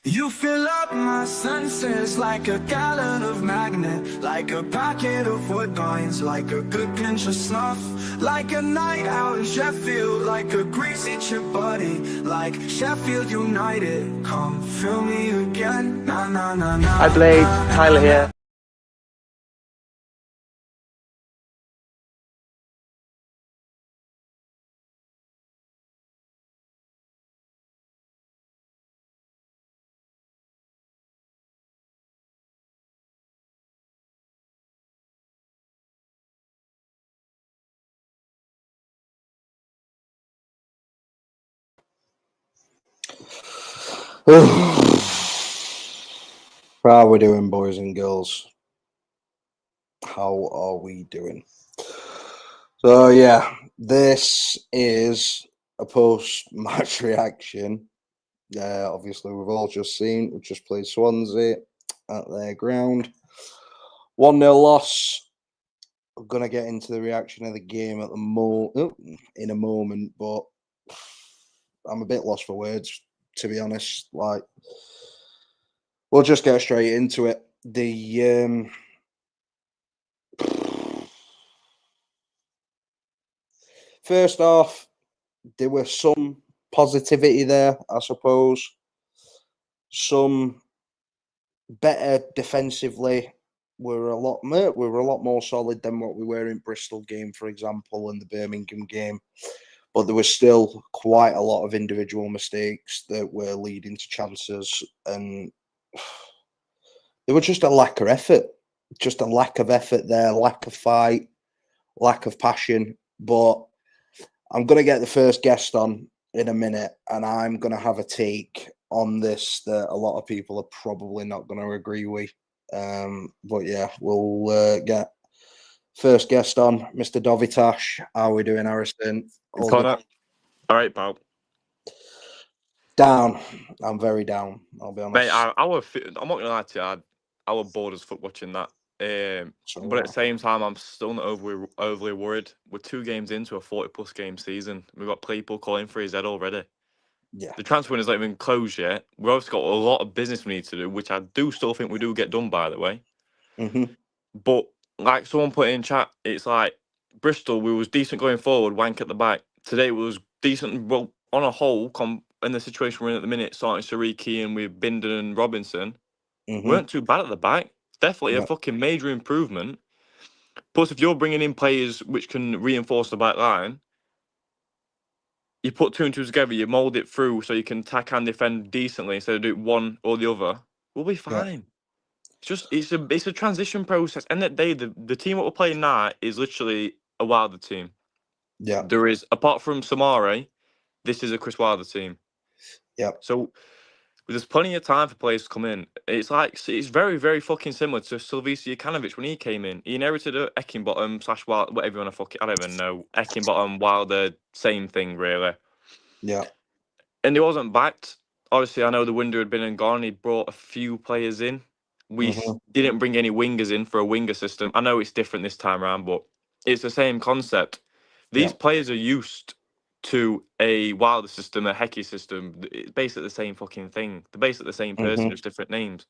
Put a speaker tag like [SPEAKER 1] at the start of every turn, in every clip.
[SPEAKER 1] You fill up my senses like a gallon of magnet, like a packet of woodbines, like a good pinch of snuff, like a night out in Sheffield, like a greasy chip buddy, like Sheffield United. Come fill me again, na na na na.
[SPEAKER 2] Hi Blade, Tyler here.
[SPEAKER 3] How are we doing, boys and girls? How are we doing? So yeah, this is a post-match reaction. Obviously, we've all just seen, we've just played Swansea at their ground. 1-0 loss. I'm going to get into the reaction of the game at the in a moment, but I'm a bit lost for words, to be honest. Like, we'll just get straight into it. First off, there was some positivity there, I suppose. Some better defensively. We were a lot more solid than what we were in Bristol game, for example, and the Birmingham game. But there was still quite a lot of individual mistakes that were leading to chances, and there was just a lack of effort. Just a lack of effort there, lack of fight, lack of passion. But I'm going to get the first guest on in a minute, and I'm going to have a take on this that a lot of people are probably not going to agree with. But yeah, we'll get first guest on, Mr. Dovitash. How are we doing, Harrison?
[SPEAKER 2] All right, pal.
[SPEAKER 3] Down. I'm very down. I'll be honest.
[SPEAKER 2] Mate, I'm not gonna lie to you. I was bored as fuck watching that. But at the same time, I'm still not overly worried. We're 2 games into a 40+ game season. We've got people calling for his head already.
[SPEAKER 3] Yeah.
[SPEAKER 2] The transfer window isn't even closed yet. We've obviously got a lot of business we need to do, which I do still think we do get done, by the way.
[SPEAKER 3] Mm-hmm.
[SPEAKER 2] But like someone put in chat, it's like Bristol, we was decent going forward, wank at the back. Today was decent, well, on a whole, in the situation we're in at the minute, starting Sariki and with Binden and Robinson, weren't too bad at the back. It's definitely a fucking major improvement. Plus, if you're bringing in players which can reinforce the back line, you put 2 and 2 together, you mould it through so you can attack and defend decently instead of do one or the other, we'll be fine. It's a transition process. End of the day, the team that we're playing now is literally a Wilder team.
[SPEAKER 3] Yeah.
[SPEAKER 2] There is, apart from Samari, this is a Chris Wilder team.
[SPEAKER 3] Yeah.
[SPEAKER 2] So there's plenty of time for players to come in. It's very, very fucking similar to Slavisa Jokanovic when he came in. He inherited a Eckingbottom / Wilder, whatever you want to I don't even know. Eckingbottom, Wilder, same thing really.
[SPEAKER 3] Yeah.
[SPEAKER 2] And he wasn't backed. Obviously, I know the window had been and gone. He brought a few players in. We didn't bring any wingers in for a winger system. I know it's different this time around, but it's the same concept. These players are used to a Wilder system, a Hecky system. It's basically the same fucking thing. They're basically the same person, just different names.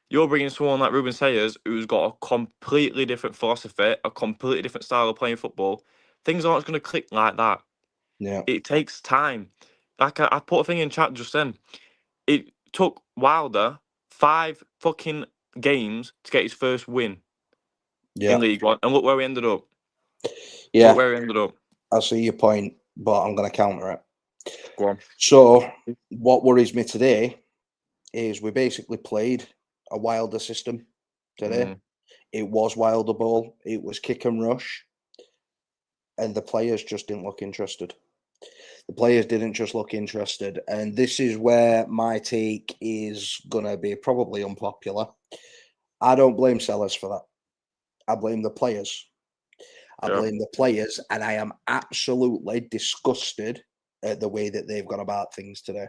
[SPEAKER 2] You're bringing someone like Ruben Sayers, who's got a completely different philosophy, a completely different style of playing football. Things aren't going to click like that.
[SPEAKER 3] Yeah.
[SPEAKER 2] It takes time. Like I put a thing in chat just then. It took Wilder 5 fucking games to get his first win in League One, and look where we ended up.
[SPEAKER 3] Yeah.
[SPEAKER 2] Look where we ended up.
[SPEAKER 3] I see your point, but I'm going to counter it.
[SPEAKER 2] Go on.
[SPEAKER 3] So, what worries me today is we basically played a Wilder system today. It was Wilder ball. It was kick and rush, and the players just didn't look interested. The players didn't just look interested, and this is where my take is going to be probably unpopular. I don't blame Sellers for that. I blame the players. I blame the players, and I am absolutely disgusted at the way that they've gone about things today.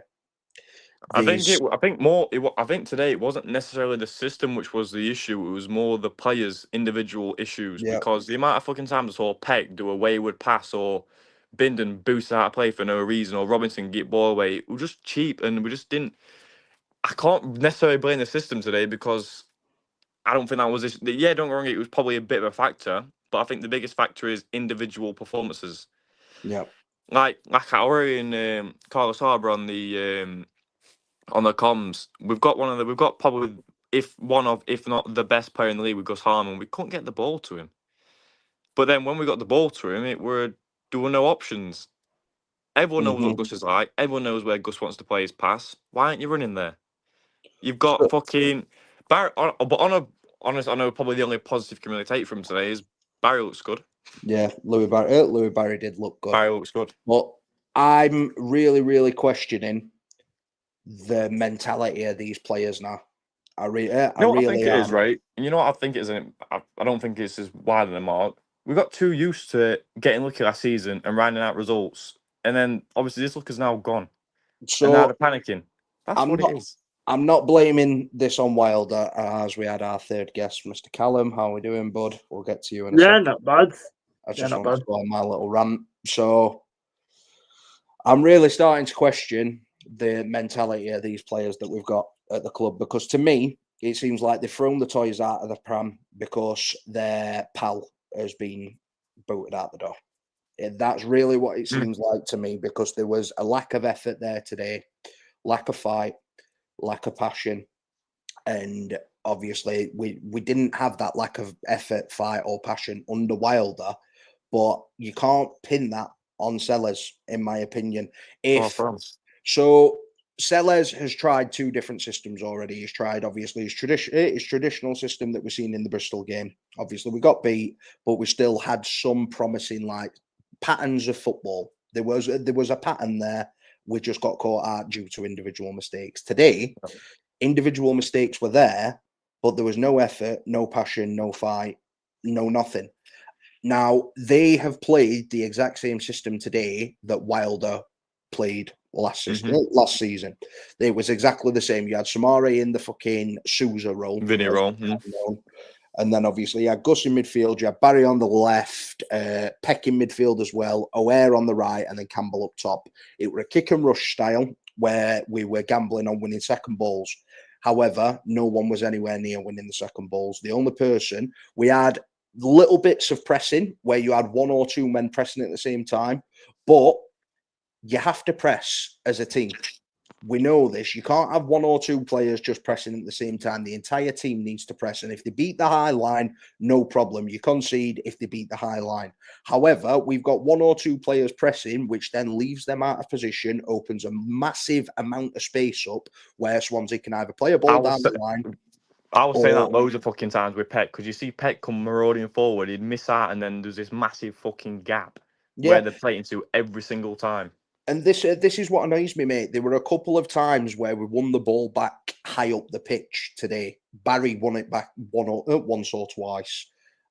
[SPEAKER 2] I think today it wasn't necessarily the system which was the issue. It was more the players' individual issues because the amount of fucking times I saw Peck do a wayward pass or Binden boost out of play for no reason or Robinson get ball away, it was just cheap and we just didn't. I can't necessarily blame the system today because I don't think that was. Yeah, don't get me wrong, it was probably a bit of a factor, but I think the biggest factor is individual performances.
[SPEAKER 3] Yeah.
[SPEAKER 2] Like I were in Carlos Harbour on the comms. We've got probably if not the best player in the league with Gus Harmon. We couldn't get the ball to him. But then when we got the ball to him, there were no options. Everyone knows what Gus is like. Everyone knows where Gus wants to play his pass. Why aren't you running there? You've got fucking Barry. But on a honest, I know probably the only positive can really take from today is Barry looks good.
[SPEAKER 3] Yeah, Louis Barry did look good.
[SPEAKER 2] Barry looks good.
[SPEAKER 3] But I'm really, really questioning the mentality of these players now. I really
[SPEAKER 2] I think it
[SPEAKER 3] am.
[SPEAKER 2] is, right? And you know what I think it is, and I don't think it's as wide of the mark. We got too used to getting lucky last season and rounding out results, and then obviously this luck is now gone, and now
[SPEAKER 3] So
[SPEAKER 2] they're panicking. That's what it is.
[SPEAKER 3] I'm not blaming this on Wilder, as we had our third guest, Mr. Callum. How are we doing, bud? We'll get to you in a second.
[SPEAKER 4] Not bad.
[SPEAKER 3] I just want to go on my little rant. So I'm really starting to question the mentality of these players that we've got at the club, because to me, it seems like they've thrown the toys out of the pram because their pal has been booted out the door. That's really what it seems like to me, because there was a lack of effort there today, lack of fight, lack of passion. And obviously we didn't have that lack of effort, fight or passion under Wilder, but you can't pin that on Sellers, in my opinion. Sellers has tried two different systems already. He's tried, obviously, his traditional system that we've seen in the Bristol game. Obviously, we got beat, but we still had some promising like patterns of football. There was a pattern there. We just got caught out due to individual mistakes. Today, individual mistakes were there, but there was no effort, no passion, no fight, no nothing. Now, they have played the exact same system today that Wilder played last season. It was exactly the same. You had Samari in the fucking Sousa role.
[SPEAKER 2] Vinny role.
[SPEAKER 3] And then obviously you had Gus in midfield, you had Barry on the left, Peck in midfield as well, O'Hare on the right, and then Campbell up top. It were a kick and rush style where we were gambling on winning second balls. However, no one was anywhere near winning the second balls. The only person, we had little bits of pressing where you had one or two men pressing at the same time, but you have to press as a team. We know this. You can't have one or two players just pressing at the same time. The entire team needs to press. And if they beat the high line, no problem. You concede if they beat the high line. However, we've got one or two players pressing, which then leaves them out of position, opens a massive amount of space up where Swansea can either play a ball down the line.
[SPEAKER 2] I was saying that loads of fucking times with Peck, because you see Peck come marauding forward, he'd miss out, and then there's this massive fucking gap where they're playing to every single time.
[SPEAKER 3] And this is what annoys me, mate. There were a couple of times where we won the ball back high up the pitch today. Barry won it back once or twice.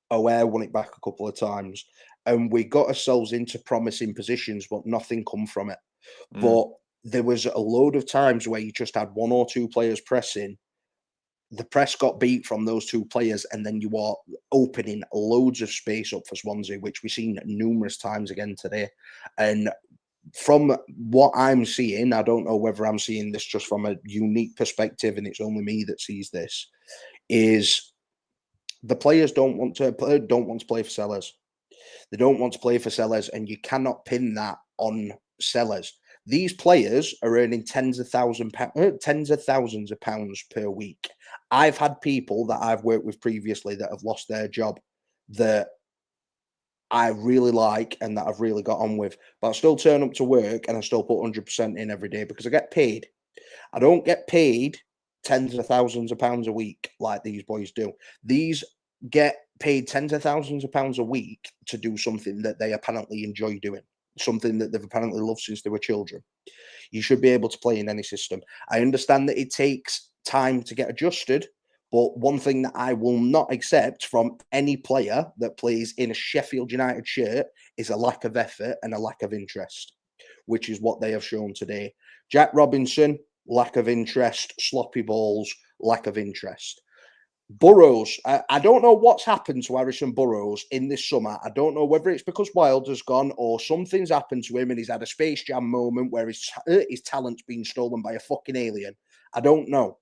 [SPEAKER 3] O'Hare won it back a couple of times. And we got ourselves into promising positions, but nothing come from it. But there was a load of times where you just had one or two players pressing. The press got beat from those two players, and then you are opening loads of space up for Swansea, which we've seen numerous times again today. And from what I'm seeing, I don't know whether I'm seeing this just from a unique perspective, and it's only me that sees this, is the players don't want to play for Sellers. They don't want to play for Sellers, and you cannot pin that on Sellers. These players are earning tens of thousands of pounds per week. I've had people that I've worked with previously that have lost their job that I really like and that I've really got on with, but I still turn up to work and I still put 100% in every day because I get paid. I don't get paid tens of thousands of pounds a week like these boys do. These get paid tens of thousands of pounds a week to do something that they apparently enjoy doing, something that they've apparently loved since they were children. You should be able to play in any system. I understand that it takes time to get adjusted, but one thing that I will not accept from any player that plays in a Sheffield United shirt is a lack of effort and a lack of interest, which is what they have shown today. Jack Robinson, lack of interest, sloppy balls, lack of interest. Burrows, I don't know what's happened to Harrison Burrows in this summer. I don't know whether it's because Wilder's gone or something's happened to him and he's had a Space Jam moment where his talent's been stolen by a fucking alien. I don't know.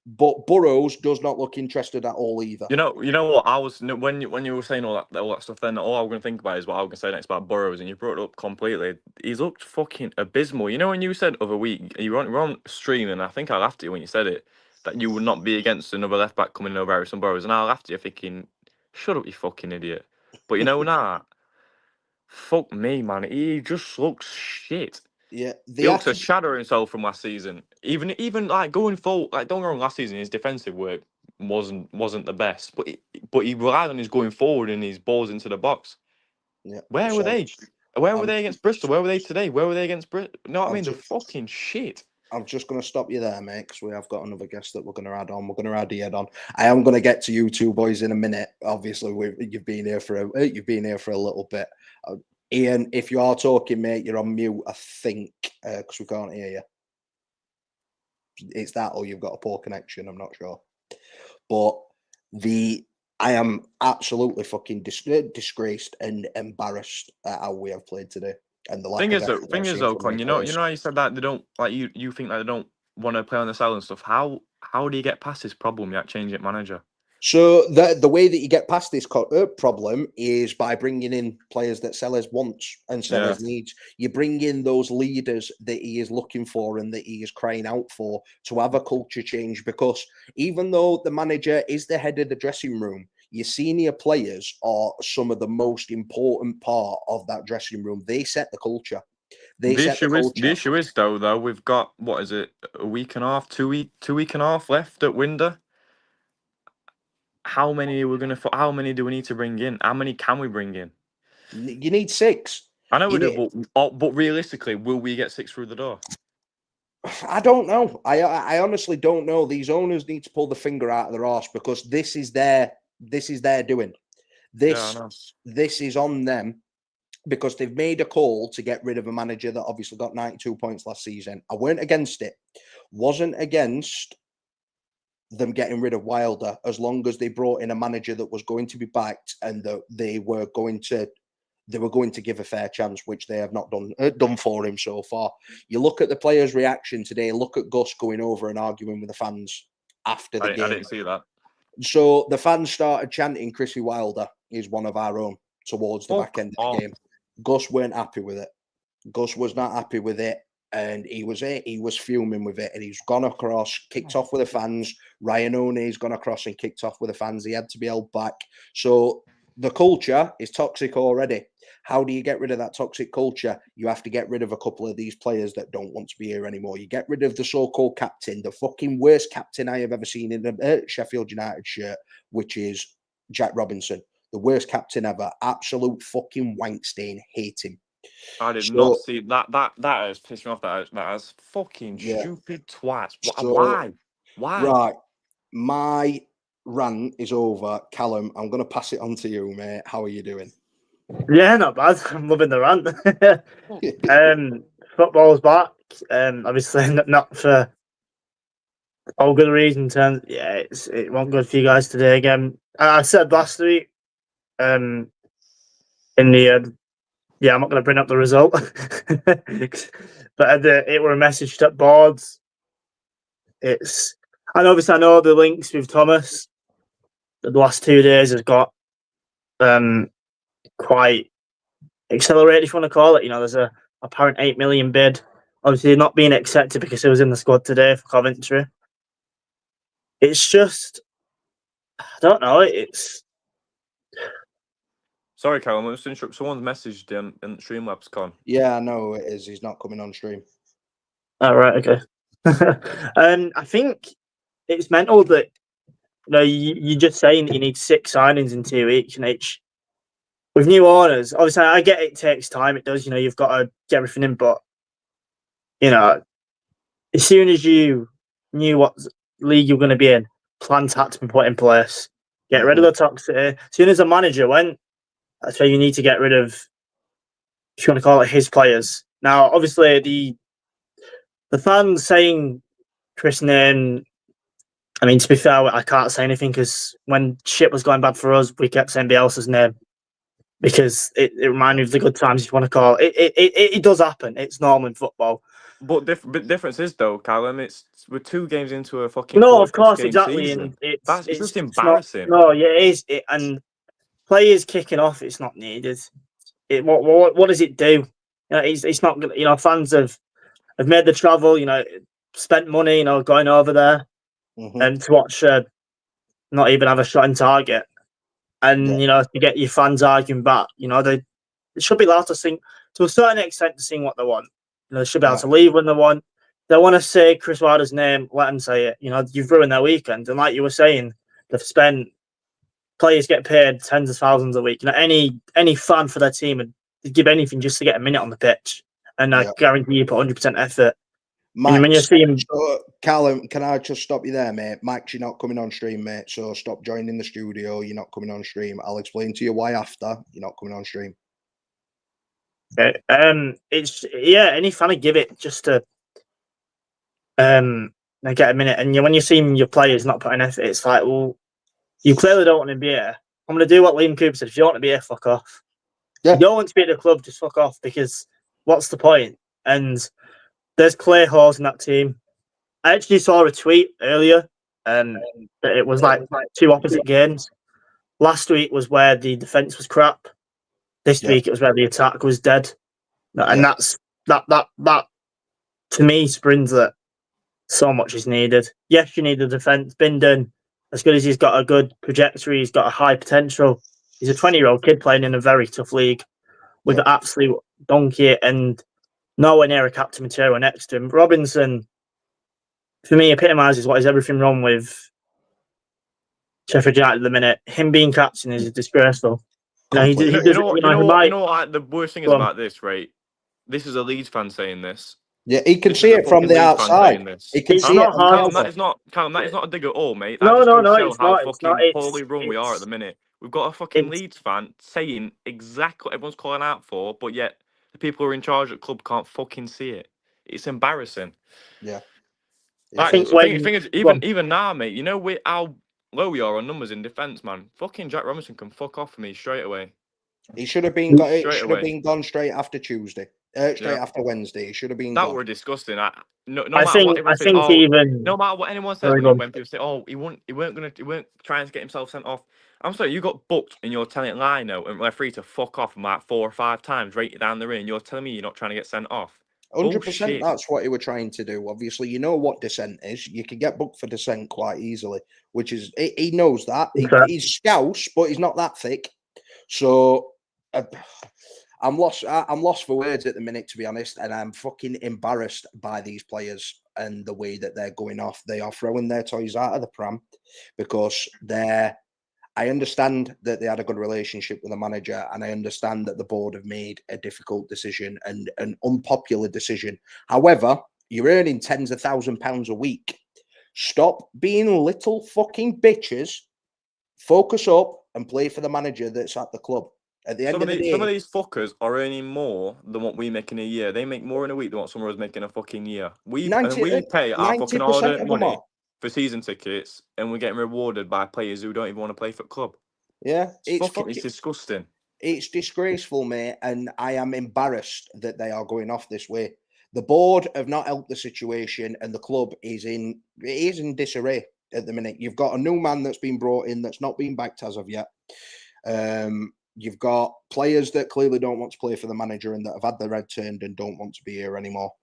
[SPEAKER 3] But Burrows does not look interested at all either.
[SPEAKER 2] You know what I was when you were saying all that stuff. Then all I was going to think about is what I was going to say next about Burrows, and you brought it up completely. He's looked fucking abysmal. You know when you said other week you were on stream, and I think I laughed at you when you said it that you would not be against another left back coming over Harrison Burrows, and I laughed at you thinking, shut up, you fucking idiot. But you know nah, fuck me, man. He just looks shit.
[SPEAKER 3] Yeah,
[SPEAKER 2] He looks a shadow of himself from last season. Even like going forward, like don't get me wrong, last season his defensive work wasn't the best, but he relied on his going forward and his balls into the box.
[SPEAKER 3] Yeah.
[SPEAKER 2] Where were they? Where were they against Bristol? Where were they today? Where were they against Bristol? No, I mean they're fucking shit.
[SPEAKER 3] I'm just going to stop you there, mate, because we have got another guest that we're going to add on. We're going to add Ian on. I am going to get to you two boys in a minute. Obviously, you've been here for a little bit. Ian, if you are talking, mate, you're on mute, I think, because we can't hear you. It's that, or you've got a poor connection. I'm not sure. But I am absolutely fucking disgraced and embarrassed at how we have played today. And the
[SPEAKER 2] thing is though, Con, you know how you said that they don't like you think that they don't want to play on the cell and stuff. How do you get past this problem? You changing manager.
[SPEAKER 3] So the way that you get past this problem is by bringing in players that Sellers wants and Sellers needs. You bring in those leaders that he is looking for and that he is crying out for to have a culture change. Because even though the manager is the head of the dressing room, your senior players are some of the most important part of that dressing room. They set the culture.
[SPEAKER 2] The issue is though we've got what is it, a week and a half, 2 week and a half left at Winder. How many do we need to bring in? How many can we bring in?
[SPEAKER 3] You need 6.
[SPEAKER 2] I know we do, but realistically, will we get 6 through the door?
[SPEAKER 3] I don't know. I honestly don't know. These owners need to pull the finger out of their arse because this is their doing. This is on them because they've made a call to get rid of a manager that obviously got 92 points last season. I weren't against it. Wasn't against them getting rid of Wilder as long as they brought in a manager that was going to be backed and that they were going to give a fair chance, which they have not done for him so far. You look at the players' reaction today. Look at Gus going over and arguing with the fans after the game.
[SPEAKER 2] I didn't see that.
[SPEAKER 3] So the fans started chanting Chrissy Wilder is one of our own towards the back end of the game. Gus weren't happy with it. Gus was not happy with it. And he was fuming with it, and he's gone across, kicked off with the fans. Ryan O'Neill's gone across and kicked off with the fans. He had to be held back. So the culture is toxic already. How do you get rid of that toxic culture? You have to get rid of a couple of these players that don't want to be here anymore. You get rid of the so-called captain, the fucking worst captain I have ever seen in a Sheffield United shirt, which is Jack Robinson. The worst captain ever. Absolute fucking wank stain. Hate him.
[SPEAKER 2] I did not see that. That has pissed me off. That has fucking stupid twats. Why?
[SPEAKER 3] Right. My rant is over. Callum, I'm going to pass it on to you, mate. How are you doing?
[SPEAKER 4] Yeah, not bad. I'm loving the rant. Football's back. Obviously, not for all good reasons. It won't good for you guys today again. I said last week, I'm not going to bring up the result, but it were a message at boards. And obviously I know the links with Thomas. The last 2 days has got quite accelerated, if you want to call it. You know, there's a apparent 8 million bid. Obviously not being accepted because it was in the squad today for Coventry. It's just, I don't know. It's.
[SPEAKER 2] Sorry, Callum, I'm just interrupt. Someone's messaged in Streamlabs, Con.
[SPEAKER 3] Yeah, I know it is. He's not coming on stream.
[SPEAKER 4] Oh, right, okay. I think it's mental that you're just saying that you need 6 signings in 2 weeks, and with new owners, obviously I get it takes time. It does, you've got to get everything in, but as soon as you knew what league you're going to be in, plans had to be put in place. Get rid of the toxicity. As soon as a manager went, that's where you need to get rid of, if you want to call it, his players. Now, obviously, the fans saying Chris name, I mean, to be fair, I can't say anything because when shit was going bad for us, we kept saying Bielsa's name because it reminded me of the good times, if you want to call it. It does happen. It's normal in football.
[SPEAKER 2] But difference is though, Callum. We're 2 games into a fucking
[SPEAKER 4] No, of
[SPEAKER 2] 46
[SPEAKER 4] course,
[SPEAKER 2] game
[SPEAKER 4] exactly,
[SPEAKER 2] season.
[SPEAKER 4] and
[SPEAKER 2] That's just
[SPEAKER 4] it's not.
[SPEAKER 2] embarrassing.
[SPEAKER 4] No, yeah, it is. And players kicking off, it's not needed. What does it do? You know, it's not. You know, fans have made the travel. You know, spent money. You know, going over there and to watch not even have a shot in target, and you know, to get your fans arguing back. You know, they should be allowed to sing to a certain extent to sing what they want. You know, they should be able to leave when they want. They want to say Chris Wilder's name, let them say it. You know, you've ruined their weekend. And like you were saying, they've spent players get paid tens of thousands a week. You know, any fan for their team would give anything just to get a minute on the pitch. And I guarantee you put 100% effort.
[SPEAKER 3] Max,
[SPEAKER 4] and when you see him,
[SPEAKER 3] so, Callum, can I just stop you there, mate? Max, you're not coming on stream, mate. So stop joining the studio. You're not coming on stream. I'll explain to you why after. You're not coming on stream.
[SPEAKER 4] it's any fan would give it just to get a minute. And when you see your players not putting effort, it's like, well, you clearly don't want to be here. I'm going to do what Liam Cooper said. If you don't want to be here, fuck off.
[SPEAKER 3] Yeah.
[SPEAKER 4] If you don't want to be at the club, just fuck off, because what's the point? And there's clear holes in that team. I actually saw a tweet earlier that it was like 2 opposite games. Last week was where the defence was crap. This week it was where the attack was dead. And that's that to me springs that so much is needed. Yes, you need the defence. Bindon, as good as he's got a good trajectory, he's got a high potential. He's a 20-year-old kid playing in a very tough league with an absolute donkey and nowhere near a captain material next to him. Robinson, for me, epitomises what is everything wrong with Sheffield United at the minute. Him being captain is disgraceful.
[SPEAKER 2] You know what the worst thing is about this, right? This is a Leeds fan saying this.
[SPEAKER 3] Yeah, he can see it from the outside. He can see it.
[SPEAKER 2] Callum, that is not a dig at all, mate. That
[SPEAKER 4] No,
[SPEAKER 2] just
[SPEAKER 4] it's
[SPEAKER 2] how
[SPEAKER 4] not.
[SPEAKER 2] fucking poorly run we are at the minute. We've got a fucking Leeds fan saying exactly what everyone's calling out for, but yet the people who are in charge at the club can't fucking see it. It's embarrassing.
[SPEAKER 3] Yeah.
[SPEAKER 2] Like, the thing is, even now, mate, you know how low we are on numbers in defence, man. Fucking Jack Robinson can fuck off for me straight away.
[SPEAKER 3] He should have been gone straight after Tuesday. Straight after Wednesday. He should have been
[SPEAKER 2] that
[SPEAKER 3] gone.
[SPEAKER 2] were disgusting. No
[SPEAKER 4] matter
[SPEAKER 2] what anyone says when people say, "Oh, he weren't trying to get himself sent off." I'm sorry, you got booked in your telling lino and referee to fuck off like 4 or 5 times, right down the ring. You're telling me you're not trying to get sent off?
[SPEAKER 3] 100%. That's what he were trying to do. Obviously, you know what dissent is. You can get booked for dissent quite easily, which is he knows that. He's scouse, but he's not that thick. So I'm lost for words at the minute, to be honest, and I'm fucking embarrassed by these players and the way that they're going off. They are throwing their toys out of the pram because I understand that they had a good relationship with the manager, and I understand that the board have made a difficult decision and an unpopular decision. However, you're earning tens of £1,000s a week. Stop being little fucking bitches. Focus up and play for the manager that's at the club. At the end of the day,
[SPEAKER 2] some of these fuckers are earning more than what we make in a year. They make more in a week than what someone was making a fucking year. We pay our fucking hard-earned money for season tickets, and we're getting rewarded by players who don't even want to play for the club.
[SPEAKER 3] Yeah,
[SPEAKER 2] it's disgusting.
[SPEAKER 3] It's disgraceful, mate, and I am embarrassed that they are going off this way. The board have not helped the situation, and the club is in disarray at the minute. You've got a new man that's been brought in that's not been backed as of yet. You've got players that clearly don't want to play for the manager and that have had their head turned and don't want to be here anymore.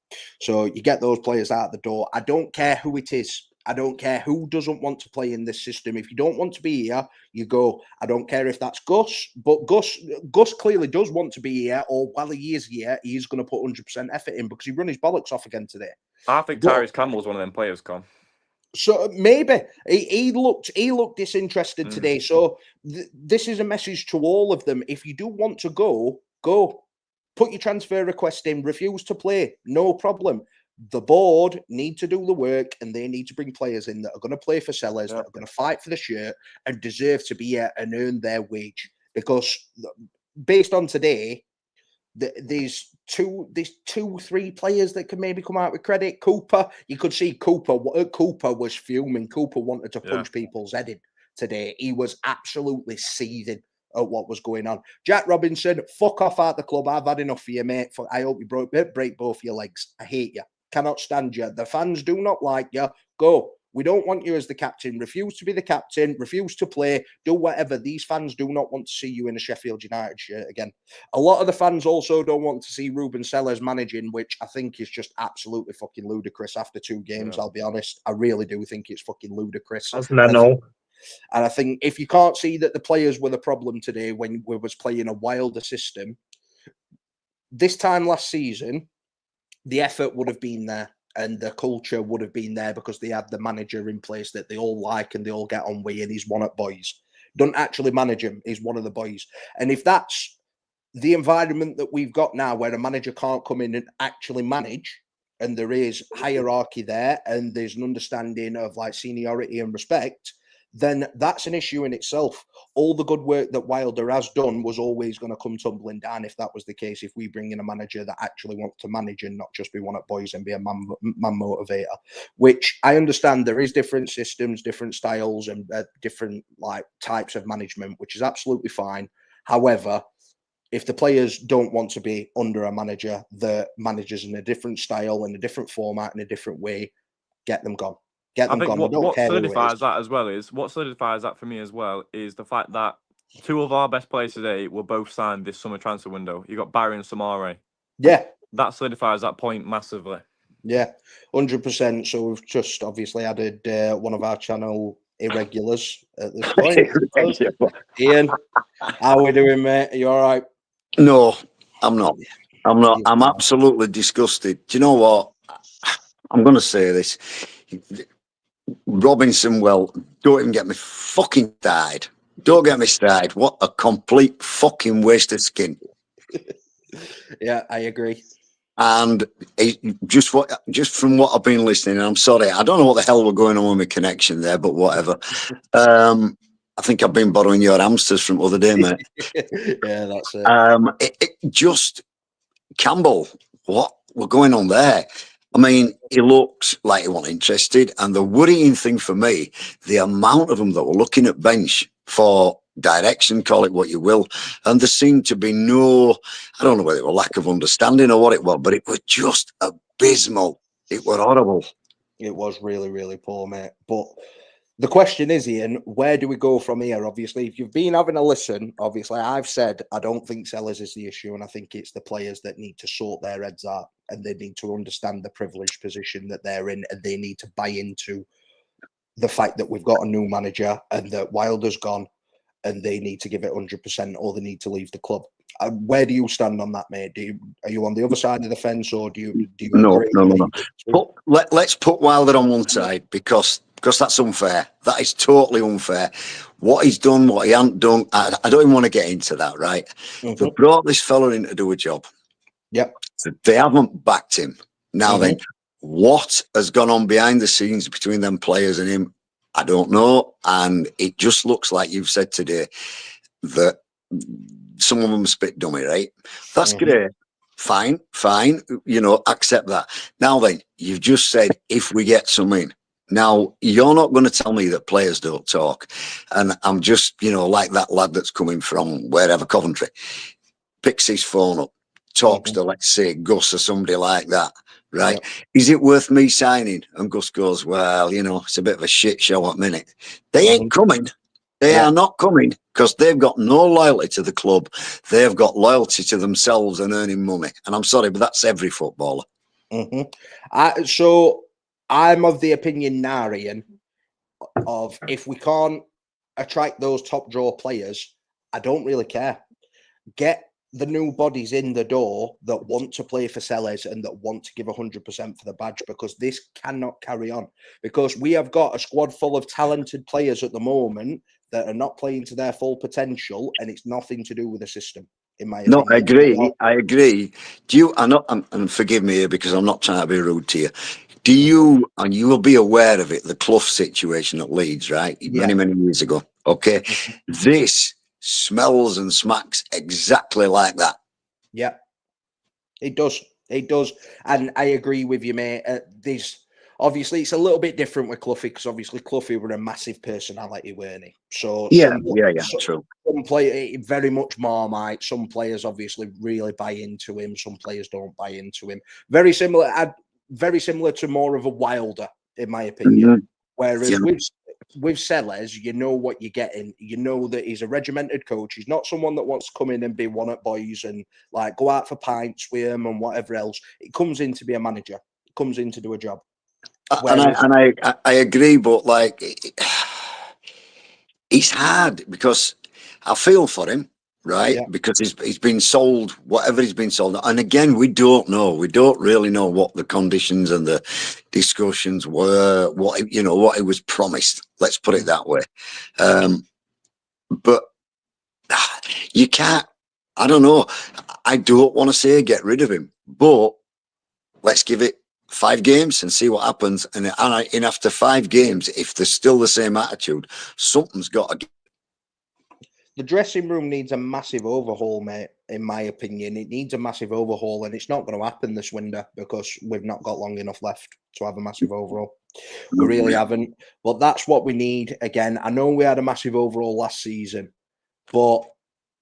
[SPEAKER 3] So you get those players out the door. I don't care who it is. I don't care who doesn't want to play in this system. If you don't want to be here, you go. I don't care if that's Gus, but Gus clearly does want to be here, or while he is here, he's going to put 100% effort in because he run his bollocks off again today.
[SPEAKER 2] I think Tyrese Campbell's one of them players, Con.
[SPEAKER 3] So maybe he looked disinterested today. So this is a message to all of them. If you do want to go. Put your transfer request in. Refuse to play. No problem. The board need to do the work, and they need to bring players in that are going to play for Sellers, that are going to fight for the shirt, and deserve to be here and earn their wage. Because based on today, there's 2-3 players that can maybe come out with credit. Cooper, you could see Cooper was fuming. Cooper wanted to punch people's head in today. He was absolutely seething at what was going on. Jack Robinson, fuck off out the club. I've had enough of you, mate. I hope you break both your legs. I hate you. cannot stand you. The fans do not like you. Go. We don't want you as the captain. Refuse to be the captain. Refuse to play. Do whatever. These fans do not want to see you in a Sheffield United shirt again. A lot of the fans also don't want to see Ruben Sellers managing, which I think is just absolutely fucking ludicrous after 2 games, I'll be honest. I really do think it's fucking ludicrous.
[SPEAKER 4] That's mental.
[SPEAKER 3] And I think if you can't see that the players were the problem today when we was playing a wilder system, this time last season, the effort would have been there. And the culture would have been there because they had the manager in place that they all like and they all get on with, and he's one of the boys. Don't actually manage him, he's one of the boys. And if that's the environment that we've got now, where a manager can't come in and actually manage, and there is hierarchy there, and there's an understanding of like seniority and respect, then that's an issue in itself. All the good work that Wilder has done was always going to come tumbling down if that was the case, if we bring in a manager that actually wants to manage and not just be one of boys and be a man motivator, which I understand there is different systems, different styles and different like types of management, which is absolutely fine. However, if the players don't want to be under a manager that manages in a different style, in a different format, in a different way, get them gone. Get them gone.
[SPEAKER 2] What solidifies that as well is for me as well is the fact that 2 of our best players today were both signed this summer transfer window. You got Barry and Samare.
[SPEAKER 3] Yeah,
[SPEAKER 2] that solidifies that point massively.
[SPEAKER 3] Yeah, 100%. So we've just obviously added one of our channel irregulars at this point. Ian, how are we doing, mate? Are you all right?
[SPEAKER 5] No, I'm not. I'm absolutely disgusted. Do you know what? I'm going to say this. Robinson, well, don't even get me fucking started. Don't get me started. What a complete fucking waste of skin.
[SPEAKER 3] Yeah, I agree.
[SPEAKER 5] And just from what I've been listening, and I'm sorry, I don't know what the hell we're going on with my connection there, but whatever. I think I've been borrowing your hamsters from the other day, mate.
[SPEAKER 3] Yeah, that's it.
[SPEAKER 5] Just Campbell, what we're going on there? I mean, he looks like he wasn't interested. And the worrying thing for me, the amount of them that were looking at bench for direction, call it what you will, and there seemed to be no, I don't know whether it was lack of understanding or what it was, but it was just abysmal. It was horrible.
[SPEAKER 3] It was really, really poor, mate. But the question is, Ian, where do we go from here? Obviously, if you've been having a listen, obviously, I've said I don't think Sellers is the issue, and I think it's the players that need to sort their heads out, and they need to understand the privileged position that they're in, and they need to buy into the fact that we've got a new manager and that Wilder's gone, and they need to give it 100%, or they need to leave the club. Where do you stand on that, mate? Are you on the other side of the fence, or do you
[SPEAKER 5] No,
[SPEAKER 3] agree?
[SPEAKER 5] No. Let's put Wilder on one side because that's unfair. That is totally unfair. What he's done, what he hasn't done, I don't even want to get into that, right?
[SPEAKER 3] Mm-hmm.
[SPEAKER 5] They brought this fella in to do a job.
[SPEAKER 3] Yep.
[SPEAKER 5] They haven't backed him. Now then, what has gone on behind the scenes between them players and him? I don't know. And it just looks like you've said today that some of them spit dummy, right? That's great. Fine. Accept that. Now then, you've just said, if we get some in. Now, you're not going to tell me that players don't talk. And I'm just, like that lad that's coming from wherever, Coventry, picks his phone up, talks to, let's say, Gus or somebody like that, right? Yep. Is it worth me signing? And Gus goes, well, it's a bit of a shit show at the minute. They ain't coming. They are not coming because they've got no loyalty to the club. They've got loyalty to themselves and earning money. And I'm sorry, but that's every footballer.
[SPEAKER 3] So I'm of the opinion now, Ian, of if we can't attract those top draw players, I don't really care. Get the new bodies in the door that want to play for Sellers and that want to give 100% for the badge, because this cannot carry on. Because we have got a squad full of talented players at the moment that are not playing to their full potential, and it's nothing to do with the system. In my opinion.
[SPEAKER 5] No, I agree. Do you? And forgive me here because I'm not trying to be rude to you. Do you? And you will be aware of it. The Clough situation at Leeds, right? Many years ago. Okay, this smells and smacks exactly like that.
[SPEAKER 3] Yeah, it does. It does, and I agree with you, mate. Obviously, it's a little bit different with Cloughie because obviously Cloughie were a massive personality, weren't he? So
[SPEAKER 5] true.
[SPEAKER 3] Some play very much Marmite. Some players obviously really buy into him. Some players don't buy into him. Very similar. very similar to more of a Wilder, in my opinion. Whereas
[SPEAKER 5] Yeah.
[SPEAKER 3] with Sellers, you know what you're getting. You know that he's a regimented coach. He's not someone that wants to come in and be one at boys and like go out for pints with him and whatever else. It comes in to be a manager. It comes in to do a job.
[SPEAKER 5] I agree, but like it's hard because I feel for him, right?
[SPEAKER 3] Yeah.
[SPEAKER 5] Because he's been sold whatever he's been sold, and again, we don't know. We don't really know what the conditions and the discussions were. What he was promised. Let's put it that way. But you can't. I don't know. I don't want to say get rid of him, but let's give it 5 games and see what happens. And after 5 games, if there's still the same attitude, something's got to.
[SPEAKER 3] The dressing room needs a massive overhaul, mate. In my opinion, it needs a massive overhaul, and it's not going to happen this winter because we've not got long enough left to have a massive overhaul. We really haven't. But that's what we need. Again, I know we had a massive overhaul last season, but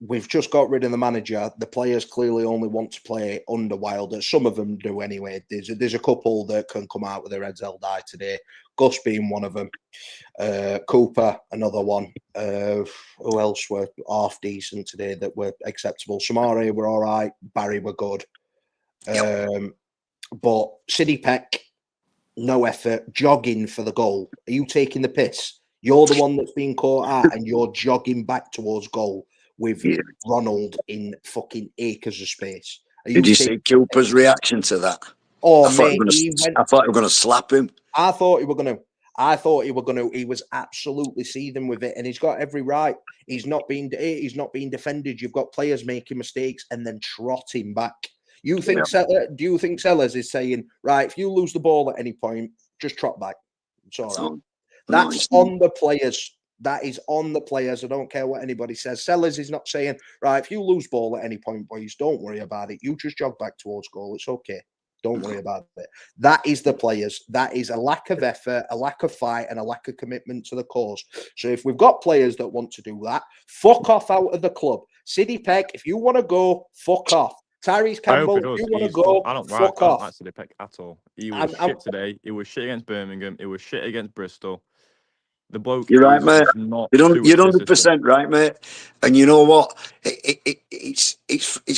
[SPEAKER 3] we've just got rid of the manager. The players clearly only want to play under Wilder. Some of them do anyway. There's a couple that can come out with their heads held high today. Gus being one of them. Cooper, another one. Who else were half decent today that were acceptable? Samari were all right. Barry were good. But Sidney Peck, no effort, jogging for the goal. Are you taking the piss? You're the one that's being caught out and you're jogging back towards goal with Ronald in fucking acres of space.
[SPEAKER 5] Did you see Cooper's reaction to that?
[SPEAKER 3] Oh,
[SPEAKER 5] I thought you were going to slap him.
[SPEAKER 3] I thought he were going to. He was absolutely seething with it, and he's got every right. He's not being defended. You've got players making mistakes and then trotting back. Do you think Sellers is saying, right, if you lose the ball at any point, just trot back? It's all right. That's on the players. That is on the players. I don't care what anybody says. Sellers is not saying, right, if you lose ball at any point, boys, don't worry about it. You just jog back towards goal. It's okay. Don't worry about it. That is the players. That is a lack of effort, a lack of fight, and a lack of commitment to the cause. So if we've got players that want to do that, fuck off out of the club. Sidney Peck, if you want to go, fuck off. Tyrese Campbell, if you want to go, fuck off. I don't like
[SPEAKER 2] Sidney Peck at all. He was shit today. He was shit against Birmingham. He was shit against Bristol. The bloke,
[SPEAKER 5] you're right, mate. You're 100% right, mate. And you know what? It's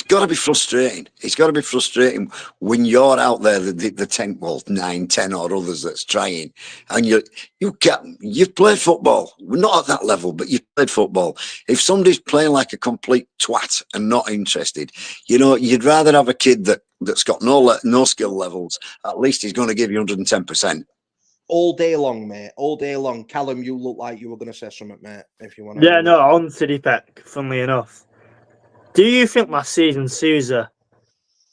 [SPEAKER 5] got to be frustrating. It's got to be frustrating when you're out there, the 10, 9, 10 or others that's trying, and you've played football. We're not at that level, but you've played football. If somebody's playing like a complete twat and not interested, you'd rather have a kid that's got no skill levels. At least he's going to give you 110%.
[SPEAKER 3] All day long, mate. All day long. Callum, you look like you were going to say something, mate. If you want to.
[SPEAKER 4] Yeah, no, on Sidney Peck, funnily enough. Do you think last season Sousa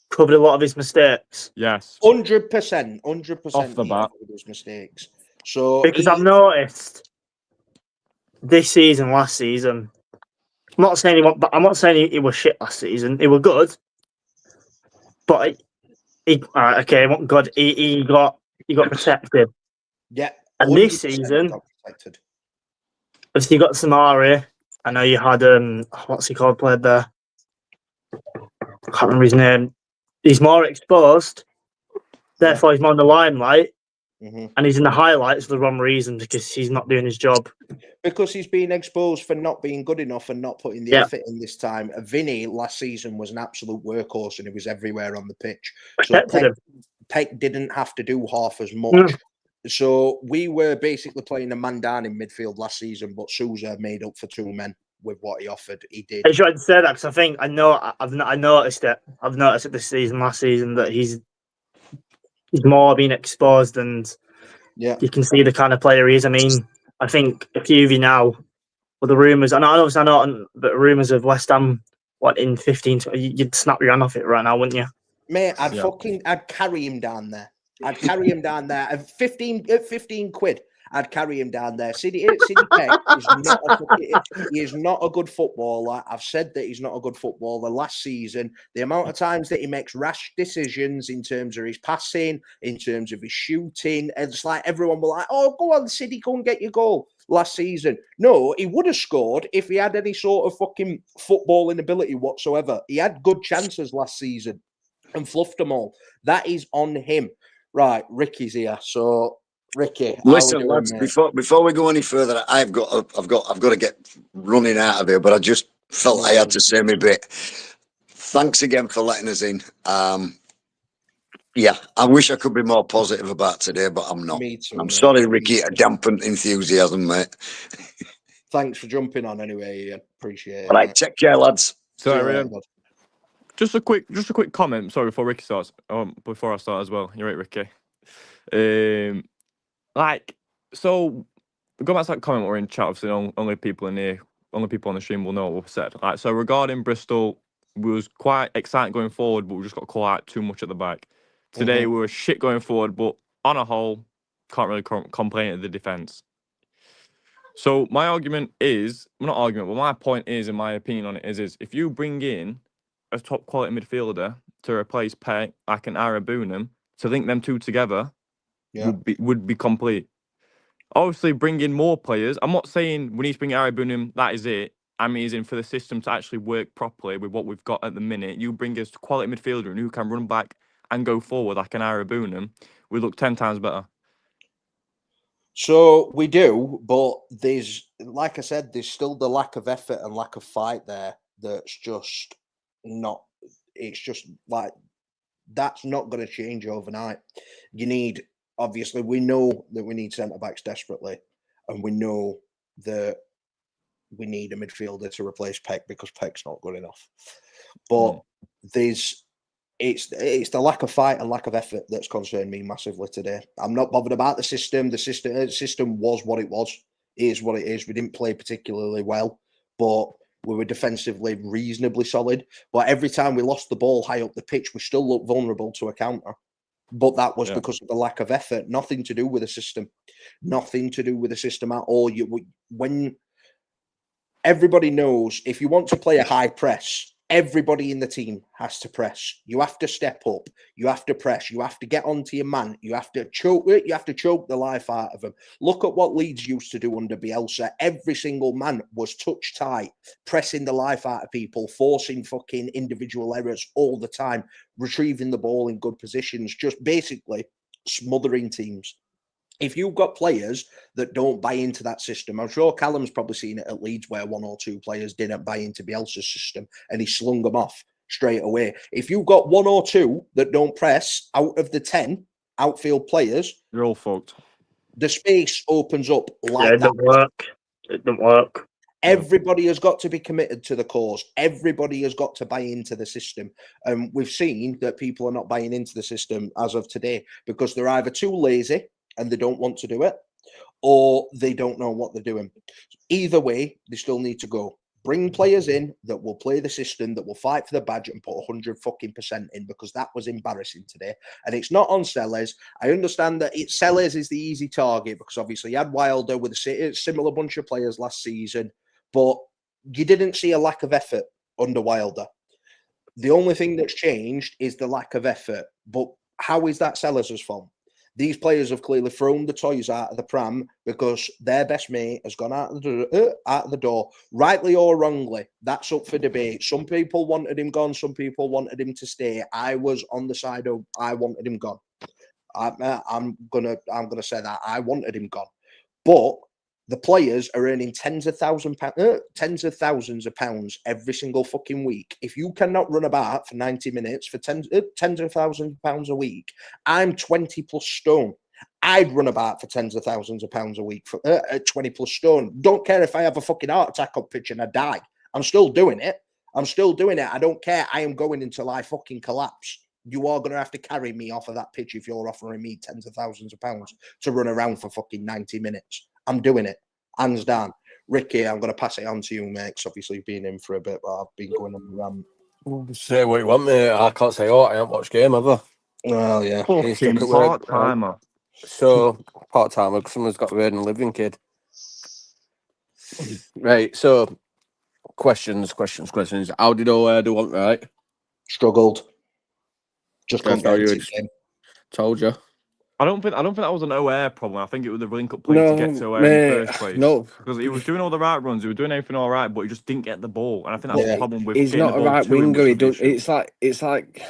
[SPEAKER 4] covered a lot of his mistakes?
[SPEAKER 2] Yes.
[SPEAKER 3] 100%. 100%
[SPEAKER 2] off the bat.
[SPEAKER 3] his mistakes. So
[SPEAKER 4] because I've noticed this season, last season, I'm not saying he was shit last season. He was good. But he got protected.
[SPEAKER 3] Yeah.
[SPEAKER 4] And this season, obviously you got Samari. I know you had what's he called played there? I can't remember his name. He's more exposed, therefore he's more in the limelight, and he's in the highlights for the wrong reason because he's not doing his job.
[SPEAKER 3] Because he's being exposed for not being good enough and not putting the effort in this time. Vinny last season was an absolute workhorse and he was everywhere on the pitch. So Peck didn't have to do half as much. So we were basically playing a man down in midfield last season, but Sousa made up for 2 men with what he offered. He did.
[SPEAKER 4] I tried to say that because I think I've noticed it. I've noticed it this season, last season, that he's more being exposed, and you can see the kind of player he is. I mean, I think a few of you now, with the rumours, and I know, but rumours of West Ham, in 15, you'd snap your hand off it right now, wouldn't you?
[SPEAKER 3] Mate, I'd carry him down there. I'd carry him down there at 15 quid. I'd carry him down there. Sidney Peck is not a good footballer. I've said that he's not a good footballer. Last season, the amount of times that he makes rash decisions in terms of his passing, in terms of his shooting, it's like everyone were like, "Oh, go on, Sidney, go and get your goal." Last season, no, he would have scored if he had any sort of fucking footballing ability whatsoever. He had good chances last season and fluffed them all. That is on him. Right, Ricky's here. So, Ricky, how
[SPEAKER 5] Listen,
[SPEAKER 3] we doing,
[SPEAKER 5] lads.
[SPEAKER 3] mate?
[SPEAKER 5] Before we go any further, I've got to get running out of here. But I just felt I had to say my bit. Thanks again for letting us in. Yeah, I wish I could be more positive about today, but I'm not.
[SPEAKER 3] Me too,
[SPEAKER 5] I'm
[SPEAKER 3] mate.
[SPEAKER 5] sorry, Ricky. I dampened enthusiasm, mate.
[SPEAKER 3] Thanks for jumping on anyway, Ian. Appreciate it.
[SPEAKER 5] All right,
[SPEAKER 3] Mate.
[SPEAKER 5] take care, lads.
[SPEAKER 3] See you
[SPEAKER 2] Sorry,
[SPEAKER 3] later, bud.
[SPEAKER 2] just a quick comment. Sorry, before Ricky starts. Before I start as well. You're right, Ricky. Like, so go back to that comment we're in chat. Obviously, only people in here, only people on the stream will know what we've said. Like, so regarding Bristol, we was quite excited going forward, but we just got caught out too much at the back. Today we were shit going forward, but on a whole, can't really complain at the defence. So my argument is, well, not argument, but my point is, in my opinion on it, is if you bring in a top quality midfielder to replace Peck, like an Arabunum, to link them two together, would be complete. Obviously, bring in more players. I'm not saying we need to bring Arabunum, that is it. I mean, is in for the system to actually work properly with what we've got at the minute. You bring us a quality midfielder who can run back and go forward like an Arabunum, we look 10 times better.
[SPEAKER 3] So we do, but there's, like I said, there's still the lack of effort and lack of fight there. That's just not. It's just like that's not going to change overnight. You need, obviously, we know that we need centre backs desperately, and we know that we need a midfielder to replace Peck because Peck's not good enough. But there's. It's the lack of fight and lack of effort that's concerned me massively today. I'm not bothered about the system. The system was what it was. It is what it is. We didn't play particularly well, but we were defensively reasonably solid. But every time we lost the ball high up the pitch, we still looked vulnerable to a counter. But that was because of the lack of effort. Nothing to do with the system. Nothing to do with the system at all. When everybody knows, if you want to play a high press, everybody in the team has to press. You have to step up. You have to press. You have to get onto your man. You have to choke it. You have to choke the life out of them. Look at what Leeds used to do under Bielsa. Every single man was touch tight, pressing the life out of people, forcing fucking individual errors all the time, retrieving the ball in good positions, just basically smothering teams. If you've got players that don't buy into that system, I'm sure Callum's probably seen it at Leeds where one or two players didn't buy into Bielsa's system and he slung them off straight away. If you've got one or two that don't press out of the 10 outfield players,
[SPEAKER 2] you're all fucked.
[SPEAKER 3] The space opens up like
[SPEAKER 4] it
[SPEAKER 3] that.
[SPEAKER 4] Don't work. It don't work.
[SPEAKER 3] Everybody has got to be committed to the cause. Everybody has got to buy into the system. And we've seen that people are not buying into the system as of today because they're either too lazy and they don't want to do it, or they don't know what they're doing. Either way, they still need to go. Bring players in that will play the system, that will fight for the badge and put 100% in, because that was embarrassing today. And it's not on Sellers. I understand that Sellers is the easy target because obviously you had Wilder with a similar bunch of players last season, but you didn't see a lack of effort under Wilder. The only thing that's changed is the lack of effort. But how is that Sellers' fault? These players have clearly thrown the toys out of the pram because their best mate has gone out of the door, rightly or wrongly. That's up for debate. Some people wanted him gone. Some people wanted him to stay. I was on the side of I wanted him gone. I'm gonna say that I wanted him gone, but the players are earning tens of thousands of pounds every single fucking week. If you cannot run about for 90 minutes for tens of thousands of pounds a week, I'm 20 plus stone. I'd run about for tens of thousands of pounds a week for 20 plus stone. Don't care if I have a fucking heart attack up pitch and I die. I'm still doing it. I'm still doing it. I don't care. I am going until I fucking collapse. You are going to have to carry me off of that pitch if you're offering me tens of thousands of pounds to run around for fucking 90 minutes. I'm doing it. Hands down. Ricky, I'm going to pass it on to you, mate, because obviously you've been in for a bit, but I've been going on the rant.
[SPEAKER 6] Say what you want, mate. I can't say, I haven't watched game, have I?
[SPEAKER 3] Well, yeah.
[SPEAKER 2] Fucking part-timer.
[SPEAKER 6] So, part-timer, because someone's got to earn a living, kid. Right, so, questions. How did OR do one right?
[SPEAKER 3] Struggled. Just
[SPEAKER 6] That's how you told you.
[SPEAKER 2] I don't think that was an OR problem. I think it was the link-up play to get to OR in the first place.
[SPEAKER 6] No,
[SPEAKER 2] because he was doing all the right runs, he was doing everything all right, but he just didn't get the ball. And I think that's the problem with.
[SPEAKER 6] He's not a right winger. He does. It's like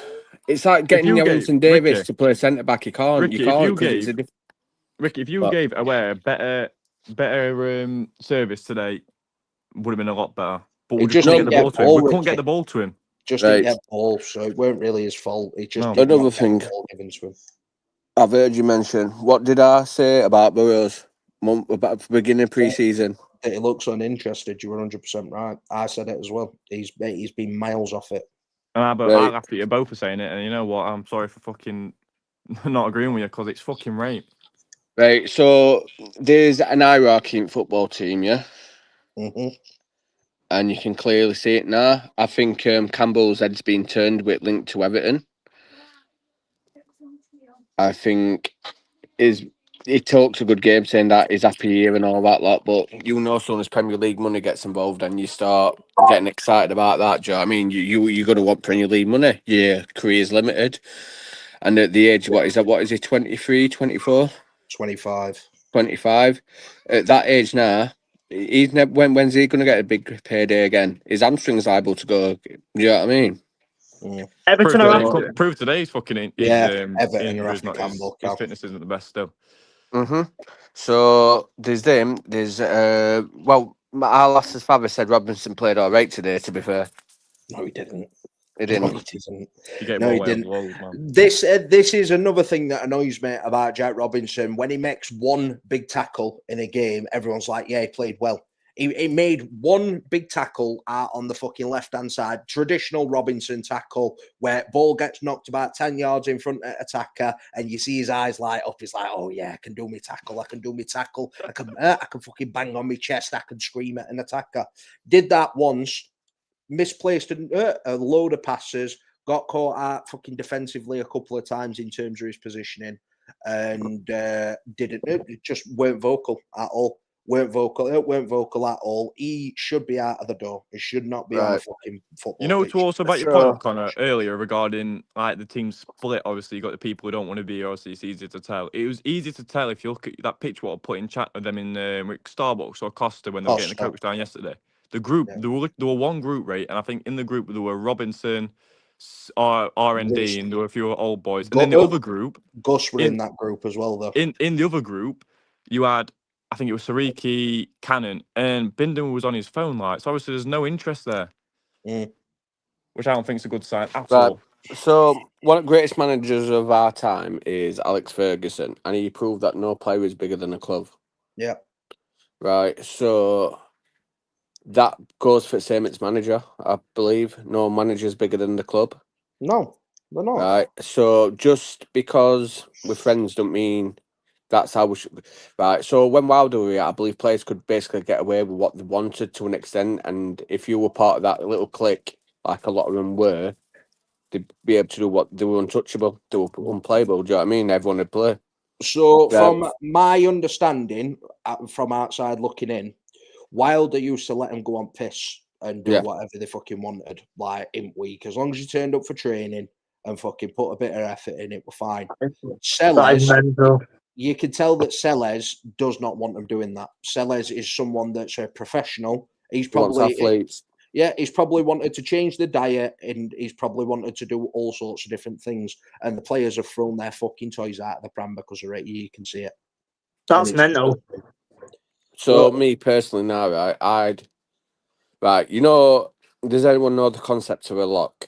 [SPEAKER 6] It's like getting
[SPEAKER 2] you
[SPEAKER 6] Johnson
[SPEAKER 2] gave
[SPEAKER 6] Davis to play centre back. You can't.
[SPEAKER 2] Ricky,
[SPEAKER 6] You can't because it's a different.
[SPEAKER 2] Ricky, if you
[SPEAKER 6] But-
[SPEAKER 2] gave Aware better service today, would have been a lot better. But
[SPEAKER 3] He
[SPEAKER 2] we just
[SPEAKER 3] just
[SPEAKER 2] couldn't
[SPEAKER 3] didn't
[SPEAKER 2] get the
[SPEAKER 3] get
[SPEAKER 2] ball to him.
[SPEAKER 3] ball,
[SPEAKER 2] We couldn't get
[SPEAKER 3] Ricky.
[SPEAKER 2] the ball to him.
[SPEAKER 3] Just
[SPEAKER 6] Right.
[SPEAKER 3] didn't get ball, so it weren't really his fault. He just
[SPEAKER 2] No.
[SPEAKER 3] did
[SPEAKER 6] Another
[SPEAKER 3] not get
[SPEAKER 6] thing.
[SPEAKER 3] the ball given to him.
[SPEAKER 6] I've heard you mention. What did I say about Burrows? About the beginning of pre-season.
[SPEAKER 3] That he looks uninterested. You were 100% right. I said it as well. He's been miles off it.
[SPEAKER 2] And I
[SPEAKER 6] Right.
[SPEAKER 2] laughed at you both for saying it. And you know what? I'm sorry for fucking not agreeing with you because it's fucking rape.
[SPEAKER 6] Right. So there's an hierarchy in football team, yeah,
[SPEAKER 3] hmm
[SPEAKER 6] and you can clearly see it now. I think Campbell's head's been turned with linked to Everton. I think he talks a good game saying that he's happy here and all that lot, but you know, as soon as Premier League money gets involved and you start getting excited about that, do you know what I mean? You got to want Premier League money. Your career's limited, and at the age, what is he? 23, 24,
[SPEAKER 3] 25.
[SPEAKER 6] 25. At that age now, he's never. When's he going to get a big payday again? His hamstring's liable to go. Do you know what I mean?
[SPEAKER 3] Mm.
[SPEAKER 4] Everton are after him.
[SPEAKER 2] Prove today he's fucking
[SPEAKER 3] Yeah, Everton
[SPEAKER 2] injury
[SPEAKER 3] are
[SPEAKER 2] is
[SPEAKER 3] after
[SPEAKER 2] not
[SPEAKER 3] Campbell.
[SPEAKER 2] his fitness isn't the best still.
[SPEAKER 6] So there's them. There's well, our las's father said Robinson played all right today. To be fair,
[SPEAKER 3] No, he didn't.
[SPEAKER 6] he
[SPEAKER 3] No,
[SPEAKER 6] didn't.
[SPEAKER 3] he didn't.
[SPEAKER 2] He gave
[SPEAKER 3] No,
[SPEAKER 2] all
[SPEAKER 3] he
[SPEAKER 2] away
[SPEAKER 3] didn't.
[SPEAKER 2] loads, man.
[SPEAKER 3] This is another thing that annoys me about Jack Robinson. When he makes one big tackle in a game, everyone's like, "Yeah, he played well." He made one big tackle on the fucking left-hand side, traditional Robinson tackle, where ball gets knocked about 10 yards in front of attacker, and you see his eyes light up. He's like, "Oh yeah, I can do me tackle. I can do me tackle. I can fucking bang on my chest. I can scream at an attacker." Did that once, misplaced a load of passes, got caught out fucking defensively a couple of times in terms of his positioning, and just weren't vocal at all. Weren't vocal at all. He should be out of the door. He should not be on a fucking football.
[SPEAKER 2] You know,
[SPEAKER 3] pitch.
[SPEAKER 2] to also about your point, Connor, earlier regarding like the team split. Obviously, you got the people who don't want to be. Obviously, it's easy to tell. It was easy to tell if you look at that picture what I put in chat with them in Starbucks or Costa when they were getting the coach down yesterday. The group,
[SPEAKER 3] Yeah.
[SPEAKER 2] there were one group, right? And I think in the group there were Robinson, R&D, and there were a few old boys. And then the other group,
[SPEAKER 3] Gus were in that group as well, though.
[SPEAKER 2] in the other group, you had, I think it was Sariki, Cannon, and Bindon was on his phone. Like, so obviously there's no interest there, which I don't think is a good sign at all.
[SPEAKER 6] So one of the greatest managers of our time is Alex Ferguson, and he proved that no player is bigger than a club.
[SPEAKER 3] Yeah.
[SPEAKER 6] Right. So that goes for the same as manager, I believe. No manager's bigger than the club.
[SPEAKER 3] No, they're not.
[SPEAKER 6] Right. So just because we're friends don't mean that's how we should. Right. So when Wilder were here, I believe players could basically get away with what they wanted to an extent, and if you were part of that little clique, like a lot of them were, they'd be able to do what they were untouchable, they were unplayable. Do you know what I mean? Everyone would play.
[SPEAKER 3] So from my understanding, from outside looking in, Wilder used to let them go on piss and do whatever they fucking wanted, like in week. As long as you turned up for training and fucking put a bit of effort in, it were fine. Sellers, you can tell that Sellers does not want them doing that. Sellers is someone that's a professional. He's probably
[SPEAKER 6] athletes.
[SPEAKER 3] Yeah, he's probably wanted to change the diet, and he's probably wanted to do all sorts of different things. And the players have thrown their fucking toys out of the pram because of it. You can see it.
[SPEAKER 4] That's mental.
[SPEAKER 6] So me personally now, right, you know, does anyone know the concept of a lock?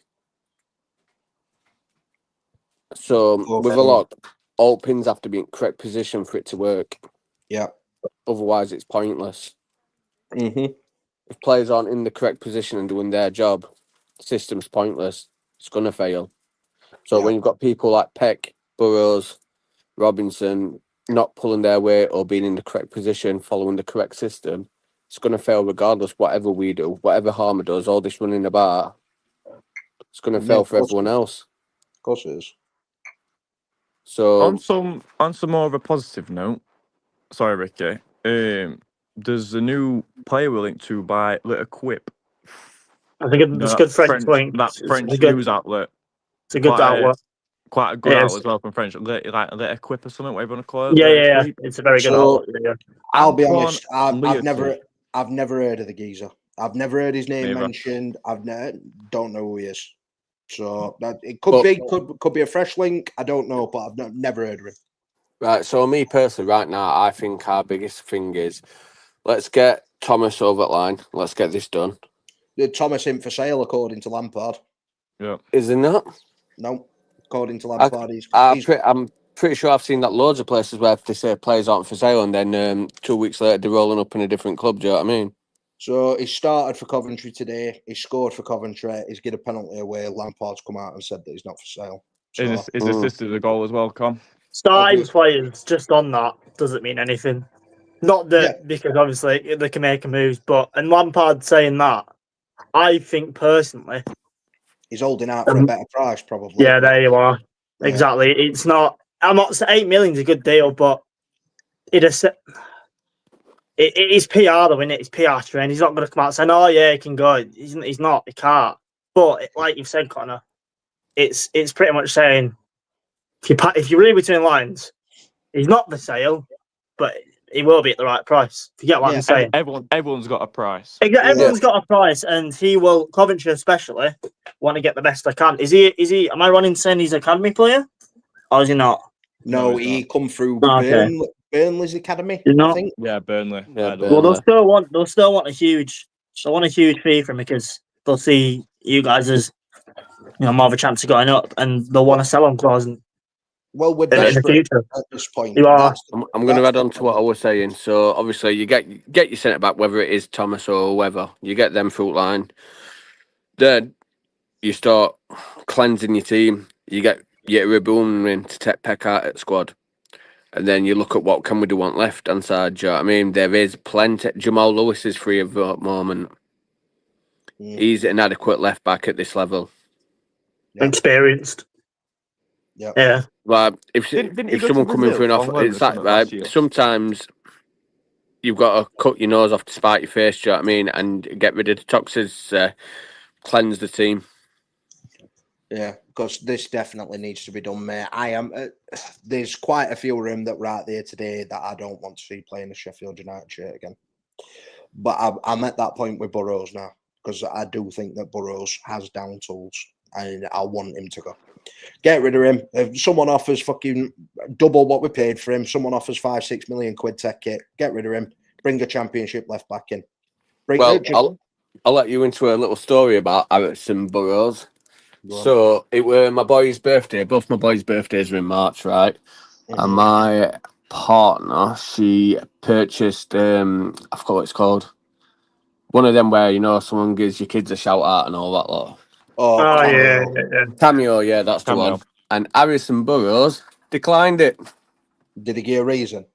[SPEAKER 6] So with a lock, all pins have to be in correct position for it to work.
[SPEAKER 3] Yeah.
[SPEAKER 6] Otherwise, it's pointless.
[SPEAKER 3] Mm-hmm.
[SPEAKER 6] If players aren't in the correct position and doing their job, the system's pointless. It's going to fail. So when you've got people like Peck, Burrows, Robinson not pulling their weight or being in the correct position, following the correct system, it's going to fail regardless. Whatever we do, whatever Harmer does, all this running about, it's going to fail for everyone else.
[SPEAKER 3] Of course it is.
[SPEAKER 6] So
[SPEAKER 2] on some more of a positive note, sorry, Ricky. There's a new player we're linked to by Little Quip.
[SPEAKER 4] I think it's good French point.
[SPEAKER 2] That French news outlet.
[SPEAKER 4] It's a good outlet.
[SPEAKER 2] Quite a good outlet as well from French. Like Little Quip or something, whatever you want to call it.
[SPEAKER 4] Yeah. It's a very good outlet. Yeah.
[SPEAKER 3] I'll be honest. I've never heard of the geezer. I've never heard his name mentioned. Don't know who he is. So that it could be a fresh link. I don't know, but I've never heard of him.
[SPEAKER 6] Right, so me personally, right now, I think our biggest thing is let's get Thomas over the line. Let's get this done.
[SPEAKER 3] Thomas in for sale, according to Lampard.
[SPEAKER 2] Yeah.
[SPEAKER 6] Is it not?
[SPEAKER 3] No, according to Lampard,
[SPEAKER 6] I'm pretty sure I've seen that loads of places where they say players aren't for sale, and then 2 weeks later they're rolling up in a different club. Do you know what I mean?
[SPEAKER 3] So he started for Coventry today. He scored for Coventry. He's get a penalty away. Lampard's come out and said that he's not for sale. So,
[SPEAKER 2] He's assisted the goal as well, Con.
[SPEAKER 4] Starting players just on that doesn't mean anything. Not that because obviously they can make moves, and Lampard saying that, I think personally,
[SPEAKER 3] he's holding out for a better price, probably.
[SPEAKER 4] Yeah, there you are. Yeah. Exactly. It's not. I'm not saying 8 million is a good deal, but it is PR though, isn't it? It's PR train. He's not going to come out saying, "Oh yeah, he can go." He's not. He can't. But like you've said, Connor, it's pretty much saying if you read between lines, he's not for sale, but he will be at the right price. If you get what I'm saying.
[SPEAKER 2] Everyone's got a price.
[SPEAKER 4] Everyone's got a price, and he will. Coventry especially want to get the best they can. Is he? Am I wrong in saying he's an academy player, or is he not?
[SPEAKER 3] No, he come through Burnley's academy. I think.
[SPEAKER 2] Yeah, Burnley.
[SPEAKER 6] Yeah,
[SPEAKER 4] Well, they'll still want a huge fee from him because they'll see you guys as more of a chance of going up, and they'll want to sell on clause.
[SPEAKER 3] Well, we're
[SPEAKER 4] in the future
[SPEAKER 3] at this point.
[SPEAKER 4] You are.
[SPEAKER 6] I'm going to add on to what I was saying. So obviously, you get your centre back, whether it is Thomas or whoever, you get them fruit line. Then you start cleansing your team. You get Raboon in to take Peck out at squad, and then you look at what can we do on left hand side. Do you know what I mean? There is plenty. Jamal Lewis is free at the moment. He's an adequate left back at this level.
[SPEAKER 4] Experienced. Yeah.
[SPEAKER 6] Well, if someone coming for an offer, it's that right. Sometimes you've got to cut your nose off to spite your face. Do you know what I mean? And get rid of the toxins, cleanse the team.
[SPEAKER 3] Yeah, because this definitely needs to be done, mate. There's quite a few of them that were out there today that I don't want to see playing the Sheffield United shirt again. But I'm at that point with Burrows now because I do think that Burrows has down tools and I want him to go. Get rid of him. If someone offers fucking double what we paid for him, someone offers 5-6 million quid, take it. Get rid of him. Bring a championship left back in.
[SPEAKER 6] I'll let you into a little story about Harrison Burrows. So it were my boy's birthday. Both my boys' birthdays were in March, right? And my partner, she purchased I forgot what it's called. One of them where someone gives your kids a shout out and all that lot.
[SPEAKER 3] Cameo.
[SPEAKER 6] Cameo, yeah, that's the one. And Harrison Burrows declined it.
[SPEAKER 3] Did he give a reason?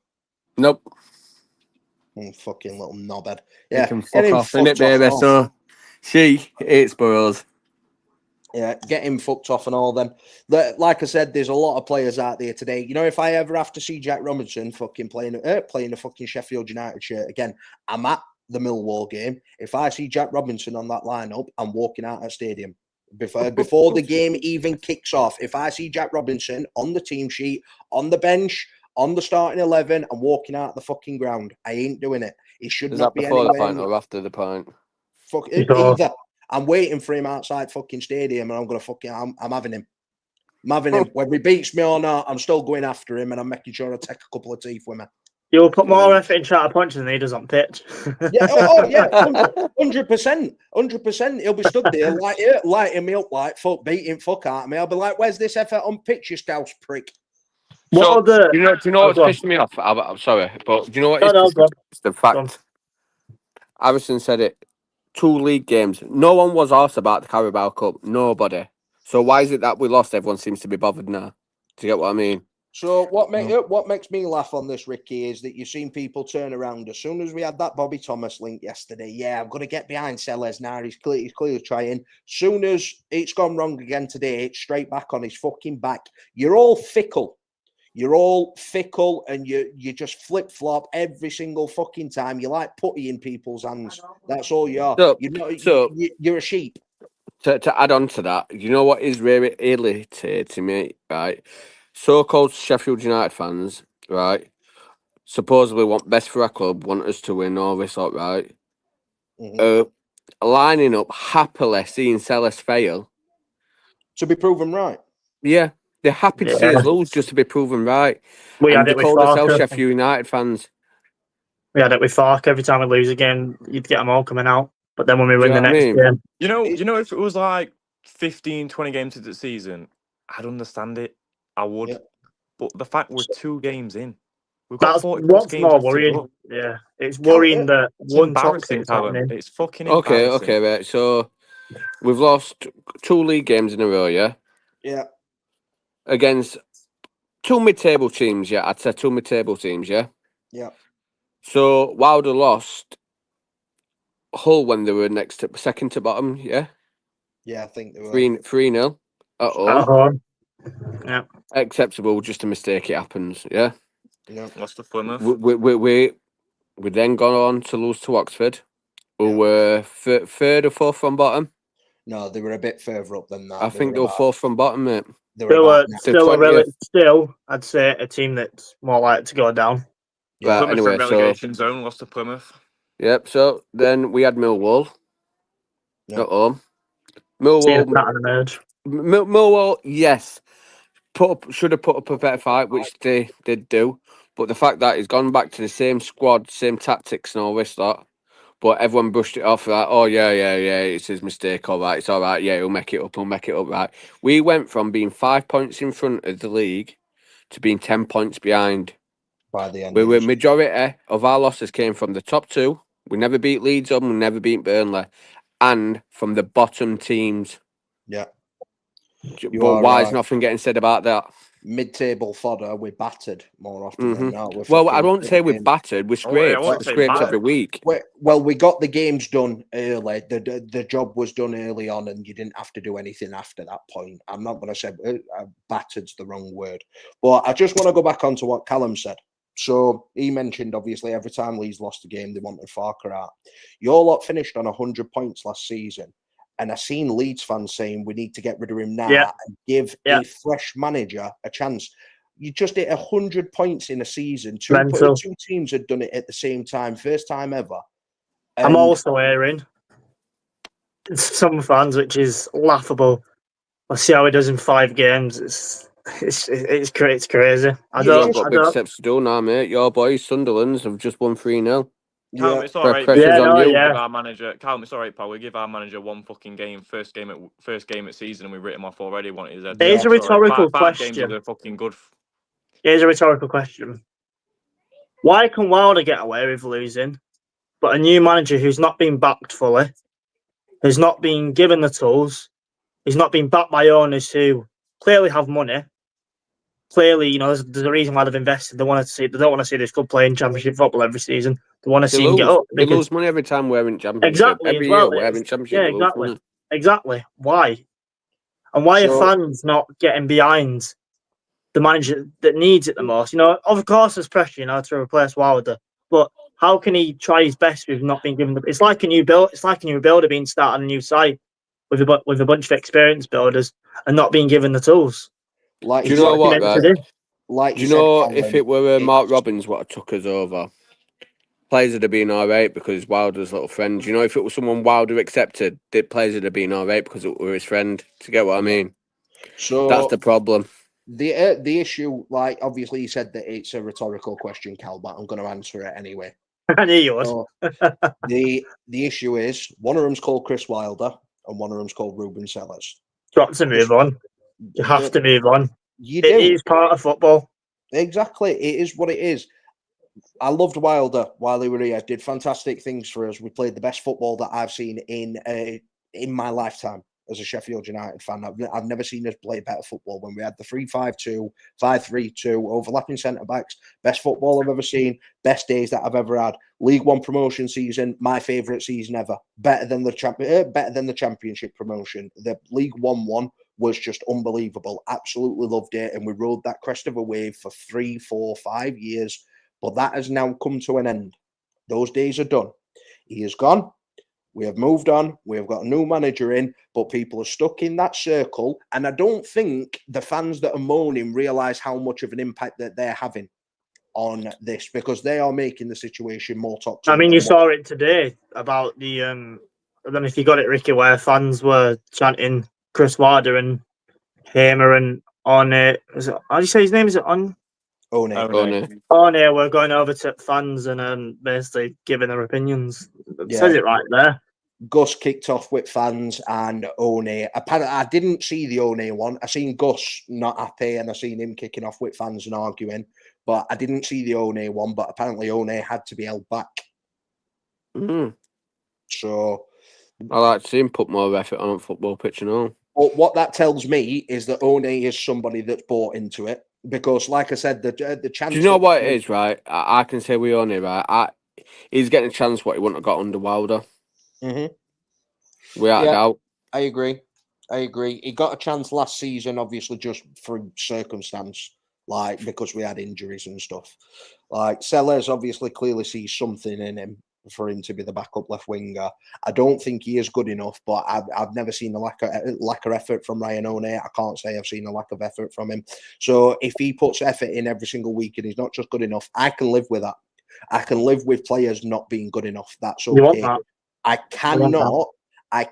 [SPEAKER 6] Nope.
[SPEAKER 3] Fucking little knobhead. Yeah,
[SPEAKER 6] he can fuck off, innit, baby? So she hates Burrows.
[SPEAKER 3] Yeah, get him fucked off and all then. Like I said, there's a lot of players out there today. If I ever have to see Jack Robinson fucking playing a fucking Sheffield United shirt again, I'm at the Millwall game. If I see Jack Robinson on that lineup, I'm walking out of stadium. Before the game even kicks off, if I see Jack Robinson on the team sheet, on the bench, on the starting 11, I'm walking out the fucking ground. I ain't doing it. It should not be anywhere.
[SPEAKER 6] Is that before the point or after the point?
[SPEAKER 3] Fuck either. I'm waiting for him outside fucking stadium, and I'm gonna I'm having him. I'm having him. Whether he beats me or not, I'm still going after him, and I'm making sure I take a couple of teeth with me.
[SPEAKER 4] You'll put more effort in trying to punch than he does on pitch.
[SPEAKER 3] Yeah, 100%. He'll be stood there lighting me up like beating fuck out of me. I'll be like, "Where's this effort on pitch, you scouse prick?"
[SPEAKER 6] Do you know what's pissing me off? I'm sorry, but do you know what? It's the fact. Harrison said it. 2 league games. No one was asked about the Carabao Cup. Nobody. So why is it that we lost? Everyone seems to be bothered now. Do you get what I mean?
[SPEAKER 3] So what makes me laugh on this, Ricky, is that you've seen people turn around as soon as we had that Bobby Thomas link yesterday. Yeah, I'm going to get behind Sellers now. He's clearly trying. Soon as it's gone wrong again today, it's straight back on his fucking back. You're all fickle. And you just flip-flop every single fucking time. You like putty in people's hands. That's all you are. You're a sheep.
[SPEAKER 6] To add on to that, you know what is really irritating me, right? So-called Sheffield United fans, right, supposedly want best for our club, want us to win all this, all right, lining up happily seeing Sellers fail
[SPEAKER 3] To be proven right.
[SPEAKER 6] Yeah, they're happy to see
[SPEAKER 4] Yeah.
[SPEAKER 6] us lose just to be proven right.
[SPEAKER 4] We
[SPEAKER 6] And
[SPEAKER 4] had
[SPEAKER 6] they
[SPEAKER 4] it with
[SPEAKER 6] call themselves
[SPEAKER 4] Farker.
[SPEAKER 6] Sheffield United fans.
[SPEAKER 4] We had it with Farker. Every time we lose a game, you'd get them all coming out. But then when we
[SPEAKER 6] Do
[SPEAKER 4] win
[SPEAKER 6] you
[SPEAKER 4] the
[SPEAKER 6] know what I
[SPEAKER 4] next
[SPEAKER 6] mean?
[SPEAKER 4] game,
[SPEAKER 2] You know, if it was like 15, 20 games into the season, I'd understand it. I would.
[SPEAKER 3] Yeah.
[SPEAKER 2] But the fact we're 2 games in, we've got
[SPEAKER 4] that's
[SPEAKER 2] 40 plus
[SPEAKER 4] what's
[SPEAKER 2] games
[SPEAKER 4] more
[SPEAKER 2] left to
[SPEAKER 4] worrying.
[SPEAKER 2] go.
[SPEAKER 4] Yeah, it's worrying that
[SPEAKER 2] It's
[SPEAKER 4] one
[SPEAKER 2] embarrassing,
[SPEAKER 4] toxic's
[SPEAKER 2] Callum.
[SPEAKER 4] happening.
[SPEAKER 2] It's fucking
[SPEAKER 6] Okay,
[SPEAKER 2] embarrassing.
[SPEAKER 6] right. So we've lost 2 league games in a row, yeah?
[SPEAKER 3] Yeah.
[SPEAKER 6] Against 2 mid-table teams, yeah? I'd say 2 mid-table teams, yeah?
[SPEAKER 3] Yeah.
[SPEAKER 6] So Wilder lost Hull when they were second to bottom, yeah?
[SPEAKER 3] Yeah, I think they were.
[SPEAKER 6] 3-0 at home.
[SPEAKER 4] At home. Yeah.
[SPEAKER 6] Acceptable, just a mistake, it happens, yeah?
[SPEAKER 3] Yeah.
[SPEAKER 2] Lost to Plymouth.
[SPEAKER 6] We then gone on to lose to Oxford, who
[SPEAKER 3] Yeah.
[SPEAKER 6] were third or fourth from bottom.
[SPEAKER 3] No, they were a bit further up than that.
[SPEAKER 6] I think they were fourth from bottom, mate.
[SPEAKER 3] They were about
[SPEAKER 4] Still, I'd say a team that's more likely to go down.
[SPEAKER 3] Yeah.
[SPEAKER 6] Right,
[SPEAKER 2] Plymouth
[SPEAKER 6] anyway,
[SPEAKER 2] in relegation zone, lost to Plymouth.
[SPEAKER 6] Yep, so then we had Millwall
[SPEAKER 3] Yeah.
[SPEAKER 6] at home.
[SPEAKER 4] See the
[SPEAKER 6] Millwall,
[SPEAKER 4] pattern emerge.
[SPEAKER 6] Millwall, yes, should have put up a better fight, which they did do. But the fact that he's gone back to the same squad, same tactics and all this lot, but everyone brushed it off like, oh, yeah, it's his mistake, all right, it's all right, yeah, he'll make it up, right. We went from being 5 points in front of the league to being 10 points behind.
[SPEAKER 3] By the end.
[SPEAKER 6] We were majority of our losses came from the top 2. We never beat Leeds we never beat Burnley, and from the bottom teams.
[SPEAKER 3] Yeah.
[SPEAKER 6] But why is nothing getting said about that?
[SPEAKER 3] Mid-table fodder, we're battered more often than not.
[SPEAKER 6] Well, I won't say we're battered. We're scraped.
[SPEAKER 2] won't
[SPEAKER 6] We're
[SPEAKER 2] say
[SPEAKER 6] scraped
[SPEAKER 2] battered.
[SPEAKER 6] every week.
[SPEAKER 3] Well, we got the games done early. The job was done early on, and you didn't have to do anything after that point. I'm not going to say battered's the wrong word, but I just want to go back onto what Callum said. So he mentioned, obviously, every time Leeds lost a game, they wanted Farker out. Your lot finished on 100 points last season. And I've seen Leeds fans saying we need to get rid of him now and give a fresh manager a chance. You just hit 100 points in a season. Two teams had done it at the same time, first time ever. And
[SPEAKER 4] I'm also hearing some fans, which is laughable. Let's see how he does in 5 games. It's crazy. I
[SPEAKER 6] You've got big steps to do now, mate. Your boys, Sunderland's, have just won 3-0.
[SPEAKER 2] Callum, it's all right.
[SPEAKER 6] Pressure's on you.
[SPEAKER 2] Give our manager, Callum, it's all right, pal. We give our manager 1 fucking game, first game at season, and we've written him off already. Wanted his head.
[SPEAKER 4] Here's a rhetorical question.
[SPEAKER 2] 5 games are fucking good.
[SPEAKER 4] Here's a rhetorical question. Why can Wilder get away with losing, but a new manager who's not been backed fully, who's not been given the tools, who's not been backed by owners who clearly have money? Clearly, there's a reason why they've invested. They don't want to see this club playing Championship football every season. They want to see him get up.
[SPEAKER 6] They lose money every time we're in Championship.
[SPEAKER 4] Exactly.
[SPEAKER 6] Every year we're having Championship.
[SPEAKER 4] Yeah, exactly. Exactly. Why? And why are fans not getting behind the manager that needs it the most? Of course there's pressure, to replace Wilder. But how can he try his best with not being given it's like a new build. It's like a new builder being started on a new site with a bunch of experienced builders and not being given the tools.
[SPEAKER 6] Do you know what,
[SPEAKER 3] right?
[SPEAKER 6] Do you know if it were Mark Robbins what took us over, players would have been all right because Wilder's little friend. Do you know if it was someone Wilder accepted, players would have been all right because it were his friend? To get what I mean? So that's the problem.
[SPEAKER 3] The issue, obviously, you said that it's a rhetorical question, Cal, but I'm going to answer it anyway.
[SPEAKER 4] I knew you would.
[SPEAKER 3] So, the issue is one of them's called Chris Wilder and one of them's called Ruben Sellers.
[SPEAKER 4] Got to move on. You have to move on.
[SPEAKER 3] You do.
[SPEAKER 4] It is part of football.
[SPEAKER 3] Exactly. It is what it is. I loved Wilder while he was here. Did fantastic things for us. We played the best football that I've seen in my lifetime as a Sheffield United fan. I've never seen us play better football when we had the 3-5-2, 5-3-2, overlapping centre-backs. Best football I've ever seen. Best days that I've ever had. League One promotion season, my favourite season ever. Better than the Championship promotion. The League One was just unbelievable. Absolutely loved it. And we rode that crest of a wave for 3, 4, 5 years. But that has now come to an end. Those days are done. He is gone. We have moved on. We have got a new manager in, but people are stuck in that circle. And I don't think the fans that are moaning realise how much of an impact that they're having on this, because they are making the situation more toxic.
[SPEAKER 4] I mean, you saw it today about the I don't know if you got it, Ricky, where fans were chanting Chris Wilder and Hamer and On. How do you say his name? Is it On?
[SPEAKER 3] One.
[SPEAKER 2] Oh, no.
[SPEAKER 4] On here, we're going over to fans and basically giving their opinions. It says it right there.
[SPEAKER 3] Gus kicked off with fans and One. Apparently, I didn't see the One one. I seen Gus not happy and I seen him kicking off with fans and arguing, but I didn't see the One one. But apparently, One had to be held back. So
[SPEAKER 6] I like to see him put more effort on a football pitch and all.
[SPEAKER 3] But what that tells me is that One is somebody that's bought into it. Because, like I said, the chance.
[SPEAKER 6] Do you know what it is, right? I can say we only, right? He's getting a chance what he wouldn't have got under Wilder. Without a doubt.
[SPEAKER 3] I agree. He got a chance last season, obviously, just through circumstance, like because we had injuries and stuff. Like Sellers obviously clearly sees something in him for him to be the backup left winger. I don't think he is good enough, but I've never seen a lack of effort from Ryan One. I can't say I've seen a lack of effort from him. So if he puts effort in every single week and he's not just good enough, I can live with that. I can live with players not being good enough. That's okay. I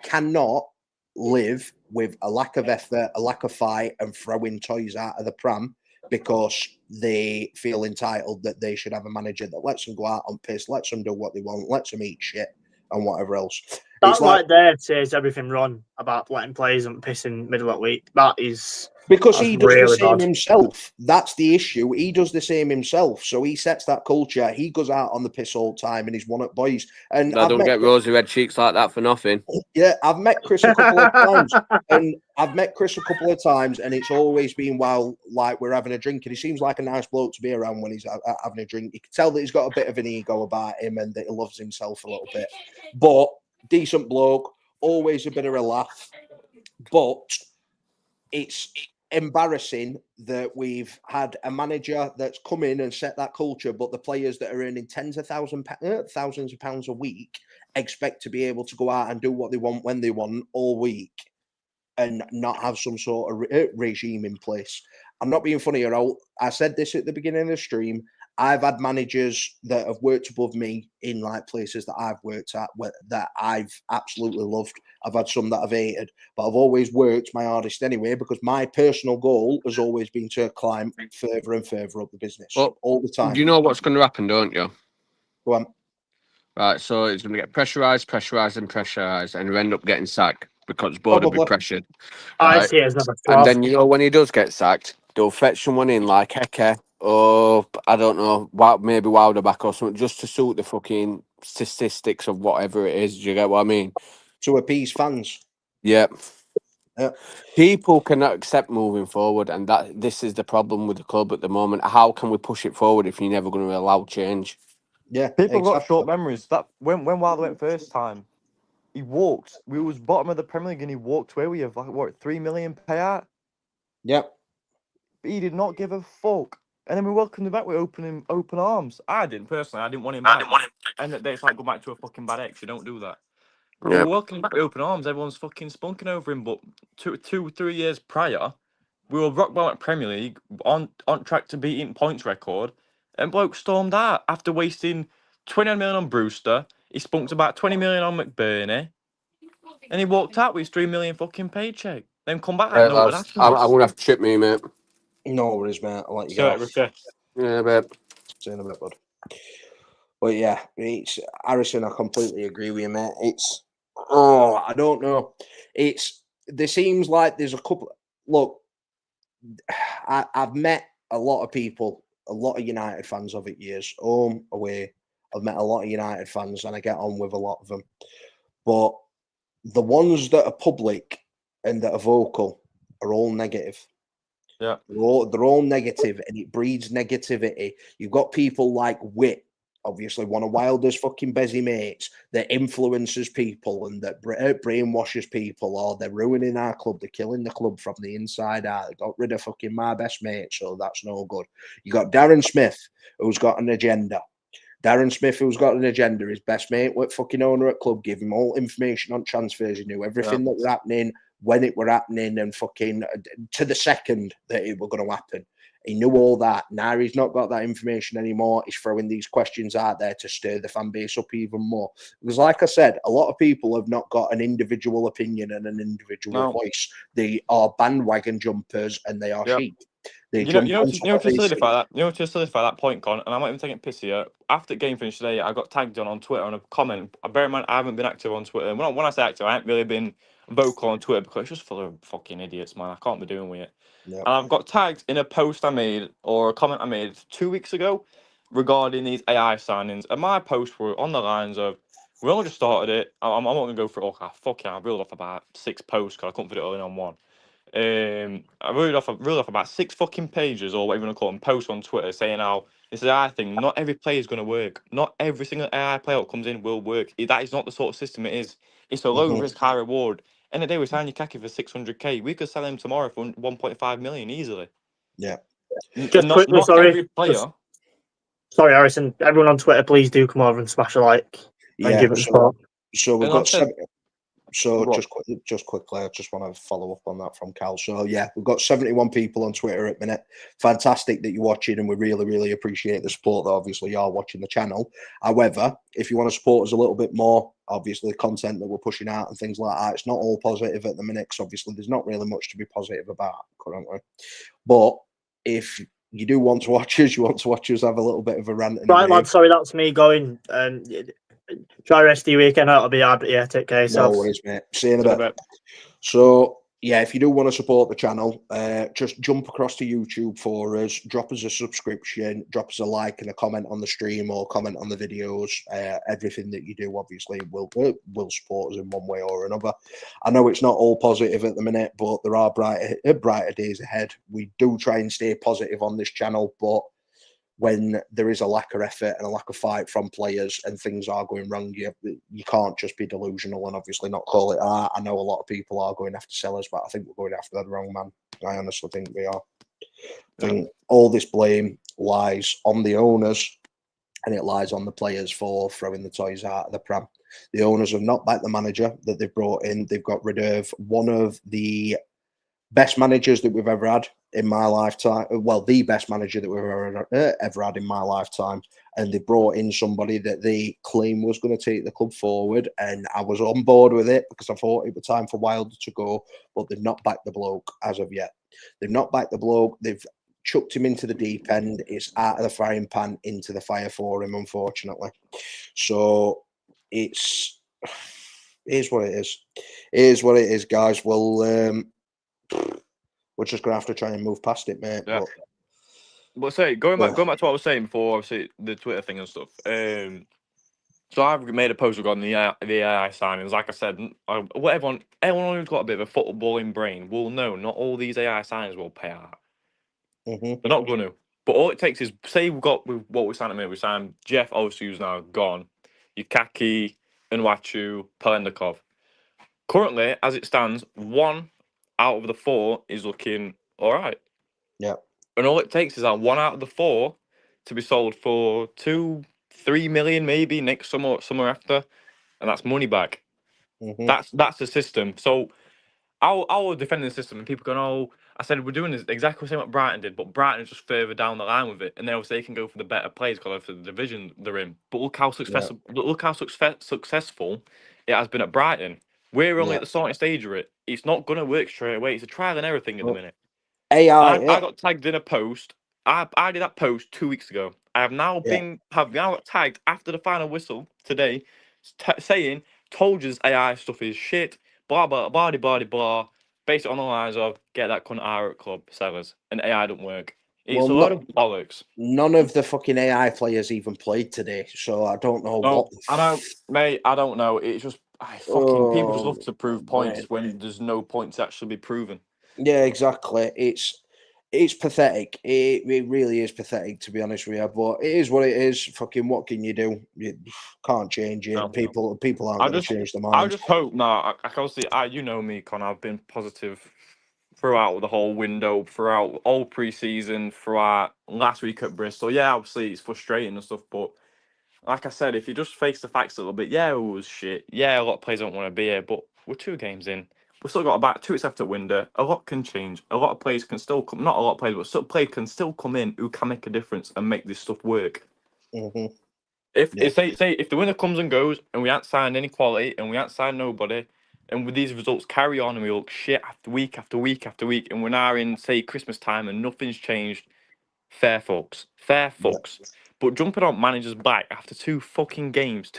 [SPEAKER 3] cannot live with a lack of effort, a lack of fight, and throwing toys out of the pram because they feel entitled that they should have a manager that lets them go out on piss, lets them do what they want, lets them eat shit and whatever else.
[SPEAKER 4] That right there says everything wrong about letting players on piss in middle of the week. That is
[SPEAKER 3] because he does
[SPEAKER 4] really
[SPEAKER 3] the same
[SPEAKER 4] bad
[SPEAKER 3] himself. That's the issue. He does the same himself. So he sets that culture. He goes out on the piss all the time and he's one at boys. And
[SPEAKER 6] I don't get rosy red cheeks like that for nothing.
[SPEAKER 3] Yeah, I've met Chris a couple of times. And it's always been while like we're having a drink. And he seems like a nice bloke to be around when he's having a drink. You can tell that he's got a bit of an ego about him and that he loves himself a little bit. But decent bloke, always a bit of a laugh. But it's embarrassing that we've had a manager that's come in and set that culture, but the players that are earning thousands of pounds a week expect to be able to go out and do what they want when they want all week and not have some sort of regime in place. I'm not being funny at all. I said this at the beginning of the stream. I've had managers that have worked above me in like places that I've worked at that I've absolutely loved. I've had some that I've hated, but I've always worked my hardest anyway because my personal goal has always been to climb further and further up the business all the time.
[SPEAKER 6] Do you know what's going to happen, don't you?
[SPEAKER 3] Go on.
[SPEAKER 6] Right, so it's going to get pressurised, and he'll end up getting sacked because board will be pressured.
[SPEAKER 4] I
[SPEAKER 6] Right?
[SPEAKER 4] see it as another
[SPEAKER 6] And then, you know, when he does get sacked, they'll fetch someone in like Heke or, I don't know, maybe Wilder back or something, just to suit the fucking statistics of whatever it is. Do you get what I mean?
[SPEAKER 3] To appease fans.
[SPEAKER 6] Yeah.
[SPEAKER 3] Yeah.
[SPEAKER 6] People cannot accept moving forward, and this is the problem with the club at the moment. How can we push it forward if you're never going to allow change?
[SPEAKER 3] Yeah,
[SPEAKER 2] People got short memories. That when Wilder went first time, he walked. We was bottom of the Premier League, and he walked away with like what $3 million payout.
[SPEAKER 3] Yep.
[SPEAKER 2] But he did not give a fuck. And then we welcomed him back with open arms. I didn't personally. I didn't want him back. And it's like go back to a fucking bad ex. You don't do that. But we welcomed him back with open arms. Everyone's fucking spunking over him. But 3 years prior, we were rock bottom at Premier League, on track to beating points record, and bloke stormed out after wasting 29 million on Brewster. He spunked about 20 million on McBurney, and he walked out with his 3 million fucking paycheck. Then come back like no one happened.
[SPEAKER 6] I'm going to have to chip me, mate.
[SPEAKER 3] No worries, mate. I'll let you go.
[SPEAKER 6] Yeah, babe.
[SPEAKER 3] See you in a bit, bud. But yeah, it's Harrison. I completely agree with you, mate. I don't know. There seems like there's a couple. Look, I've met a lot of people, a lot of United fans over the years, home, away. I've met a lot of United fans, and I get on with a lot of them. But the ones that are public and that are vocal are all negative.
[SPEAKER 2] Yeah,
[SPEAKER 3] they're all negative, and it breeds negativity. You've got people like Witt, obviously one of Wilder's fucking busy mates, that influences people and that brainwashes people, or they're ruining our club, they're killing the club from the inside out. They got rid of fucking my best mate, so that's no good. You got Darren Smith, who's got an agenda. His best mate, what fucking owner at club, give him all information on transfers. He knew everything that was happening, when it were happening, and fucking to the second that it were going to happen. He knew all that. Now he's not got that information anymore. He's throwing these questions out there to stir the fan base up even more. Because, like I said, a lot of people have not got an individual opinion and an individual voice. They are bandwagon jumpers and they are sheep. They jump onto what
[SPEAKER 2] to
[SPEAKER 3] they see.
[SPEAKER 2] solidify that, to solidify that point, Con, and I'm not even taking piss here. After the game finished today, I got tagged on Twitter on a comment. Bear in mind, I haven't been active on Twitter. When I say active, I haven't really been vocal on Twitter because it's just full of fucking idiots, man. I can't be doing with it.
[SPEAKER 3] Yep.
[SPEAKER 2] And I've got tagged in a post I made or a comment I made 2 weeks ago regarding these AI signings. And my posts were on the lines of, we only just started it. I'm not going to go through it. Okay, fucking, I reeled off about 6 posts because I couldn't fit it all in on one. I reeled off about 6 fucking pages or whatever you want to call them, posts on Twitter saying how this AI thing, not every player is going to work. Not every single AI player that comes in will work. That is not the sort of system it is. It's a low risk, high reward. End of the day, we signed Lukaku for 600k. We could sell him tomorrow for 1.5 million easily.
[SPEAKER 3] Yeah.
[SPEAKER 4] Just quickly, sorry.
[SPEAKER 2] Every player.
[SPEAKER 4] Sorry, Harrison. Everyone on Twitter, please do come over and smash a like. And give it support.
[SPEAKER 3] So we've got just quickly, I just want to follow up on that from Cal. So yeah, we've got 71 people on Twitter at the minute. Fantastic that you're watching, and we really, really appreciate the support that obviously you are watching the channel. However, if you want to support us a little bit more, obviously the content that we're pushing out and things like that, it's not all positive at the minute, because obviously there's not really much to be positive about currently. But if you do want to watch us, have a little bit of a rant.
[SPEAKER 4] Right, lad, sorry, that's me going. Try rest of your weekend out. I'll be hard, but yeah, take care of yourself.
[SPEAKER 3] No worries, mate. See you in a bit. So, yeah, if you do want to support the channel, just jump across to YouTube for us, drop us a subscription, drop us a like and a comment on the stream or comment on the videos. Everything that you do, obviously, will support us in one way or another. I know it's not all positive at the minute, but there are brighter days ahead. We do try and stay positive on this channel, but when there is a lack of effort and a lack of fight from players and things are going wrong, you can't just be delusional and obviously not call it that. I know a lot of people are going after sellers, but I think we're going after the wrong man. I honestly think we are. I think all this blame lies on the owners and it lies on the players for throwing the toys out of the pram. The owners have not backed the manager that they've brought in. They've got rid of one of the best managers that we've ever had in my lifetime. Well, the best manager that we've ever had in my lifetime. And they brought in somebody that they claim was going to take the club forward. And I was on board with it because I thought it was time for Wilder to go. But they've not backed the bloke as of yet. They've not backed the bloke. They've chucked him into the deep end. It's out of the frying pan into the fire for him, unfortunately. So it's what it is. It is what it is, guys. Well, we're just gonna have to try and move past it, mate.
[SPEAKER 2] Yeah. But say going back to what I was saying before, obviously the Twitter thing and stuff. So I've made a post regarding the AI signings. Like I said, everyone who's got a bit of a footballing brain will know not all these AI signings will pay out. They're not going to. But all it takes is, say we've got with what we signed at minute, we signed Jeff Osu, who's now gone, Yukaki, Unwachu, Pelendikov. Currently, as it stands, 1 out of the 4 is looking all right.
[SPEAKER 3] Yeah. And
[SPEAKER 2] all it takes is that 1 out of the 4 to be sold for 2-3 million maybe next summer after, and that's money back. That's the system. So I was defending the system, and people going, "Oh, I said we're doing this exactly the same what Brighton did, but Brighton is just further down the line with it, and they can go for the better players because of the division they're in." But look how successful it has been at Brighton. We're only at the starting stage of it. It's not going to work straight away. It's a trial and error thing at the minute.
[SPEAKER 3] AI.
[SPEAKER 2] I got tagged in a post. I did that post 2 weeks ago. I have now got tagged after the final whistle today, saying, "Told you this AI stuff is shit. Blah blah blah blah blah." Based on the lines of get that cunt out at club sellers, and AI don't work. It's a lot of bollocks.
[SPEAKER 3] None of the fucking AI players even played today, so I don't know what.
[SPEAKER 2] I know, mate. I don't know. It's just people just love to prove points when there's no point to actually be proven.
[SPEAKER 3] Yeah, exactly. It's pathetic. It really is pathetic, to be honest with you. But it is what it is. Fucking what can you do? You can't change it. No. People aren't going to change their mind.
[SPEAKER 2] I just hope now. I can see. You know me, Con. I've been positive throughout the whole window, throughout all pre-season, throughout last week at Bristol. Yeah, obviously it's frustrating and stuff, but like I said, if you just face the facts a little bit, yeah, it was shit. Yeah, a lot of players don't want to be here, but we're 2 games in. We've still got about 2 weeks left at window. A lot can change. A lot of players can still come. Not a lot of players, but some players can still come in who can make a difference and make this stuff work.
[SPEAKER 3] Mm-hmm.
[SPEAKER 2] If
[SPEAKER 3] Yeah.
[SPEAKER 2] say if the winner comes and goes and we ain't signed any quality and we ain't signed nobody, and with these results carry on and we look shit after week after week after week, and we're now in say Christmas time and nothing's changed, fair fucks. But jumping on managers' back after 2 fucking games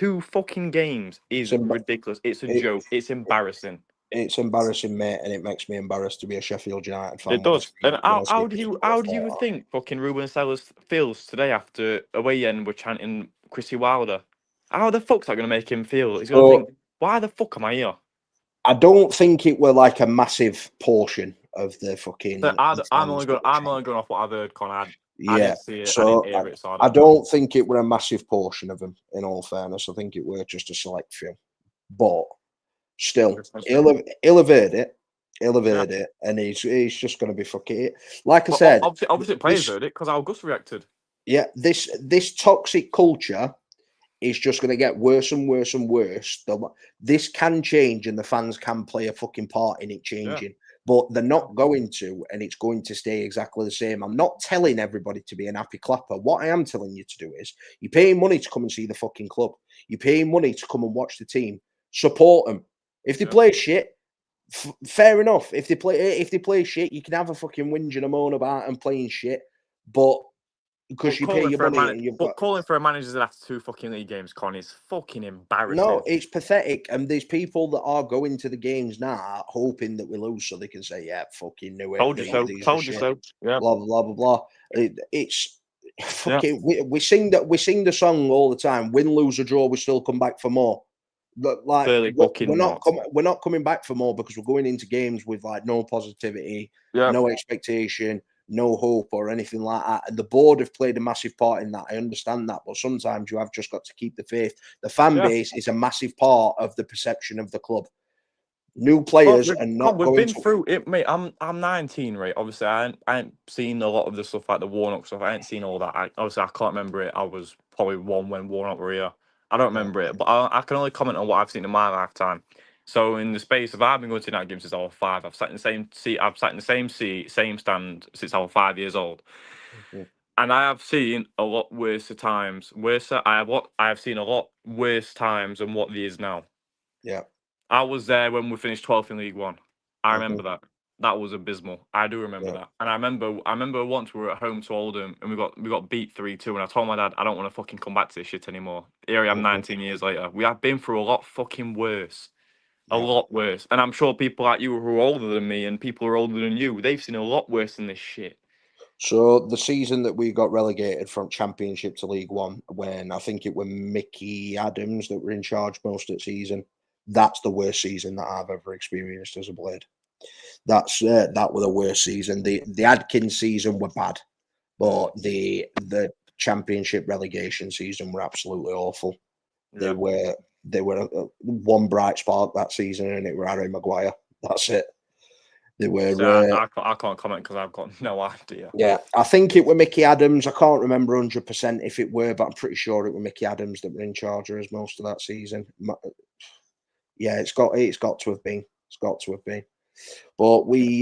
[SPEAKER 2] is ridiculous. It's a joke. It's embarrassing.
[SPEAKER 3] It's embarrassing, mate, and it makes me embarrassed to be a Sheffield United fan.
[SPEAKER 2] It does. And how do you
[SPEAKER 3] think?
[SPEAKER 2] think fucking Ruben Sellers feels today after away end we're chanting Chrissy Wilder? How the fuck's that going to make him feel? He's going to think, why the fuck am I here?
[SPEAKER 3] I don't think it were like a massive portion of the fucking.
[SPEAKER 2] I'm only going off what I've heard, Con. I didn't see it.
[SPEAKER 3] So
[SPEAKER 2] I didn't hear it. So
[SPEAKER 3] I don't think it were a massive portion of them. In all fairness, I think it were just a select few. But still, he'll have heard it. He'll have heard it, and he's just going to be fucking it. Like I said,
[SPEAKER 2] obviously players heard it because how Gus reacted.
[SPEAKER 3] Yeah, this toxic culture is just going to get worse and worse and worse. This can change, and the fans can play a fucking part in it changing. But they're not going to, and it's going to stay exactly the same. I'm not telling everybody to be an happy clapper. What I am telling you to do is, you're paying money to come and see the fucking club. You're paying money to come and watch the team. Support them. If they play shit, fair enough. If they play shit, you can have a fucking whinge and a moan about them playing shit. But because you pay your money and you've got...
[SPEAKER 2] calling for a manager after 2 fucking league games, Con, is fucking embarrassing.
[SPEAKER 3] No, it's pathetic. And there's people that are going to the games now hoping that we lose so they can say, yeah, fucking knew it.
[SPEAKER 2] Told you so. Yeah.
[SPEAKER 3] Blah, blah, blah, blah. It's fucking... We sing the song all the time. Win, lose, or draw, we still come back for more. But like, we're not coming back for more because we're going into games with like no positivity, no expectation, no hope or anything like that. And the board have played a massive part in that. I understand that, but sometimes you have just got to keep the faith. The fan base is a massive part of the perception of the club. New players and not
[SPEAKER 2] we've been through it, mate. I'm 19, right? Obviously, I ain't seen a lot of the stuff like the Warnock stuff. I ain't seen all that. Obviously, I can't remember it. I was probably 1 when Warnock were here. I don't remember it, but I can only comment on what I've seen in my lifetime. So in the space of I've been going to night games since I was 5. I've sat in the same seat. I've sat in the same seat, same stand since I was 5 years old. And I have seen a lot worse times. I have seen a lot worse times than what there is now.
[SPEAKER 3] Yeah.
[SPEAKER 2] I was there when we finished 12th in League One. I remember that. That was abysmal. I do remember that. And I remember once we were at home to Oldham and we got beat 3-2, and I told my dad I don't want to fucking come back to this shit anymore. Here I am 19 years later. We have been through a lot fucking worse. A lot worse. And I'm sure people like you who are older than me and people who are older than you, they've seen a lot worse than this shit.
[SPEAKER 3] So the season that we got relegated from Championship to League One, when I think it was Mickey Adams that were in charge most of the season, that's the worst season that I've ever experienced as a Blade. That was the worst season. The Adkins season were bad, but the Championship relegation season were absolutely awful. They were one bright spark that season, and it were Harry Maguire. That's it. They were.
[SPEAKER 2] So I can't comment because I've got no idea.
[SPEAKER 3] Yeah, I think it were Mickey Adams. I can't remember 100% if it were, but I'm pretty sure it were Mickey Adams that were in charge of us most of that season. Yeah, it's got to have been. It's got to have been. But we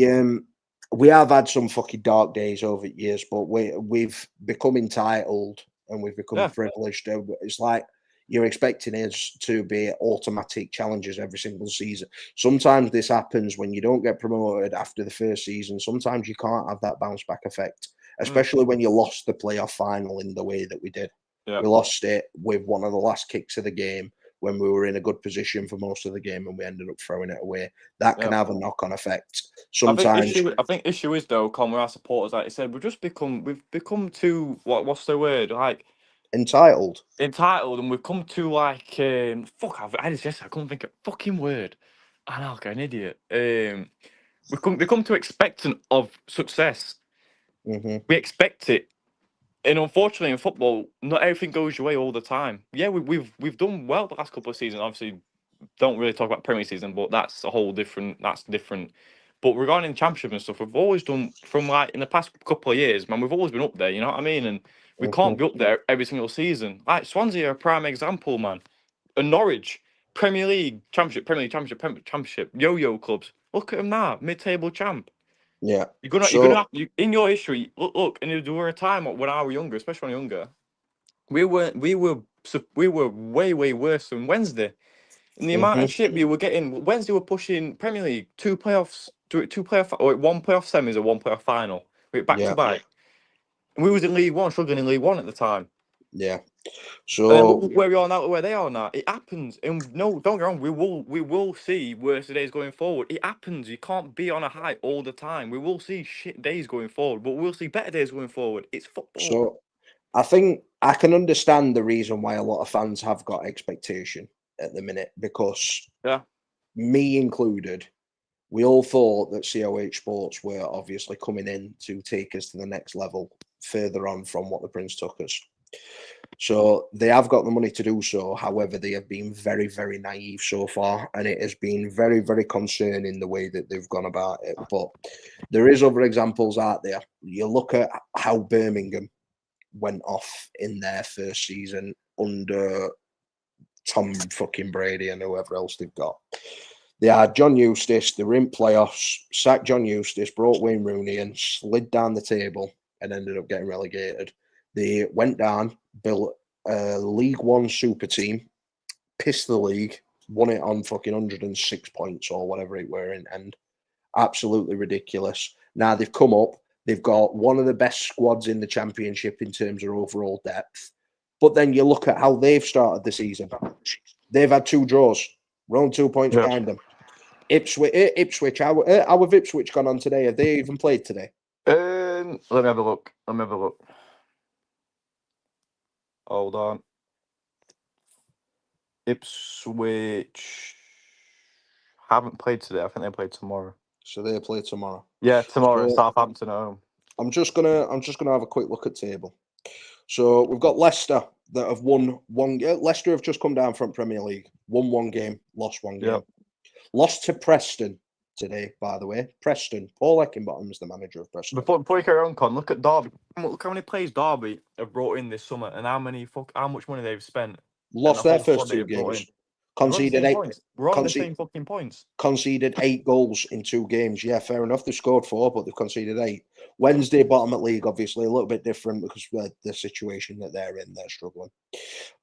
[SPEAKER 3] have had some fucking dark days over the years, but we've become entitled and we've become privileged. It's like you're expecting us to be automatic challenges every single season. Sometimes this happens when you don't get promoted after the first season. Sometimes you can't have that bounce back effect, especially when you lost the playoff final in the way that we did. Yeah. We lost it with one of the last kicks of the game when we were in a good position for most of the game and we ended up throwing it away. That can have a knock-on effect. Sometimes
[SPEAKER 2] I think issue is though, Con, with our supporters, like I said, we've become too what's the word? Like
[SPEAKER 3] entitled,
[SPEAKER 2] and we've come to like I couldn't think of a fucking word. I know, like an idiot. We've become too expectant of success. We expect it. And unfortunately, in football, not everything goes your way all the time. Yeah, we've done well the last couple of seasons. Obviously, don't really talk about Premier season, but that's a whole different. That's different. But regarding the Championship and stuff, we've always done from like in the past couple of years, man. We've always been up there. You know what I mean? And we can't be up there every single season. Like Swansea are a prime example, man. And Norwich, Premier League, Championship, Premier League, Championship, yo-yo clubs. Look at them now, mid-table champ.
[SPEAKER 3] Yeah.
[SPEAKER 2] You're gonna have in your history. Look, and there were a time when I was younger, especially when I was younger, we were way worse than Wednesday. And the amount of shit we were getting, Wednesday were pushing Premier League, two playoffs, or one playoff semis or one playoff final, back to back. And we was in League One, struggling in League One at the time.
[SPEAKER 3] Yeah.
[SPEAKER 2] And then
[SPEAKER 3] So
[SPEAKER 2] look where we are now, where they are now. It happens, and no, don't get wrong. We will see worse days going forward. It happens. You can't be on a high all the time. We will see shit days going forward, but we'll see better days going forward. It's football.
[SPEAKER 3] So I think I can understand the reason why a lot of fans have got expectation at the minute, because me included, we all thought that COH Sports were obviously coming in to take us to the next level further on from what the Prince took us. So they have got the money to do so. However, they have been very, very naive so far, and it has been very, very concerning the way that they've gone about it. But there is other examples out there. You look at how Birmingham went off in their first season under Tom fucking Brady and whoever else they've got. They had John Eustace, they were in playoffs, sacked John Eustace, brought Wayne Rooney and slid down the table and ended up getting relegated. They went down, built a League One super team, pissed the league, won it on fucking 106 points or whatever it were in end. Absolutely ridiculous. Now they've come up, they've got one of the best squads in the Championship in terms of overall depth. But then you look at how they've started the season. They've had 2 draws. We're on 2 points behind them. Ipswich, how have Ipswich gone on today? Have they even played today?
[SPEAKER 2] Let me have a look. Hold on. Ipswich haven't played today. I think they play tomorrow.
[SPEAKER 3] So they play tomorrow.
[SPEAKER 2] Yeah, tomorrow.
[SPEAKER 3] So,
[SPEAKER 2] Southampton at home.
[SPEAKER 3] I'm just gonna have a quick look at table. So we've got Leicester that have won one. Leicester have just come down from Premier League, won 1 game, lost 1 game, lost to Preston today. By the way, Preston. Paul Eckenbottom's the manager of Preston.
[SPEAKER 2] Before you carry on, Con, look at Derby. Look how many players Derby have brought in this summer, and how much money they've spent.
[SPEAKER 3] Lost their first 2 games. Conceded 8 points.
[SPEAKER 2] We're on the same fucking points.
[SPEAKER 3] Conceded 8 goals in 2 games. Yeah, fair enough. They've scored 4, but they've conceded 8. Wednesday, bottom at league, obviously a little bit different because of the situation that they're in. They're struggling.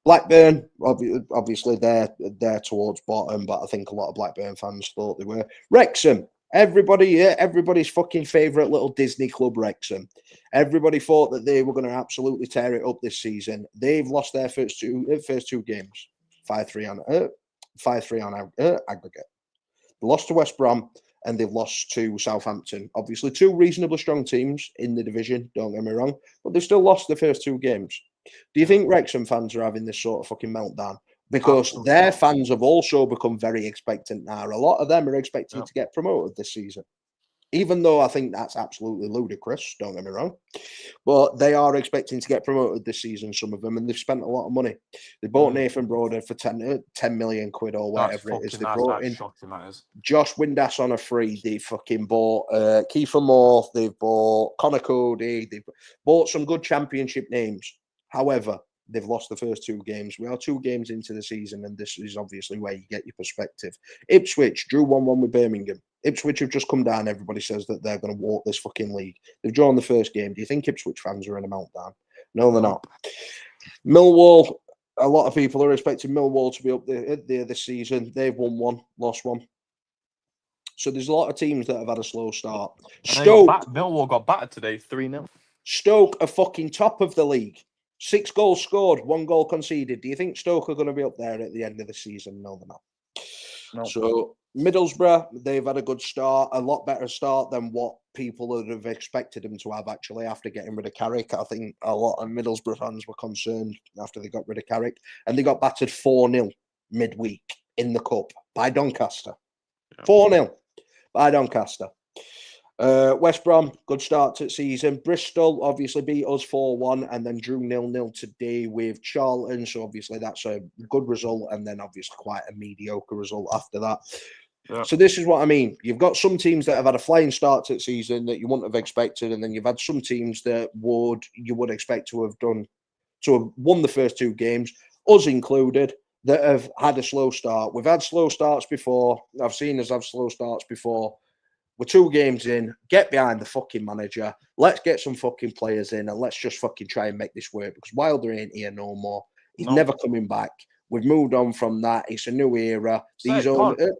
[SPEAKER 3] Blackburn, obviously they're towards bottom, but I think a lot of Blackburn fans thought they were. Wrexham, everybody's fucking favourite little Disney club, Wrexham. Everybody thought that they were going to absolutely tear it up this season. They've lost their first two games, 5-3 on aggregate. They lost to West Brom and they've lost to Southampton. Obviously, 2 reasonably strong teams in the division, don't get me wrong, but they've still lost the first 2 games. Do you think Wrexham fans are having this sort of fucking meltdown? Because their fans have also become very expectant now. A lot of them are expecting to get promoted this season. Even though I think that's absolutely ludicrous, don't get me wrong. But they are expecting to get promoted this season, some of them, and they've spent a lot of money. They bought Nathan Broader for 10 million quid or whatever it is. They brought in Josh Windass on a free. They fucking bought Kiefer Moore. They've bought Connor Cody. They've bought some good Championship names. However, they've lost the first 2 games. We are 2 games into the season, and this is obviously where you get your perspective. Ipswich drew 1-1 with Birmingham. Ipswich have just come down. Everybody says that they're going to walk this fucking league. They've drawn the first game. Do you think Ipswich fans are in a meltdown? No, they're not. Millwall, a lot of people are expecting Millwall to be up there this season. They've won 1, lost 1. So there's a lot of teams that have had a slow start.
[SPEAKER 2] Millwall got battered today, 3-0.
[SPEAKER 3] Stoke are fucking top of the league. 6 goals scored, 1 goal conceded. Do you think Stoke are going to be up there at the end of the season? No, they're not. No. So Middlesbrough, they've had a good start, a lot better start than what people would have expected them to have, actually, after getting rid of Carrick. I think a lot of Middlesbrough fans were concerned after they got rid of Carrick. And they got battered 4-0 midweek in the Cup by Doncaster. 4-0 by Doncaster. West Brom, good start to the season. Bristol obviously beat us 4-1 and then drew 0-0 today with Charlton. So obviously that's a good result, and then obviously quite a mediocre result after that. Yeah. So this is what I mean. You've got some teams that have had a flying start to the season that you wouldn't have expected, and then you've had some teams that you would expect to have won the first 2 games, us included. that have had a slow start. We've had slow starts before. I've seen us have slow starts before. We're 2 games in. Get behind the fucking manager. Let's get some fucking players in and let's just fucking try and make this work because Wilder ain't here no more. He's
[SPEAKER 2] No.
[SPEAKER 3] never coming back. We've moved on from that. It's a new era. These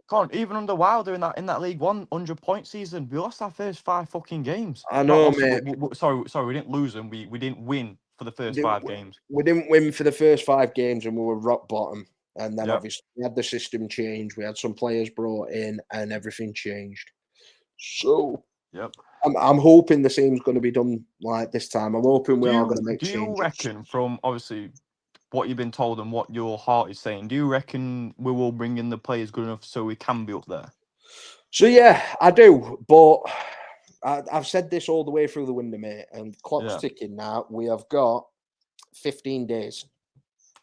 [SPEAKER 2] Can't even under Wilder in that League One 100-point season, we lost our first 5 fucking games.
[SPEAKER 3] I know,
[SPEAKER 2] Not lost,
[SPEAKER 3] mate.
[SPEAKER 2] sorry, we didn't lose them. We didn't win for the first 5 games.
[SPEAKER 3] We didn't win for the first 5 games and we were rock bottom. And then
[SPEAKER 2] Yep.
[SPEAKER 3] obviously we had the system change. We had some players brought in and everything changed. So
[SPEAKER 2] Yep.
[SPEAKER 3] I'm hoping the same's going to be done like this time. I'm hoping we are going to make
[SPEAKER 2] Do
[SPEAKER 3] changes.
[SPEAKER 2] you reckon, from obviously what you've been told and what your heart is saying, do you reckon we will bring in the players good enough so we can be up there?
[SPEAKER 3] So yeah, I do, but I've said this all the way through the window, mate, and clock's ticking now. We have got 15 days.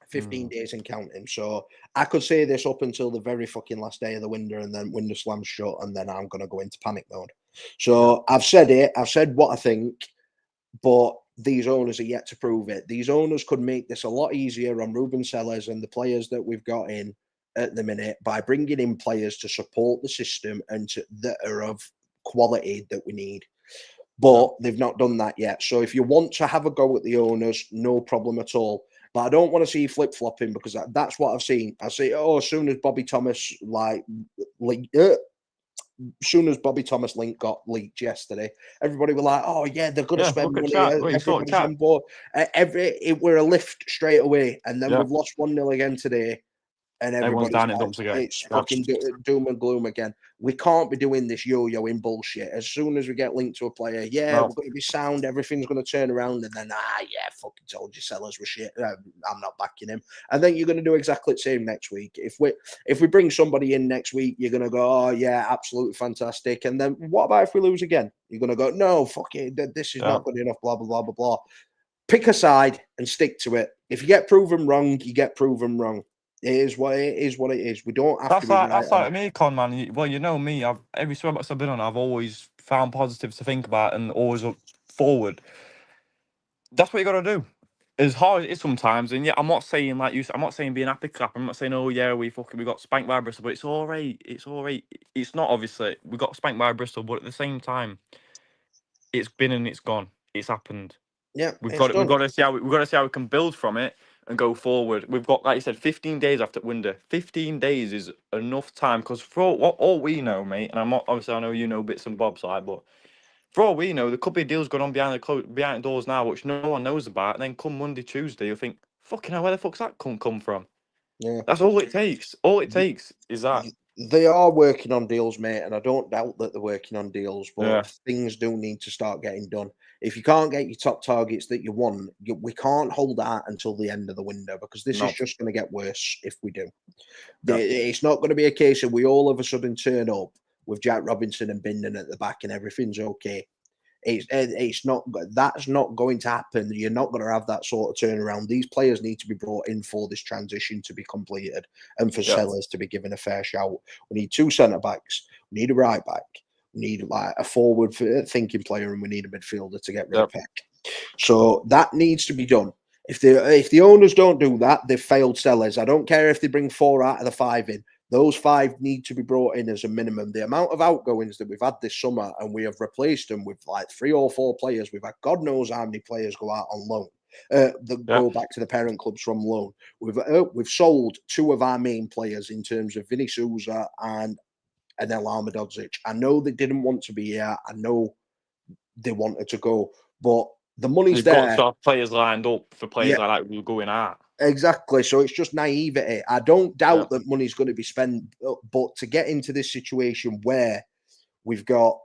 [SPEAKER 3] 15 days and counting. So I could say this up until the very fucking last day of the window, and then window slams shut, and then I'm going to go into panic mode. So I've said it. I've said what I think, but these owners are yet to prove it. These owners could make this a lot easier on Ruben Sellers and the players that we've got in at the minute by bringing in players to support the system and that are of quality that we need. But they've not done that yet. So if you want to have a go at the owners, no problem at all. But I don't want to see flip-flopping because that's what I've seen. I see, as soon as Bobby Thomas link got leaked yesterday, everybody were like, "Oh yeah, they're going to spend money." Everybody's on board. It were a lift straight away, and then we've lost 1-0 again today. And everyone's down in dumps again. It's fucking doom and gloom again. We can't be doing this yo-yoing bullshit. As soon as we get linked to a player, we're going to be sound. Everything's going to turn around, and then fucking told you Sellers were shit. I'm not backing him. And then you're going to do exactly the same next week. If we bring somebody in next week, you're going to go, "Oh yeah, absolutely fantastic." And then what about if we lose again? You're going to go, "No, fuck it. This is not good enough." Blah blah blah blah blah. Pick a side and stick to it. If you get proven wrong, you get proven wrong. It is what it is. What it is. We don't have to.
[SPEAKER 2] That's like me, Con, man. Well, you know me. Every Swimbox I've been on, I've always found positives to think about and always look forward. That's what you got to do. As hard as it is sometimes, and I'm not saying like you. I'm not saying being happy clap. I'm not saying, "Oh yeah, we got spanked by Bristol," but it's all right. It's all right. It's not, obviously we got spanked by Bristol, but at the same time, it's been and it's gone. It's happened.
[SPEAKER 3] Yeah,
[SPEAKER 2] we've got to see how we can build from it and go forward. We've got, like you said, 15 days after window. 15 days is enough time, because for all we know, mate, and I'm not, obviously I know you know bits and bobs, like, but for all we know, there could be deals going on behind the doors now, which no one knows about. And then come Monday, Tuesday, you'll think, "Fucking hell, where the fuck's that come from?"
[SPEAKER 3] Yeah,
[SPEAKER 2] that's all it takes. All it takes is that.
[SPEAKER 3] They are working on deals, mate, and I don't doubt that they're working on deals, but things do need to start getting done. If you can't get your top targets that you want, we can't hold that until the end of the window, because this is just going to get worse if we do. It's not going to be a case of we all of a sudden turn up with Jack Robinson and Bindon at the back and everything's okay. It's not. That's not going to happen. You're not going to have that sort of turnaround. These players need to be brought in for this transition to be completed, and for Sellers to be given a fair shout. We need 2 centre backs. We need a right back. We need like a forward thinking player, and we need a midfielder to get rid of Peck. So that needs to be done. If the owners don't do that, they've failed Sellers. I don't care if they bring 4 out of the 5 in. Those 5 need to be brought in as a minimum. The amount of outgoings that we've had this summer, and we have replaced them with like 3 or 4 players. We've had God knows how many players go out on loan, go back to the parent clubs from loan. We've sold 2 of our main players in terms of Vinny Souza and El Almadodzic. I know they didn't want to be here. I know they wanted to go, but the money's there.
[SPEAKER 2] Got to have players lined up for players like that who are going out.
[SPEAKER 3] Exactly. So it's just naivety. I don't doubt that money's going to be spent, but to get into this situation where we've got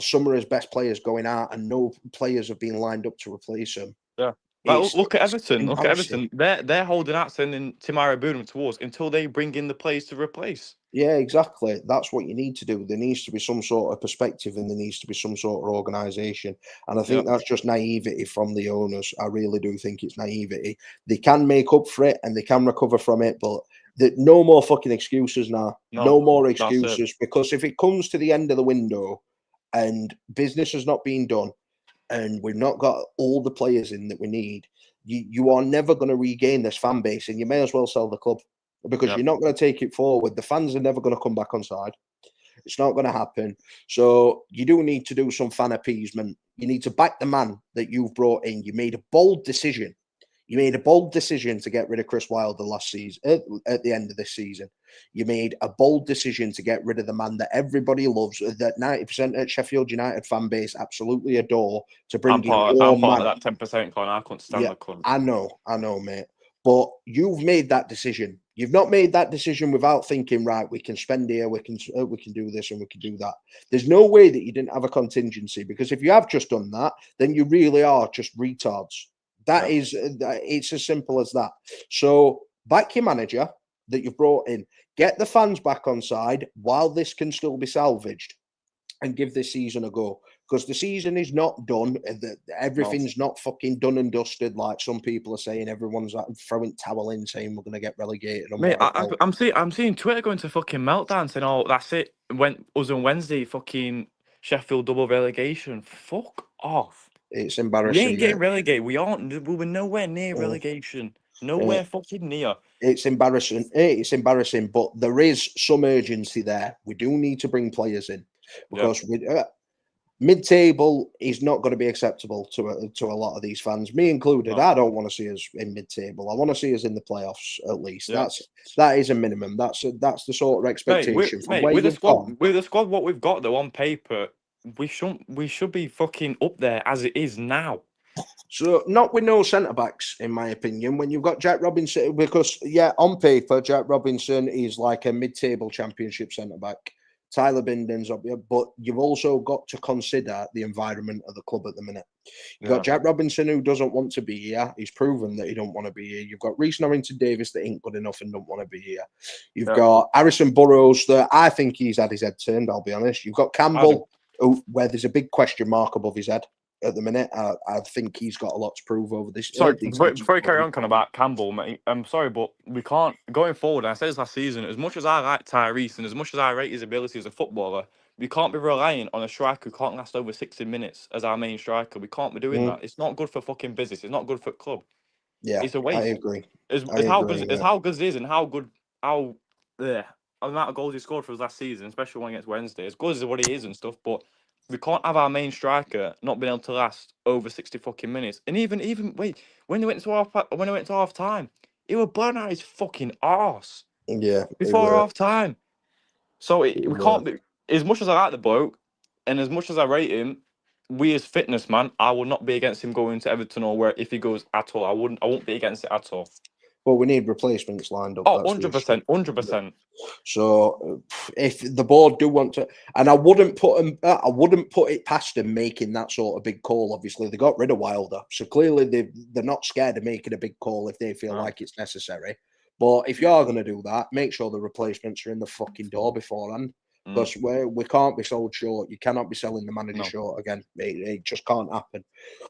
[SPEAKER 3] some of his best players going out and no players have been lined up to replace them.
[SPEAKER 2] Yeah. Like, look at Everton. Look at Everton. They're holding out, sending Timara Boonham towards until they bring in the players to replace.
[SPEAKER 3] Yeah, exactly. That's what you need to do. There needs to be some sort of perspective, and there needs to be some sort of organisation. And I think that's just naivety from the owners. I really do think it's naivety. They can make up for it and they can recover from it, but no more fucking excuses now. No more excuses, because if it comes to the end of the window and business has not been done and we've not got all the players in that we need, you are never going to regain this fan base, and you may as well sell the club. because
[SPEAKER 2] Yep.
[SPEAKER 3] you're not going to take it forward. The fans are never going to come back on side. It's not going to happen. So you do need to do some fan appeasement. You need to back the man that you've brought in. You made a bold decision. You made a bold decision to get rid of Chris Wilder last season, at the end of this season. You made a bold decision to get rid of the man that everybody loves, that 90% at Sheffield United fan base absolutely adore, to bring in your
[SPEAKER 2] I'm part
[SPEAKER 3] man.
[SPEAKER 2] of that 10%, Con. I couldn't stand
[SPEAKER 3] Yeah,
[SPEAKER 2] the cunt.
[SPEAKER 3] I know, mate. But you've made that decision. You've not made that decision without thinking, right, we can spend here, we can do this and we can do that. There's no way that you didn't have a contingency, because if you have just done that, then you really are just retards. That is, it's as simple as that. So back your manager that you've brought in, get the fans back on side while this can still be salvaged, and give this season a go, because the season is not done. Everything's not fucking done and dusted, like some people are saying. Everyone's like throwing towel in, saying we're going to get relegated. And
[SPEAKER 2] Mate, I'm seeing Twitter going to fucking meltdown, saying, "Oh, that's it. When us on Wednesday, fucking Sheffield double relegation. Fuck off.
[SPEAKER 3] It's
[SPEAKER 2] We
[SPEAKER 3] embarrassing.
[SPEAKER 2] ain't getting relegated. We aren't. We were nowhere near relegation. Nowhere fucking near.
[SPEAKER 3] It's embarrassing. It's embarrassing, but there is some urgency there. We do need to bring players in, because mid-table is not going to be acceptable to a lot of these fans, me included.
[SPEAKER 2] No.
[SPEAKER 3] I don't want to see us in mid-table. I want to see us in the playoffs at least.
[SPEAKER 2] Yeah.
[SPEAKER 3] That is a minimum. That's the sort of expectation from where
[SPEAKER 2] with the
[SPEAKER 3] you've
[SPEAKER 2] squad,
[SPEAKER 3] gone.
[SPEAKER 2] with the squad, what we've got though on paper, we should be fucking up there as it is now.
[SPEAKER 3] So not with no centre backs, in my opinion. When you've got Jack Robinson, because on paper Jack Robinson is like a mid-table championship centre back. Tyler Binden's up there, but you've also got to consider the environment of the club at the minute. You've got Jack Robinson, who doesn't want to be here. He's proven that he don't want to be here. You've got Reece Norrington-Davis that ain't good enough and don't want to be here. You've got Harrison Burrows that I think he's had his head turned, I'll be honest. You've got Campbell, where there's a big question mark above his head at the minute. I think he's got a lot to prove over this.
[SPEAKER 2] Sorry, before you carry on, kind of about Campbell, mate. I'm sorry, but we can't going forward. And I said this last season. As much as I like Tyrese and as much as I rate his ability as a footballer, we can't be relying on a striker who can't last over 60 minutes as our main striker. We can't be doing that. It's not good for fucking business. It's not good for club.
[SPEAKER 3] Yeah,
[SPEAKER 2] it's a waste.
[SPEAKER 3] I agree.
[SPEAKER 2] As how good it is, and how the amount of goals he scored for us last season, especially one against Wednesday, as good as what he is and stuff, but we can't have our main striker not being able to last over 60 fucking minutes. And even wait, when they went to half time, he was blown out his fucking arse.
[SPEAKER 3] Yeah,
[SPEAKER 2] before half time. So we can't be, as much as I like the bloke, and as much as I rate him, we as fitness man, I would not be against him going to Everton or where if he goes at all. I won't be against it at all.
[SPEAKER 3] But we need replacements lined up.
[SPEAKER 2] Oh, 100%, 100%.
[SPEAKER 3] So if the board do want to, and I wouldn't put it past them making that sort of big call. Obviously, they got rid of Wilder, so clearly they're not scared of making a big call if they feel like it's necessary. But if you are going to do that, make sure the replacements are in the fucking door beforehand. Because we can't be sold short. You cannot be selling the manager short again. It just can't happen.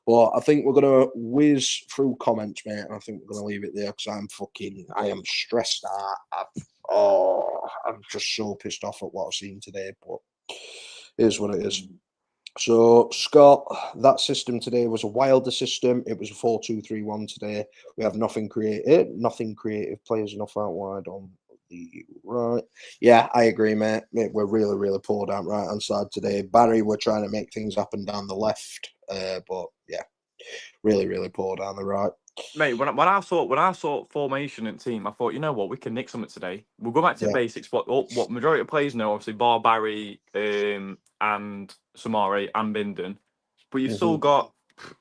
[SPEAKER 3] But I think we're going to whiz through comments, mate. And I think we're going to leave it there because I am stressed out. I'm just so pissed off at what I've seen today. But it is what it is. So, Scott, that system today was a Wilder system. It was a 4-2-3-1 today. We have nothing creative players enough out wide on the right. Yeah, I agree, mate. We're really, really poor down right hand side today. Barry, we're trying to make things happen down the left, but yeah, really, really poor down the right.
[SPEAKER 2] Mate, when I saw formation and team, I thought, you know what, we can nick something today. We'll go back to basics. What majority of players know, obviously, bar Barry and Samari and Binden, but you've still got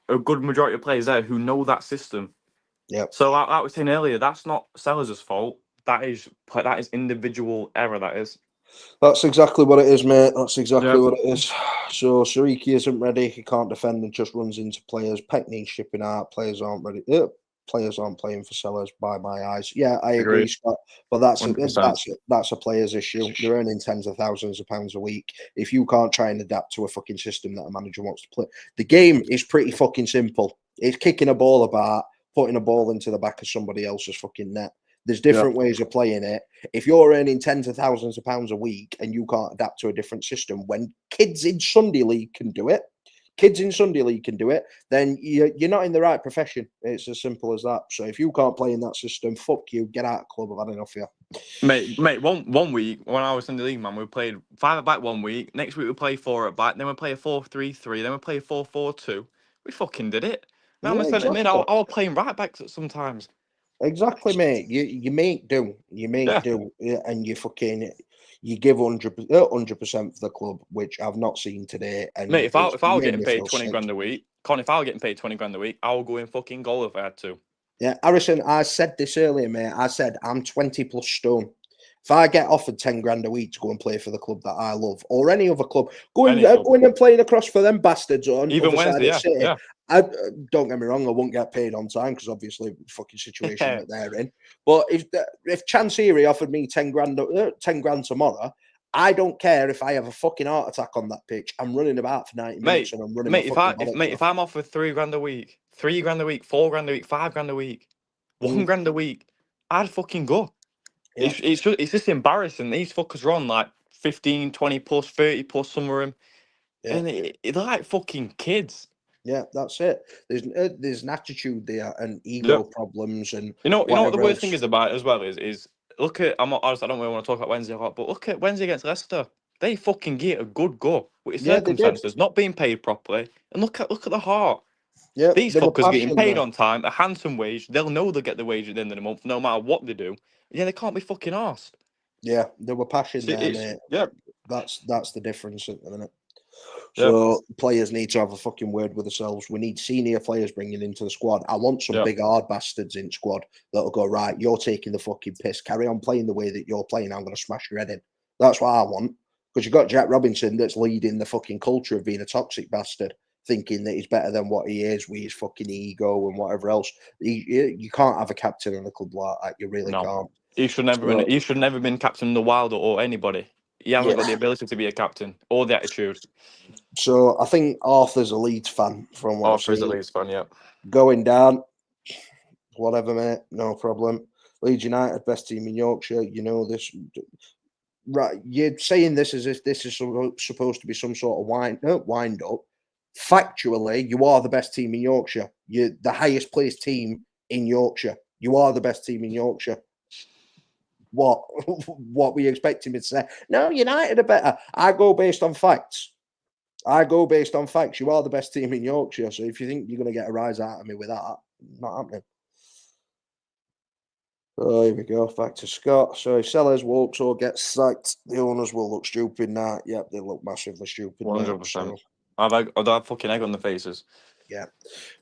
[SPEAKER 2] a good majority of players there who know that system.
[SPEAKER 3] Yeah.
[SPEAKER 2] So like I was saying earlier, that's not Sellers' fault. That is individual error. That is.
[SPEAKER 3] That's exactly what it is, mate. That's exactly what it is. So Sariki isn't ready. He can't defend and just runs into players. Peckney's shipping out. Players aren't ready. Players aren't playing for Sellers by my eyes. Yeah, I agree, Scott. But that's a player's issue. You're earning tens of thousands of pounds a week. If you can't try and adapt to a fucking system that a manager wants to play, the game is pretty fucking simple. It's kicking a ball about, putting a ball into the back of somebody else's fucking net. There's different ways of playing it. If you're earning tens of thousands of pounds a week and you can't adapt to a different system, when kids in Sunday League can do it, kids in Sunday League can do it, then you're not in the right profession. It's as simple as that. So if you can't play in that system, fuck you, get out of club. I've had enough of you.
[SPEAKER 2] Mate, one week when I was in the league, man, we played 5 at back 1 week. Next week we play 4 at back. Then we play a 4-3-3. Then we play a 4-4-2. We fucking did it. Now I'm
[SPEAKER 3] Yeah,
[SPEAKER 2] a centre mid. I was playing right backs sometimes.
[SPEAKER 3] Exactly, mate. You make do. You make
[SPEAKER 2] Yeah.
[SPEAKER 3] do, and you give 100% for the club, which I've not seen today. And
[SPEAKER 2] Mate, if I were
[SPEAKER 3] made
[SPEAKER 2] getting
[SPEAKER 3] me
[SPEAKER 2] paid
[SPEAKER 3] feel
[SPEAKER 2] 20
[SPEAKER 3] sick.
[SPEAKER 2] grand a week, Con, if I were getting paid 20 grand a week, I would go in fucking goal if I had to.
[SPEAKER 3] Yeah, Harrison, I said this earlier, mate. I said I'm 20 plus stone. If I get offered 10 grand a week to go and play for the club that I love, or any other club, going and playing across for them bastards on
[SPEAKER 2] Even
[SPEAKER 3] other side
[SPEAKER 2] Wednesday,
[SPEAKER 3] of the city.
[SPEAKER 2] yeah.
[SPEAKER 3] I don't get me wrong, I won't get paid on time because obviously the fucking situation that they're in. But if Chancery offered me 10 grand tomorrow, I don't care if I have a fucking heart attack on that pitch. I'm running about for 90 minutes and I'm running my fucking bollocks
[SPEAKER 2] if I'm offered 3 grand a week, 3 grand a week, 4 grand a week, 5 grand a week, 1 grand a week, I'd fucking go.
[SPEAKER 3] Yeah.
[SPEAKER 2] It's just embarrassing. These fuckers are on like 15, 20 plus, 30 plus, some of them.
[SPEAKER 3] Yeah.
[SPEAKER 2] And they're like fucking kids.
[SPEAKER 3] Yeah, that's it. There's an attitude there and ego problems and
[SPEAKER 2] you know what the worst
[SPEAKER 3] else.
[SPEAKER 2] thing is about it as well is look at I don't really want to talk about Wednesday a lot, but look at Wednesday against Leicester. They fucking get a good go with circumstances, not being paid properly, and look at the heart.
[SPEAKER 3] Yeah,
[SPEAKER 2] these fuckers getting paid on time, a handsome wage. They'll know they'll get the wage at the end of the month, no matter what they do. Yeah, they can't be fucking arsed.
[SPEAKER 3] Yeah, there were passion there, mate.
[SPEAKER 2] Yeah,
[SPEAKER 3] that's the difference at the minute. So players need to have a fucking word with themselves. We need senior players bringing into the squad. I want some big hard bastards in squad that'll go, right, you're taking the fucking piss. Carry on playing the way that you're playing. I'm going to smash your head in. That's what I want. Because you've got Jack Robinson that's leading the fucking culture of being a toxic bastard, thinking that he's better than what he is with his fucking ego and whatever else. You can't have a captain in a club like that. You really can't.
[SPEAKER 2] He should never been captain of the Wild or anybody. He hasn't got the ability to be a captain or the attitude.
[SPEAKER 3] So I think Arthur's a Leeds fan from what
[SPEAKER 2] Arthur's a Leeds fan, yeah.
[SPEAKER 3] Going down, whatever, mate, no problem. Leeds United, best team in Yorkshire. You know this, right? You're saying this as if this is supposed to be some sort of wind up. Factually, you are the best team in Yorkshire. You're the highest placed team in Yorkshire. You are the best team in Yorkshire. What were you expecting me to say? No, United are better. I go based on facts. You are the best team in Yorkshire. So if you think you're going to get a rise out of me with that, not happening. So here we go. Back to Scott. So if Sellers walks or gets sacked, the owners will look stupid now. Yep, they look massively stupid.
[SPEAKER 2] 100%.
[SPEAKER 3] So,
[SPEAKER 2] I'd have fucking egg on the faces.
[SPEAKER 3] Yeah.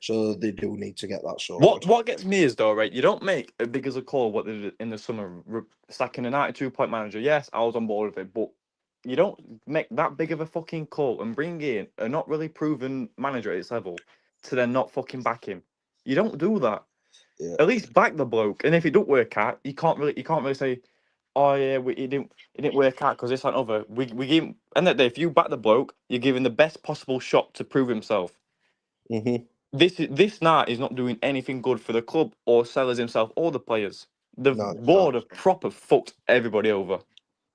[SPEAKER 3] So they do need to get that sorted.
[SPEAKER 2] What gets me is though, right? You don't make as big as a call what they did in the summer, sacking a 92-point manager. Yes, I was on board with it, but you don't make that big of a fucking call and bring in a not really proven manager at its level to then not fucking back him. You don't do that.
[SPEAKER 3] Yeah.
[SPEAKER 2] At least back the bloke. And if it don't work out, you can't really say, oh yeah, it didn't work out because this and other. We give him, and that day, if you back the bloke, you're giving the best possible shot to prove himself.
[SPEAKER 3] Mm-hmm.
[SPEAKER 2] This night is not doing anything good for the club or Sellers himself or the players. The board have proper fucked everybody over.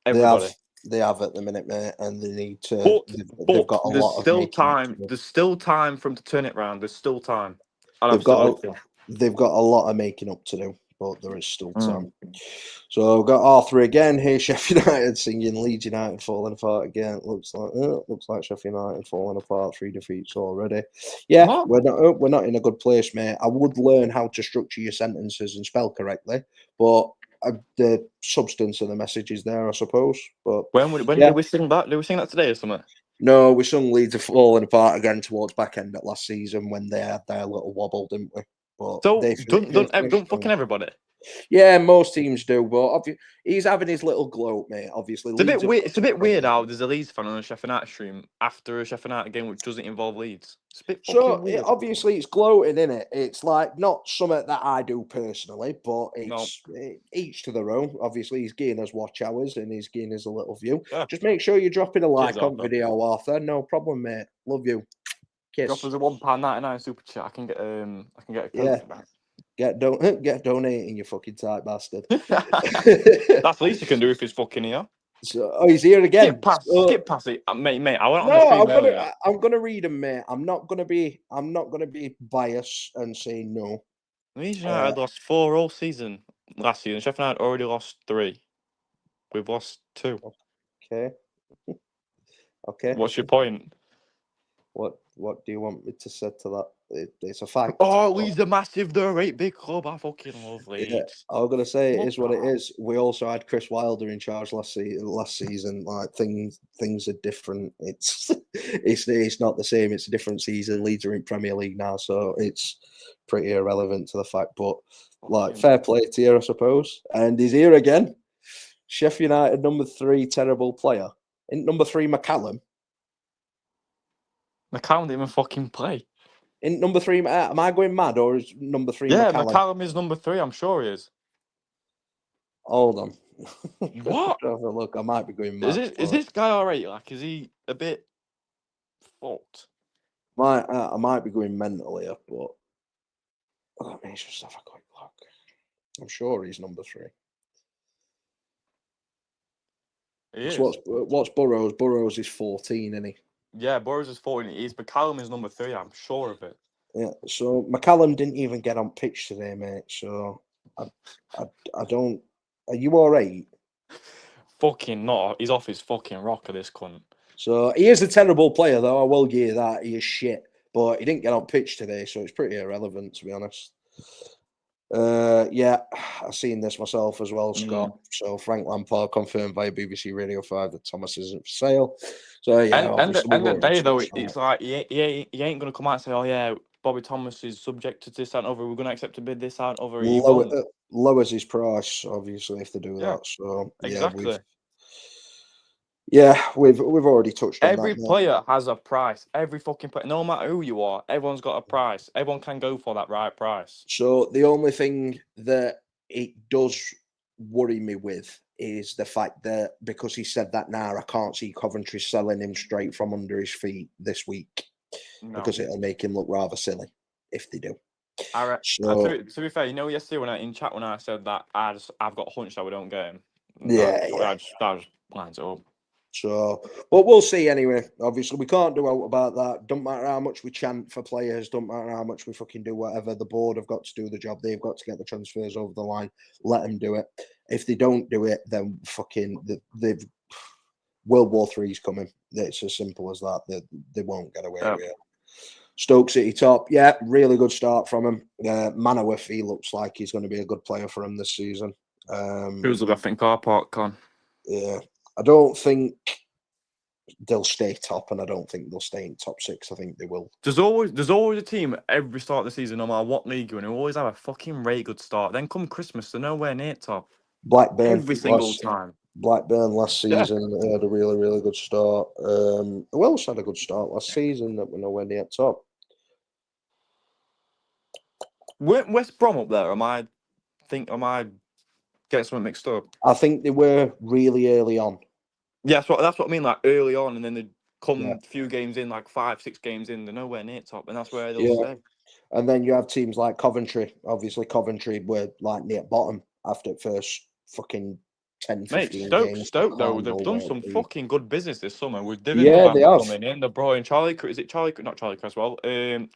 [SPEAKER 2] Everybody.
[SPEAKER 3] They have at the minute, mate, and they need to.
[SPEAKER 2] But
[SPEAKER 3] they've got a lot of
[SPEAKER 2] still time. There's still time for them to turn it around. There's still time.
[SPEAKER 3] They've got a lot of making up to do, but there is still time. So we've got Arthur again here. Sheffield United singing, Leeds United falling apart again. Looks like Sheffield United falling apart. 3 defeats already. Yeah, we're not in a good place, mate. I would learn how to structure your sentences and spell correctly, but the substance of the message is there, I suppose. But
[SPEAKER 2] when did we sing that? Did we sing that today or something?
[SPEAKER 3] No, we sung Leeds are falling apart again towards back end of last season when they had their little wobble, didn't we? But
[SPEAKER 2] so don't fucking everybody.
[SPEAKER 3] Yeah, most teams do, but he's having his little gloat, mate. Obviously,
[SPEAKER 2] it's a bit weird how there's a Leeds fan on a Sheffield United stream after a Sheffield United game which doesn't involve Leeds. It's a bit fucking weird.
[SPEAKER 3] Obviously, it's gloating, isn't it? It's like not something that I do personally, but it's each to their own. Obviously, he's getting us watch hours and he's getting us a little view. Yeah. Just make sure you're dropping a like on video, Arthur. No problem, mate. Love you. Kiss.
[SPEAKER 2] Drop us a £1.99 super chat. I can get a code for that.
[SPEAKER 3] Get donating, you fucking tight bastard.
[SPEAKER 2] That's the least you can do if he's fucking here.
[SPEAKER 3] So, oh, he's here again.
[SPEAKER 2] Skip past it, mate. I went on
[SPEAKER 3] No,
[SPEAKER 2] the stream earlier.
[SPEAKER 3] I'm gonna read them, mate. I'm not gonna be biased and say no.
[SPEAKER 2] Leeds United lost 4 all season last season. Sheffield United already lost 3. We've lost 2.
[SPEAKER 3] Okay. Okay.
[SPEAKER 2] What's your point?
[SPEAKER 3] What do you want me to say to that? It's a fact.
[SPEAKER 2] Oh, Leeds are massive. They're a great big club. I fucking love Leeds.
[SPEAKER 3] Yeah, I'm gonna say it is what it
[SPEAKER 2] that.
[SPEAKER 3] is. We also had Chris Wilder in charge last season. Like things are different. It's not the same. It's a different season. Leeds are in Premier League now, so it's pretty irrelevant to the fact. But like, fair play to you, I suppose. And he's here again. Sheffield United number 3 terrible player. In number 3 McCallum.
[SPEAKER 2] McCallum didn't even fucking play.
[SPEAKER 3] In number 3, am I going mad, or is number 3
[SPEAKER 2] Yeah,
[SPEAKER 3] McCallum?
[SPEAKER 2] McCallum is number 3. I'm sure he is.
[SPEAKER 3] Hold on.
[SPEAKER 2] What?
[SPEAKER 3] Have a look. I might be going mad.
[SPEAKER 2] Is this guy alright? Like, is he a bit fucked?
[SPEAKER 3] I might be going mental here, but let me just have a quick look. I'm sure he's number 3.
[SPEAKER 2] He is.
[SPEAKER 3] So what's Burrows? Burrows is 14, isn't he?
[SPEAKER 2] Yeah, Burrows is 14. He's McCallum is number 3. I'm sure of it.
[SPEAKER 3] Yeah. So McCallum didn't even get on pitch today, mate. So I don't. Are you all right?
[SPEAKER 2] Fucking not. He's off his fucking rocker, this cunt.
[SPEAKER 3] So he is a terrible player, though. I will give you that. He is shit, but he didn't get on pitch today, so it's pretty irrelevant, to be honest. Yeah, I've seen this myself as well, Scott. So Frank Lampard confirmed via BBC Radio 5 that Thomas isn't for sale. So yeah,
[SPEAKER 2] and the day though, it's like he ain't gonna come out and say, "Oh yeah, Bobby Thomas is subject to this and over. We're gonna accept a bid this and over."
[SPEAKER 3] Lowers his price, obviously, if they do that. So
[SPEAKER 2] exactly.
[SPEAKER 3] We've already touched on
[SPEAKER 2] Every
[SPEAKER 3] that.
[SPEAKER 2] player has a price. Every fucking player, no matter who you are, everyone's got a price. Everyone can go for that right price.
[SPEAKER 3] So the only thing that it does worry me with is the fact that because he said that now, I can't see Coventry selling him straight from under his feet this week because it'll make him look rather silly if they do.
[SPEAKER 2] To be fair, yesterday when I said that I've got a hunch that we don't get him. That just lines it up.
[SPEAKER 3] So, but we'll see anyway. Obviously, we can't do out about that. Don't matter how much we chant for players. Don't matter how much we fucking do whatever. The board have got to do the job. They've got to get the transfers over the line. Let them do it. If they don't do it, then fucking they've World War III's coming. It's as simple as that. They won't get away with it. Stoke City top. Yeah, really good start from him. Manaworth, he looks like he's going to be a good player for him this season.
[SPEAKER 2] Who's the left in car park, Con?
[SPEAKER 3] Yeah. I don't think they'll stay top, and I don't think they'll stay in top 6. I think they will.
[SPEAKER 2] There's always a team at every start of the season, no matter what league you're in, who always have a fucking really good start. Then come Christmas, they're nowhere near top.
[SPEAKER 3] Blackburn
[SPEAKER 2] every single time.
[SPEAKER 3] Blackburn last season had a really, really good start. Who else had a good start last season that were nowhere near top?
[SPEAKER 2] West Brom up there? Am I getting something mixed up?
[SPEAKER 3] I think they were really early on.
[SPEAKER 2] Yeah, that's what I mean. Like early on, and then they come a few games in, like 5-6 games in, they're nowhere near top, and that's where they'll stay.
[SPEAKER 3] And then you have teams like Coventry. Obviously, Coventry were like near bottom after the first fucking 10, 15 games.
[SPEAKER 2] Stoke though, they've done some fucking good business this summer with
[SPEAKER 3] they have.
[SPEAKER 2] Coming in. They're brought in Charlie. Is it Charlie? Not Charlie Creswell.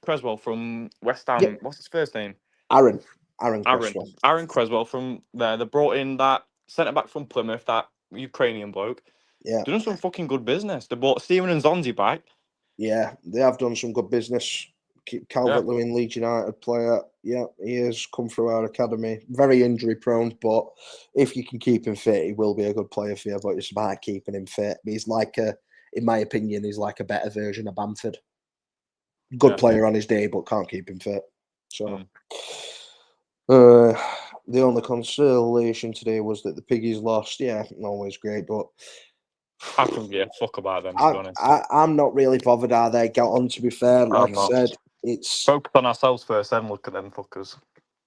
[SPEAKER 2] Creswell from West Ham. Yep. What's his first name?
[SPEAKER 3] Aaron Creswell.
[SPEAKER 2] Aaron Creswell from there. They brought in that centre back from Plymouth, that Ukrainian bloke. Yeah, they're doing some fucking good business. They bought Steven and Zonzi back.
[SPEAKER 3] Yeah, they have done some good business. Calvert-Lewin, Leeds United player. Yeah, he has come through our academy. Very injury prone, but if you can keep him fit, he will be a good player for you. But it's about keeping him fit. He's like in my opinion, he's like a better version of Bamford. Good player on his day, but can't keep him fit. So, the only consolation today was that the Piggies lost. Yeah, always great, but
[SPEAKER 2] I couldn't give a fuck about them, to be honest.
[SPEAKER 3] I'm not really bothered how they got on, to be fair. Like I said, it's...
[SPEAKER 2] Focus on ourselves first, then look at them fuckers.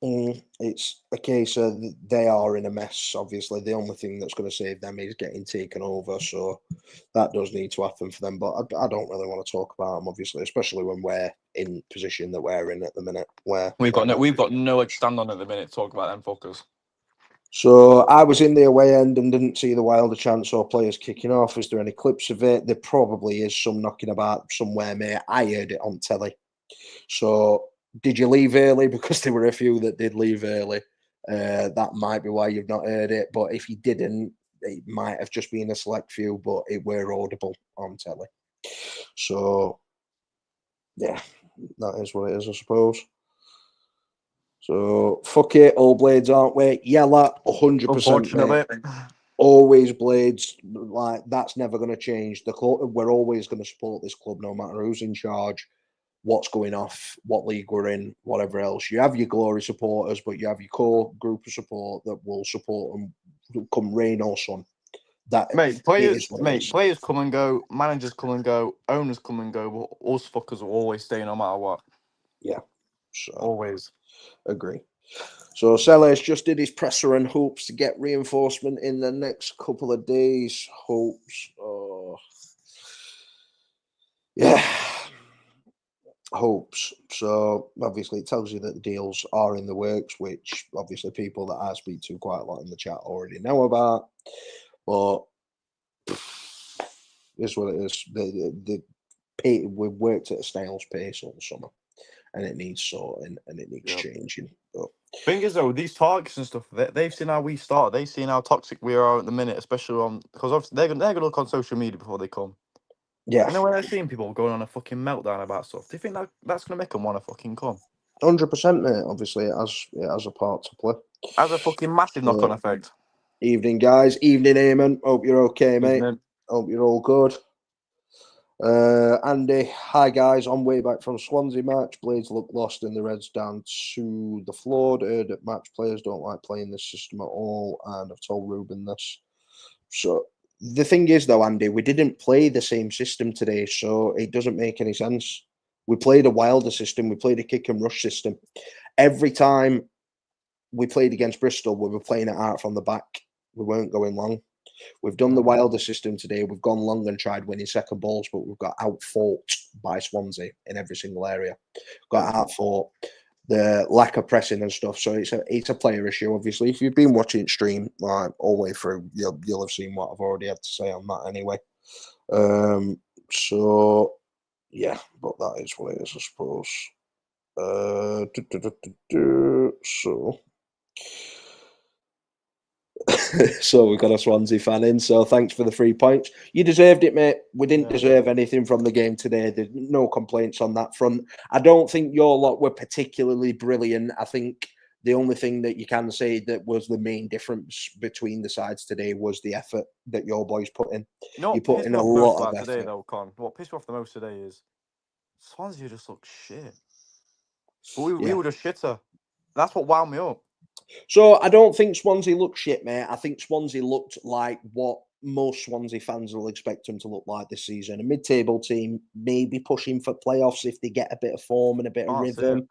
[SPEAKER 3] It's a case of they are in a mess, obviously. The only thing that's going to save them is getting taken over, so that does need to happen for them. But I don't really want to talk about them, obviously, especially when we're in position that we're in at the minute. Where
[SPEAKER 2] we've got no leg to stand on at the minute to talk about them fuckers.
[SPEAKER 3] So I was in the away end and didn't see the Wilder chance or players kicking off. Is there any clips of it? There probably is some knocking about somewhere, mate. I heard it on telly. So did you leave early? Because there were a few that did leave early. That might be why you've not heard it. But if you didn't, it might have just been a select few, but it were audible on telly. So yeah, that is what it is, I suppose. So fuck it, all blades, aren't we? Yella, 100%.
[SPEAKER 2] Unfortunately.
[SPEAKER 3] Always blades. Like that's never going to change. The club, we're always going to support this club, no matter who's in charge, what's going off, what league we're in, whatever else. You have your glory supporters, but you have your core group of support that will support them come rain or sun. That
[SPEAKER 2] players come and go, managers come and go, owners come and go, but us fuckers will always stay no matter what.
[SPEAKER 3] Yeah, so
[SPEAKER 2] Always
[SPEAKER 3] agree. So Sellers just did his presser and hopes to get reinforcement in the next couple of days. Hopes, yeah, hopes. So obviously it tells you that the deals are in the works, which obviously people that I speak to quite a lot in the chat already know about. But is what it is. We've worked at a snail's pace all summer, and it needs sorting and it needs changing. But
[SPEAKER 2] thing is though, these targets and stuff, they've seen how we start. They've seen how toxic we are at the minute, especially on because obviously they're gonna look on social media before they come.
[SPEAKER 3] yeah,
[SPEAKER 2] You know when they're seeing people going on a fucking meltdown about stuff, do you think that's gonna make them want to fucking come?
[SPEAKER 3] 100%, mate. Obviously, it has a part to play.
[SPEAKER 2] Has a fucking massive knock-on effect.
[SPEAKER 3] Evening, guys. Evening, Eamon. Hope you're okay, mate.
[SPEAKER 2] Evening.
[SPEAKER 3] Hope you're all good. Andy, hi guys. On way back from Swansea match, Blades look lost in the Reds down to the floor. Heard that match players don't like playing this system at all, and I've told Ruben this. So the thing is, though, Andy, we didn't play the same system today, so it doesn't make any sense. We played a Wilder system. We played a kick and rush system. Every time we played against Bristol, we were playing it out from the back. We weren't going long. We've done the Wilder system today. We've gone long and tried winning second balls, but we've got out-fought by Swansea in every single area. Got out-fought. The lack of pressing and stuff. So it's a player issue, obviously. If you've been watching stream like all the way through, you'll have seen what I've already had to say on that anyway. So yeah, but that is what it is, I suppose. So so we've got a Swansea fan in. So thanks for the 3 points. You deserved it, mate. We didn't deserve anything from the game today. There's no complaints on that front. I don't think your lot were particularly brilliant. I think the only thing that you can say that was the main difference between the sides today was the effort that your boys put in. You put in a lot of effort.
[SPEAKER 2] Today, though, Con. What pissed me off the most today is Swansea just looked shit. But we were just shitter. That's what wound me up.
[SPEAKER 3] So I don't think Swansea looked shit, mate. I think Swansea looked like what most Swansea fans will expect them to look like this season. A mid-table team, maybe pushing for playoffs if they get a bit of form and a bit of rhythm.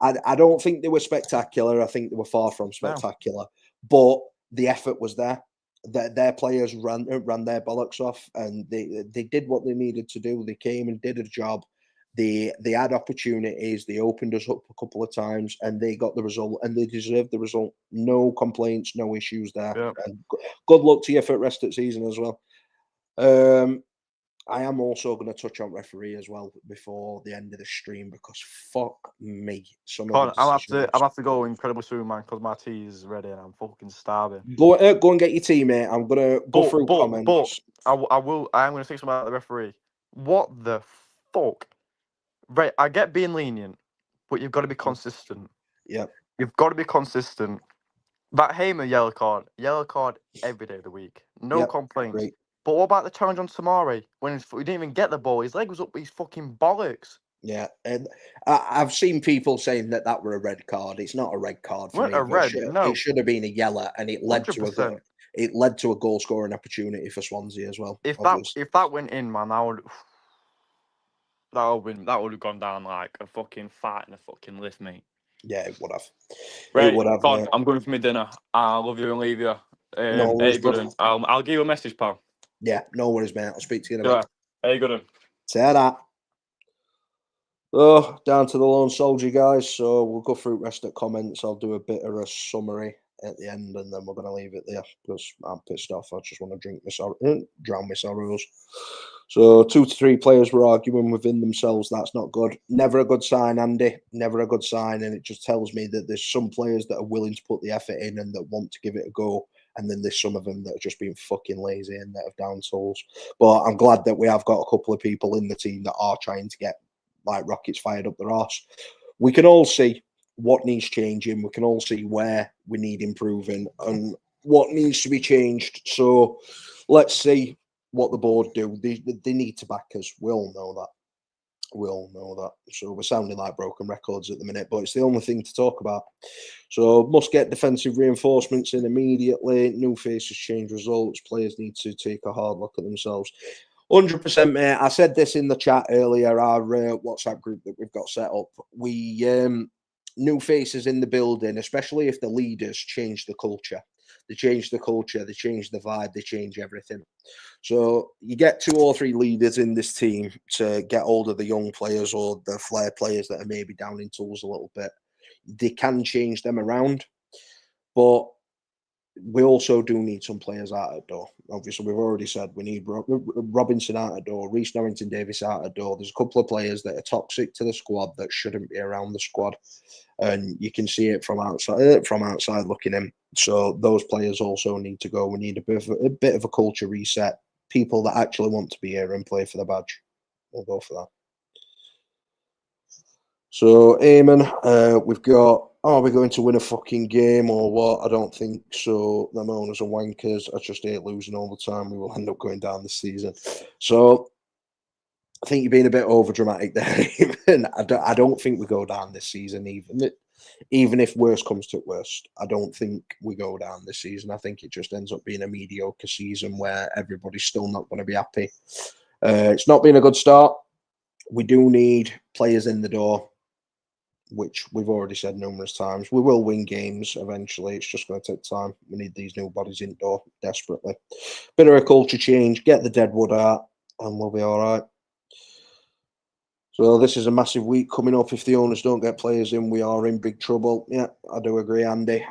[SPEAKER 3] I don't think they were spectacular. I think they were far from spectacular. But the effort was there. Their players ran their bollocks off, and they did what they needed to do. They came and did a job. They had opportunities. They opened us up a couple of times, and they got the result, and they deserved the result. No complaints, no issues there.
[SPEAKER 2] Yep.
[SPEAKER 3] And good luck to you for the rest of the season as well. I am also going to touch on referee as well before the end of the stream because fuck me,
[SPEAKER 2] I'll have to go incredibly soon, man, because my tea is ready and I'm fucking starving.
[SPEAKER 3] Go and get your tea, mate. I'm gonna go through comments.
[SPEAKER 2] I am gonna say something about the referee. What the fuck? Right, I get being lenient, but you've got to be consistent.
[SPEAKER 3] Yeah,
[SPEAKER 2] you've got to be consistent. That Hamer yellow card every day of the week. No complaints.
[SPEAKER 3] Great.
[SPEAKER 2] But what about the challenge on Samari when he didn't even get the ball? His leg was up his fucking bollocks.
[SPEAKER 3] Yeah, and I've seen people saying that were a red card. It's not a red card for me. It should have been a yellow, and it led 100%. to a goal scoring opportunity for Swansea as well.
[SPEAKER 2] If that went in, man, that would have gone down like a fucking fart in a fucking lift, mate.
[SPEAKER 3] Yeah, it would have.
[SPEAKER 2] Right, God, I'm going for my dinner. I love you and leave you.
[SPEAKER 3] No worries,
[SPEAKER 2] I'll give you a message, pal.
[SPEAKER 3] Yeah, no worries, mate. I'll speak to you in a bit.
[SPEAKER 2] Hey, good.
[SPEAKER 3] Say that. Oh, down to the lone soldier, guys. So we'll go through the rest of the comments. I'll do a bit of a summary. at the end, and then we're going to leave it there because I'm pissed off. I just want to drown my sorrows. So 2 to 3 players were arguing within themselves. That's not good. Never a good sign, Andy. Never a good sign. And it just tells me that there's some players that are willing to put the effort in and that want to give it a go. And then there's some of them that are just being fucking lazy and that have down tools. But I'm glad that we have got a couple of people in the team that are trying to get like rockets fired up their arse. We can all see what needs changing. We can all see where we need improving and what needs to be changed. So let's see what the board do. They need to back us. We all know that. We all know that. So we're sounding like broken records at the minute, but it's the only thing to talk about. So must get defensive reinforcements in immediately. New faces change results. Players need to take a hard look at themselves. 100%, mate. I said this in the chat earlier, our WhatsApp group that we've got set up. We new faces in the building, especially if the leaders change the culture. They change the culture, they change the vibe, they change everything. So you get 2 or 3 leaders in this team to get hold of the young players or the flair players that are maybe down in tools a little bit. They can change them around, but we also do need some players out at door. Obviously, we've already said we need Robinson out at door, Reece Norrington-Davies out at door. There's a couple of players that are toxic to the squad that shouldn't be around the squad, and you can see it from outside looking in. So those players also need to go. We need a bit of a culture reset. People that actually want to be here and play for the badge. We'll go for that. So, Eamon, we've got, are we going to win a fucking game or what? I don't think so. Them owners are wankers. I just hate losing all the time. We will end up going down this season. So, I think you're being a bit over dramatic there, Eamon. I don't think we go down this season, even if worst comes to worst. I don't think we go down this season. I think it just ends up being a mediocre season where everybody's still not going to be happy. It's not been a good start. We do need players in the door, which we've already said numerous times. We will win games eventually. It's just going to take time. We need these new bodies indoor desperately. Bit of a culture change. Get the deadwood out, and we'll be all right. So this is a massive week coming up. If the owners don't get players in, we are in big trouble. Yeah, I do agree, Andy.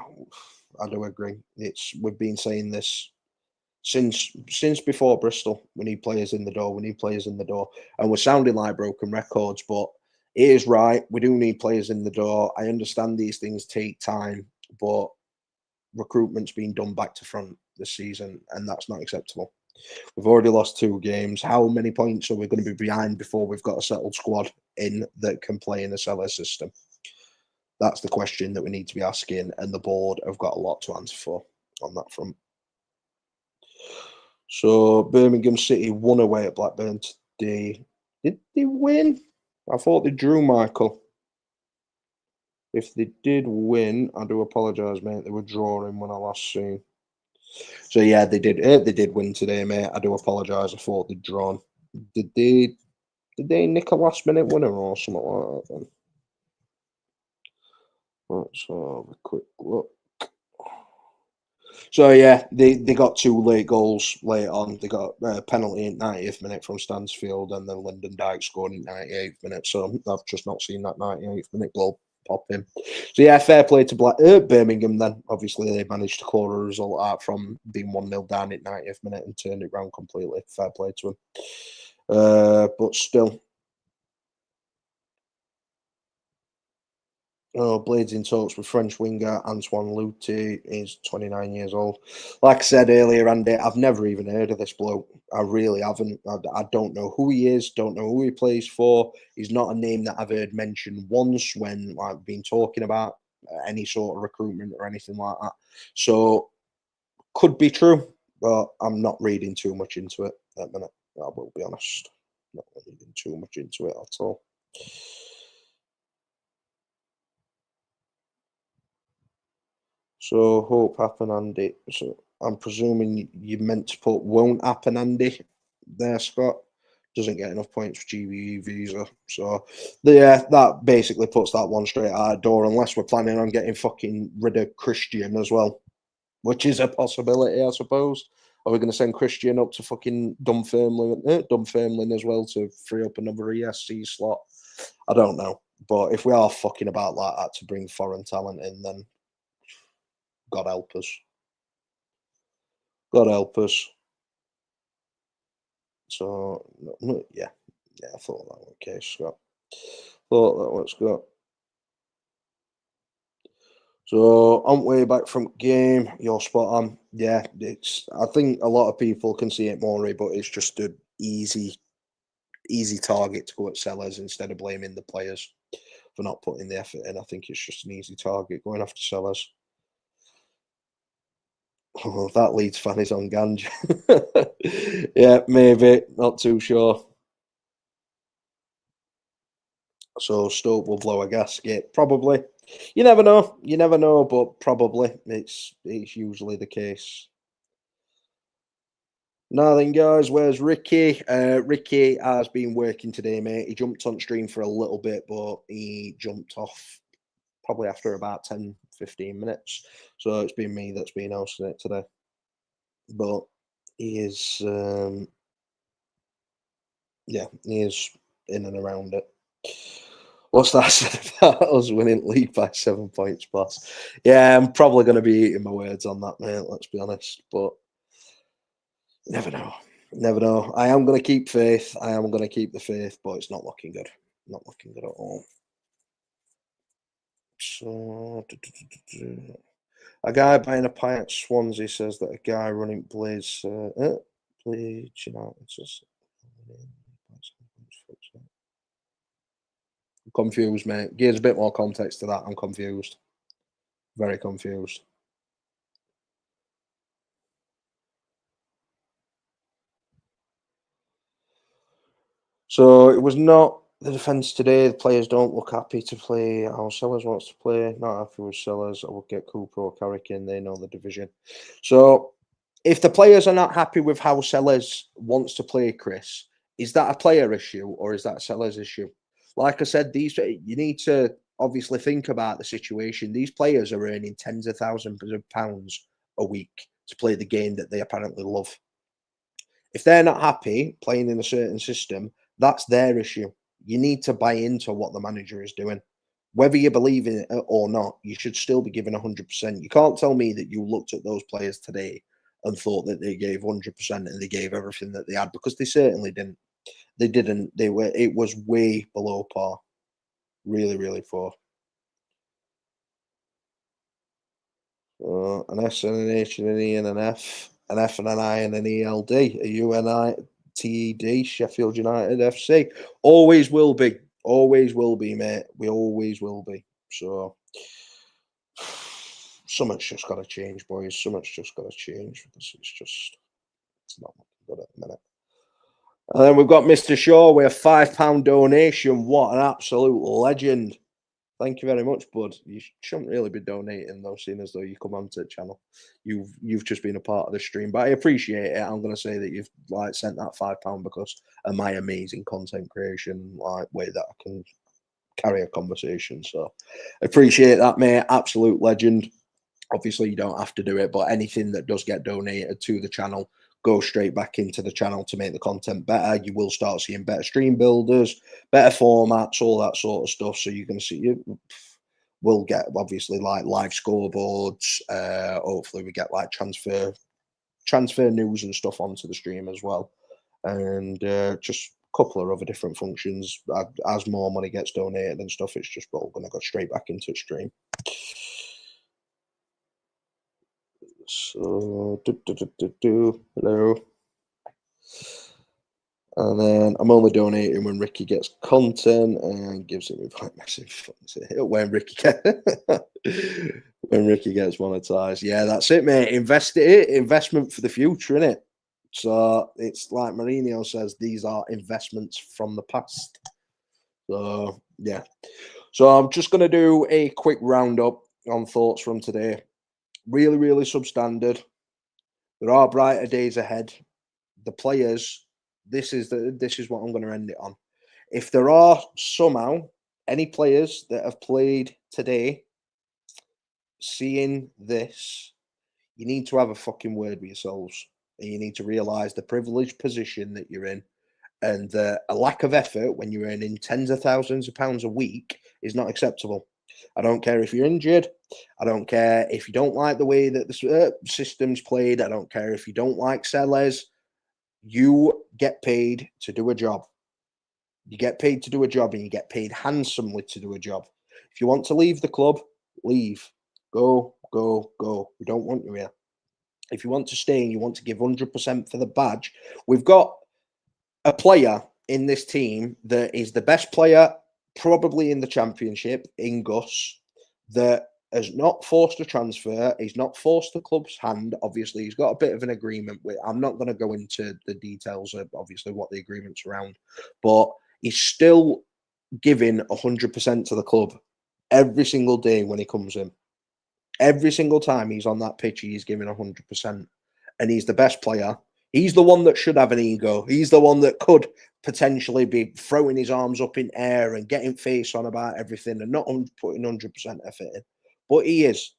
[SPEAKER 3] I do agree. We've been saying this since before Bristol. We need players in the door. We need players in the door, and we're sounding like broken records, but it is right. We do need players in the door. I understand these things take time, but recruitment's been done back to front this season, and that's not acceptable. We've already lost 2 games. How many points are we going to be behind before we've got a settled squad in that can play in a cellar system? That's the question that we need to be asking, and the board have got a lot to answer for on that front. So Birmingham City won away at Blackburn today. Did they win? I thought they drew, Michael. If they did win, I do apologise, mate. They were drawing when I last seen. So yeah, they did. They did win today, mate. I do apologise. I thought they'd drawn. Did they nick a last minute winner or something like that? Then let's have a quick look. So yeah, they got 2 late goals late on. They got a penalty in 90th minute from Stansfield, and then Lyndon Dyke scored in 98th minute. So I've just not seen that 98th minute goal pop in. So yeah, fair play to Birmingham then. Obviously, they managed to claw a result out from being 1-0 down at 90th minute and turned it round completely. Fair play to them. But still. Oh, Blades in talks with French winger Antoine Louty. He's 29 years old. Like I said earlier, Andy, I've never even heard of this bloke. I really haven't. I don't know who he is, don't know who he plays for. He's not a name that I've heard mentioned once when I've been talking about any sort of recruitment or anything like that. So, could be true, but I'm not reading too much into it at the minute. I will be honest. Not reading too much into it at all. So hope happen, Andy. So I'm presuming you meant to put won't happen, Andy. There, Scott. Doesn't get enough points for GBE visa. So yeah, that basically puts that one straight out the door, unless we're planning on getting fucking rid of Christian as well, which is a possibility, I suppose. Are we going to send Christian up to fucking Dunfermline as well to free up another ESC slot? I don't know. But if we are fucking about like that to bring foreign talent in, then God help us. God help us. So, yeah, I thought that was the case, Scott. Thought that was Scott. So, on way back from game, you're spot on. Yeah, I think a lot of people can see it more, but it's just an easy target to go at Sellers instead of blaming the players for not putting the effort in. I think it's just an easy target going after Sellers. Oh, that Leeds fan is on Ganj. Yeah, maybe. Not too sure. So Stoke will blow a gasket. Probably. You never know. You never know, but probably. It's usually the case. Now then, guys, where's Ricky? Ricky has been working today, mate. He jumped on stream for a little bit, but he jumped off probably after about 10, 15 minutes. So it's been me that's been hosting it today. But he is, yeah, he is in and around it. What's that said about us winning league by 7 points plus? Yeah, I'm probably going to be eating my words on that, mate. Let's be honest. But never know. Never know. I am going to keep faith. I am going to keep the faith, but it's not looking good. Not looking good at all. So, a guy buying a pie at Swansea says that a guy running Blaze, Blaze United says. I'm confused, mate. Gives a bit more context to that. I'm confused. Very confused. So it was not the defence today. The players don't look happy to play how Sellers wants to play. Not happy with Sellers. I would get Cooper or Carrick in. They know the division. So if the players are not happy with how Sellers wants to play, Chris, is that a player issue or is that a Sellers issue? Like I said, you need to obviously think about the situation. These players are earning tens of thousands of pounds a week to play the game that they apparently love. If they're not happy playing in a certain system, that's their issue. You need to buy into what the manager is doing. Whether you believe in it or not, you should still be giving 100%. You can't tell me that you looked at those players today and thought that they gave 100% and they gave everything that they had, because they certainly didn't. They didn't. It was way below par. Really, really poor. An S and an H and an E and an F. An F and an I and an ELD. A UNITED, Sheffield United FC. Always will be. Always will be, mate. We always will be. So, something's just got to change, boys. Something's just got to change. It's not looking good at the minute. And then we've got Mr. Shaw with a £5 donation. What an absolute legend. Thank you very much, bud. You shouldn't really be donating though, seeing as though you come onto the channel. You've just been a part of the stream, but I appreciate it. I'm going to say that you've sent that £5 because of my amazing content creation way that I can carry a conversation. So I appreciate that, mate. Absolute legend. Obviously, you don't have to do it, but anything that does get donated to the channel go straight back into the channel to make the content better. You will start seeing better stream builders, better formats, all that sort of stuff. So you're going to see, we'll get obviously live scoreboards. Hopefully we get transfer news and stuff onto the stream as well. And just a couple of other different functions. As more money gets donated and stuff, it's just all going to go straight back into the stream. So, hello. And then I'm only donating when Ricky gets content and gives it massive when Ricky gets monetized. Yeah, that's it, mate. Investment for the future, innit? So it's like Mourinho says, these are investments from the past. So yeah. So I'm just gonna do a quick roundup on thoughts from today. Really, really substandard. There are brighter days ahead. The players, this is what I'm going to end it on. If there are somehow any players that have played today seeing this, you need to have a fucking word with yourselves, and you need to realise the privileged position that you're in, and a lack of effort when you're earning tens of thousands of pounds a week is not acceptable. I don't care if you're injured. I don't care if you don't like the way that the system's played. I don't care if you don't like sellers. You get paid to do a job. You get paid to do a job, and you get paid handsomely to do a job. If you want to leave the club, leave. Go, go, go. We don't want you here. If you want to stay and you want to give 100% for the badge, we've got a player in this team that is the best player probably in the championship, in Gus, that has not forced a transfer. He's not forced the club's hand. Obviously, he's got a bit of an agreement with. I'm not going to go into the details of obviously what the agreement's around, but he's still giving 100% to the club every single day when he comes in. Every single time he's on that pitch, he's giving 100%, and he's the best player. He's the one that should have an ego. He's the one that could potentially be throwing his arms up in air and getting face on about everything and not putting 100% effort in. But he is.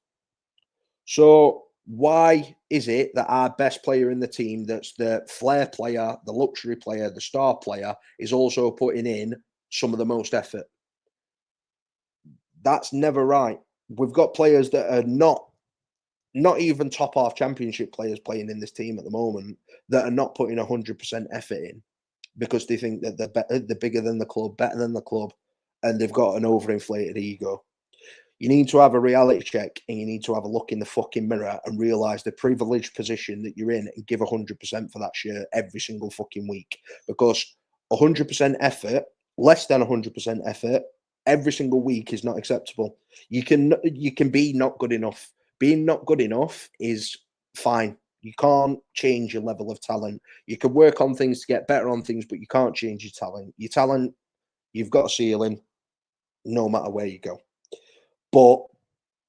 [SPEAKER 3] So why is it that our best player in the team, that's the flair player, the luxury player, the star player, is also putting in some of the most effort? That's never right. We've got players that are not even top half championship players playing in this team at the moment that are not putting 100% effort in because they think that they're bigger than the club, better than the club, and they've got an overinflated ego. You need to have a reality check, and you need to have a look in the fucking mirror and realize the privileged position that you're in and give 100% for that shirt every single fucking week, because 100% effort, less than 100% effort every single week is not acceptable. You can be not good enough. Being not good enough is fine. You can't change your level of talent. You can work on things to get better on things, but you can't change your talent. Your talent, you've got a ceiling no matter where you go. But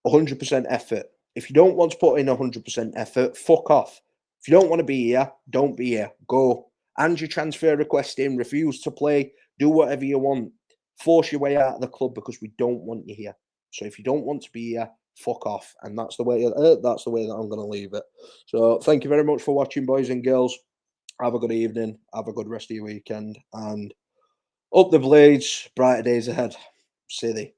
[SPEAKER 3] 100% effort. If you don't want to put in 100% effort, fuck off. If you don't want to be here, don't be here. Go. And your transfer request in, refuse to play, do whatever you want. Force your way out of the club because we don't want you here. So if you don't want to be here, fuck off. And that's the way that I'm going to leave it. So thank you very much for watching, boys and girls. Have a good evening. Have a good rest of your weekend. And up the blades, brighter days ahead. See thee.